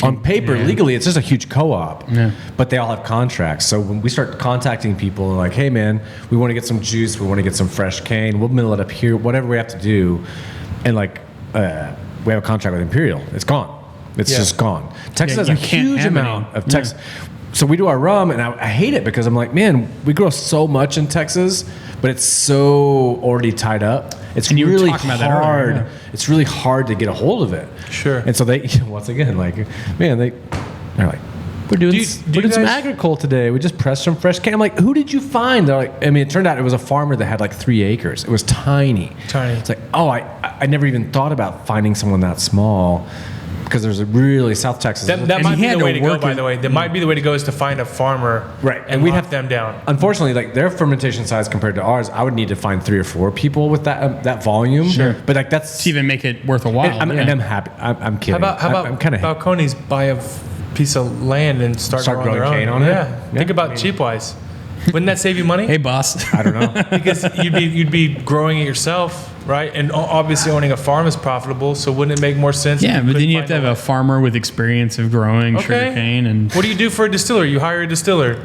on paper, legally, it's just a huge co-op. Yeah. But they all have contracts. So when we start contacting people, like, hey, man, we want to get some juice. We want to get some fresh cane. We'll mill it up here, whatever we have to do. And, like, we have a contract with Imperial. It's gone. It's just gone. Texas has a huge amount of Texas. So we do our rum, and I hate it because I'm like, man, we grow so much in Texas, but it's so already tied up. It's really hard. It's really hard to get a hold of it. Sure. And so they, once again, like, man, they're like, we're doing some agricole today. We just pressed some fresh cane. I'm like, who did you find? They're like, I mean, it turned out it was a farmer that had like 3 acres. It was tiny. It's like, I never even thought about finding someone that small. Because there's a really South Texas. That might be the way to go, by the way. That might be the way to go is to find a farmer, and we'd have them down. Unfortunately, like their fermentation size compared to ours, I would need to find 3 or 4 people with that volume. Sure, but like that's to even make it worth a while. And I'm happy. I'm kidding. How about I'm kind of Balcones buy a piece of land and start growing their cane own? on it? Yeah. Think about cheap-wise. Wouldn't that save you money? Hey, boss. I don't know. Because you'd be growing it yourself, right? And obviously owning a farm is profitable, so wouldn't it make more sense? Yeah, but then you have to have a farmer with experience of growing sugarcane. And what do you do for a distiller? You hire a distiller.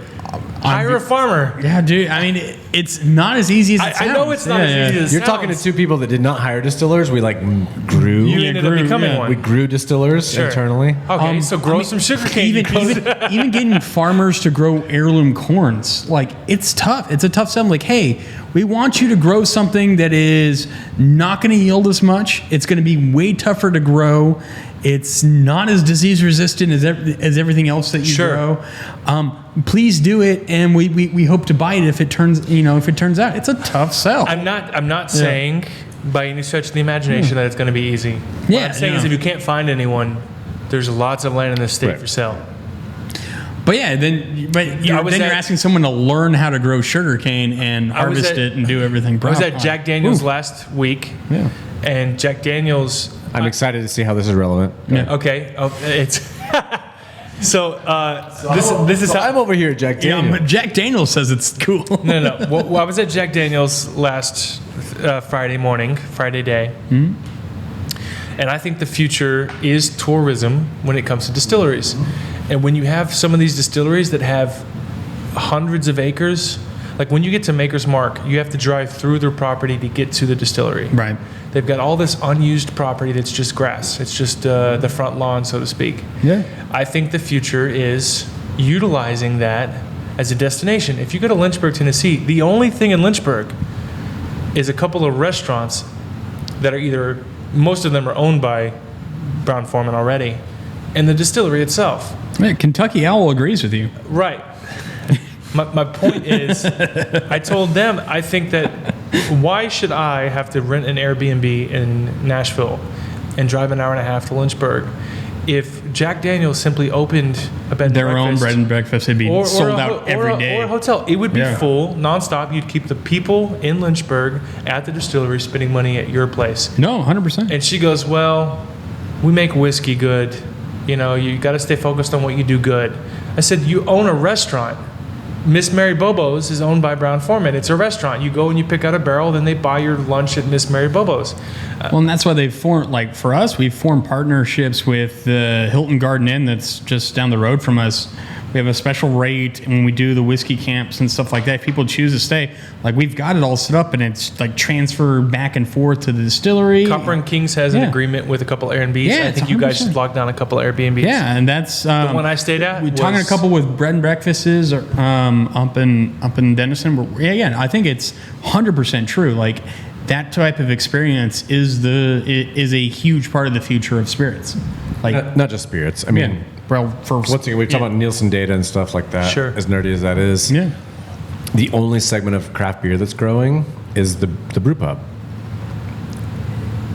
Hire a farmer. Yeah, dude. I mean, it's not as easy as it sounds. I know it's not as easy as it sounds. You're talking to 2 people that did not hire distillers. We like grew. You ended up becoming one. We grew distillers internally. Okay, so grow some sugarcane. Even getting farmers to grow heirloom corns, like it's tough. It's a tough sell. Like, hey, we want you to grow something that is not going to yield as much. It's going to be way tougher to grow. It's not as disease resistant as everything else that you grow. Please do it, and we hope to buy it if it turns out. It's a tough sell. I'm not saying by any stretch of the imagination that it's going to be easy. What I'm saying is if you can't find anyone, there's lots of land in this state for sale. But you're asking someone to learn how to grow sugarcane and harvest it and do everything properly. I was at Jack Daniel's last week, and Jack Daniel's. I'm excited to see how this is relevant. Yeah. Okay. It's so. This is how I'm over here at Jack Daniel's. Yeah, Jack Daniel's says it's cool. No. Well, I was at Jack Daniel's last Friday day, and I think the future is tourism when it comes to distilleries. And when you have some of these distilleries that have hundreds of acres, like when you get to Maker's Mark, you have to drive through their property to get to the distillery. Right. They've got all this unused property that's just grass. It's just the front lawn, so to speak. Yeah. I think the future is utilizing that as a destination. If you go to Lynchburg, Tennessee, the only thing in Lynchburg is a couple of restaurants that are most of them are owned by Brown-Forman already, and the distillery itself. Yeah, Kentucky Owl agrees with you. Right. My point is, I told them, I think that why should I have to rent an Airbnb in Nashville and drive an hour and a half to Lynchburg if Jack Daniel's simply opened a bed and their breakfast, own bread and breakfast, it'd be sold out every day. Or a hotel. It would be full, nonstop. You'd keep the people in Lynchburg at the distillery spending money at your place. No, 100%. And she goes, well, we make whiskey good. You know, you got to stay focused on what you do good. I said, you own a restaurant. Miss Mary Bobo's is owned by Brown-Forman. It's a restaurant. You go and you pick out a barrel, then they buy your lunch at Miss Mary Bobo's. Well, and that's why they've formed, like for us, we've formed partnerships with the Hilton Garden Inn that's just down the road from us, We have a special rate, and when we do the whiskey camps and stuff like that, if people choose to stay, like we've got it all set up, and it's like transferred back and forth to the distillery. Copper and Kings has an agreement with a couple of Airbnbs. Yeah, I think you guys should lock down a couple of Airbnbs. Yeah, and that's the one I stayed at. We're talking a couple with bread and breakfasts up in Deanston. Yeah, I think it's 100% true. Like that type of experience is a huge part of the future of spirits. Like not just spirits. I mean, well, we talk about Nielsen data and stuff like that. Sure. As nerdy as that is. Yeah. The only segment of craft beer that's growing is the brew pub.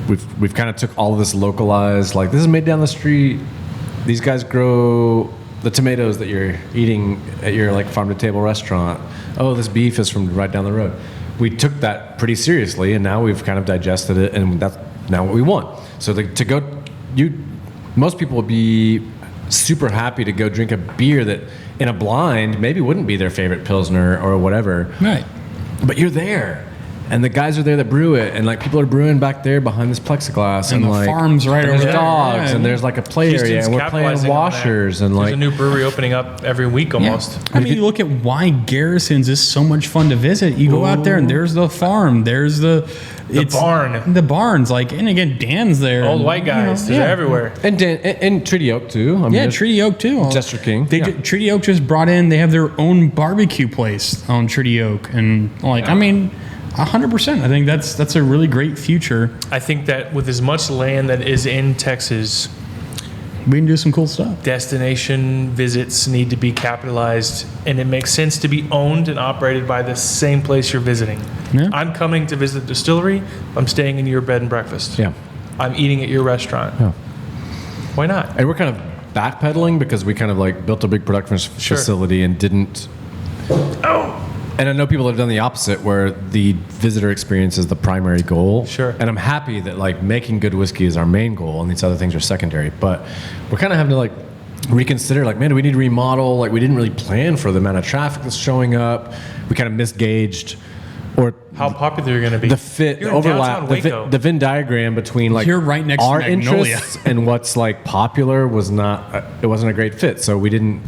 We've kind of took all of this localized, like this is made down the street. These guys grow the tomatoes that you're eating at your like farm to table restaurant. Oh, this beef is from right down the road. We took that pretty seriously, and now we've kind of digested it, and that's now what we want. So most people would be super happy to go drink a beer that in a blind maybe wouldn't be their favorite Pilsner or whatever. Right. But you're there. And the guys are there that brew it, and like people are brewing back there behind this plexiglass, and the like farms right over there. Dogs, and there's like a play Houston's area, and we're playing washers, and there's like a new brewery opening up every week almost. Yeah. I mean, you look at why Garrison's is so much fun to visit. You go out there, and there's the farm, there's the barn, the barns, like, and again, Dan's there. Old white guys, they're everywhere, and Treaty Oak too. I mean, Treaty Oak too. Chester King. Treaty Oak just brought in. They have their own barbecue place on Treaty Oak, and like, I mean. 100%. I think that's a really great future. I think that with as much land that is in Texas, we can do some cool stuff. Destination visits need to be capitalized, and it makes sense to be owned and operated by the same place you're visiting. Yeah. I'm coming to visit the distillery. I'm staying in your bed and breakfast. Yeah. I'm eating at your restaurant. Yeah. Why not? And we're kind of backpedaling because we kind of like built a big production facility and didn't. And I know people have done the opposite, where the visitor experience is the primary goal. Sure. And I'm happy that like making good whiskey is our main goal, and these other things are secondary. But we're kind of having to like reconsider, like, man, do we need to remodel? Like, we didn't really plan for the amount of traffic that's showing up. We kind of misgauged, or how popular you're going to be. The fit, the overlap, the Venn diagram between like you're right next our to Magnolia. interests and what's like popular was not. It wasn't a great fit. So we didn't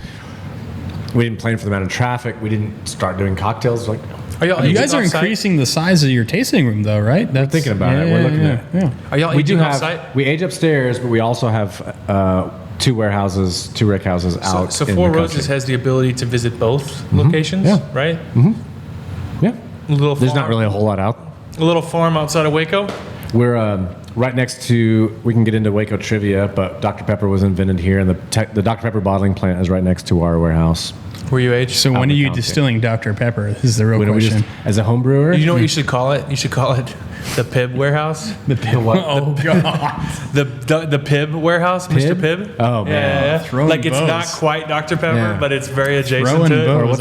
plan for the amount of traffic. We didn't start doing cocktails. Like, you guys are increasing the size of your tasting room, though, right? We're thinking about it. We're looking at it. Yeah. Are y'all we do have. off-site? We age upstairs, but we also have 2 warehouses, 2 rick houses out. So Four Roses has the ability to visit both locations, right? Mm-hmm. Yeah. There's not really a whole lot out. A little farm outside of Waco. We're right next to. We can get into Waco trivia, but Dr. Pepper was invented here, and the Dr. Pepper bottling plant is right next to our warehouse. Were you aged? So when are you distilling Dr. Pepper? This is the real question. As a home brewer? You know what you should call it? You should call it the Pib Warehouse. The Pib what? Oh, God. the Pib Warehouse, Mr. Pib. Oh, man. Yeah. Like, it's not quite Dr. Pepper, but it's very adjacent to it. Or what's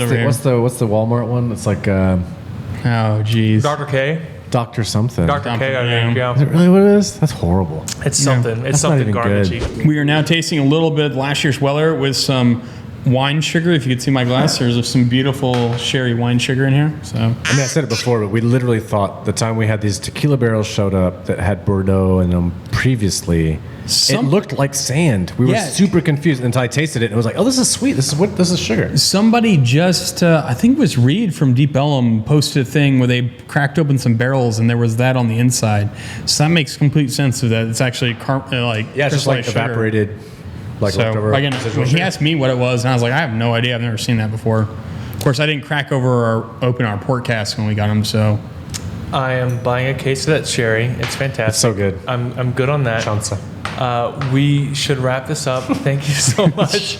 the Walmart one? It's like... oh, geez. Dr. K? Dr. something. Dr. K, I think, yeah. Is it really what it is? That's horrible. It's something. It's something garbagey. We are now tasting a little bit of last year's Weller with some wine sugar. If you could see my glass, there's some beautiful sherry wine sugar in here. So, I mean, I said it before, but we literally thought the time we had these tequila barrels showed up that had Bordeaux in them previously, it looked like sand. We were super confused until I tasted it and it was like, oh, this is sweet. This is sugar. Somebody just, I think it was Reed from Deep Ellum, posted a thing where they cracked open some barrels and there was that on the inside. So that makes complete sense of that. It's actually it's just like sugar. evaporated. Like so again, when he asked me what it was, and I was like, I have no idea. I've never seen that before. Of course, I didn't crack open our port cask when we got them. So I am buying a case of that sherry. It's fantastic. It's so good. I'm good on that. Chansa. We should wrap this up. Thank you so much.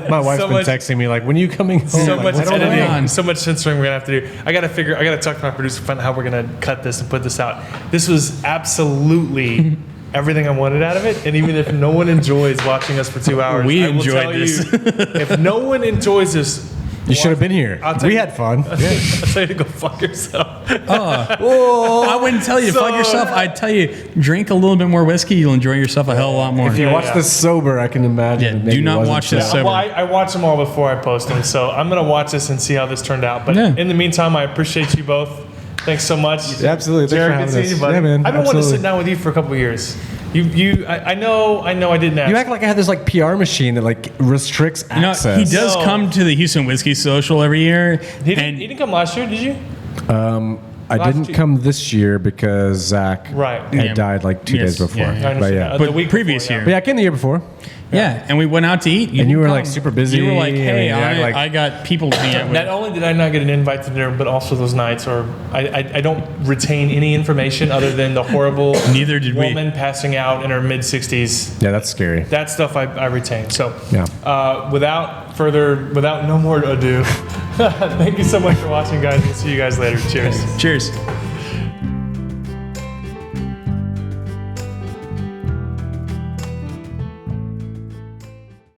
My wife's been texting me like, when are you coming home? So like, much editing, so much censoring we're gonna have to do. I gotta talk to my producer, find out how we're gonna cut this and put this out. This was absolutely everything I wanted out of it, and even if no one enjoys watching us for 2 hours, we I will enjoyed tell this. you, if no one enjoys this, you should have been here. We had fun. I'll tell you to go fuck yourself. I wouldn't tell you to fuck yourself. I'd tell you, drink a little bit more whiskey. You'll enjoy yourself a hell of a lot more. If you watch this sober, I can imagine. Do not watch this sober. Well, I watch them all before I post them, so I'm going to watch this and see how this turned out. But in the meantime, I appreciate you both. Thanks so much. Yeah, absolutely. Jared, good seeing you, buddy. Yeah, man. I've been wanting to sit down with you for a couple of years. I know I didn't ask. You act like I had this like PR machine that like restricts access. He does come to the Houston Whiskey Social every year. He didn't come last year, did you? I didn't come this year because Zach had died like 2 days before. Yeah. But the week previous year. But yeah, I came the year before. Yeah, and we went out to eat. And you were like super busy. You were like, hey, like, I got people to meet with. Not only did I not get an invite to dinner, but also those nights, or I don't retain any information other than the horrible Neither did woman passing out in her mid-60s. Yeah, that's scary. That stuff I retain. So without no more ado, thank you so much for watching, guys. We'll see you guys later. Cheers. Cheers.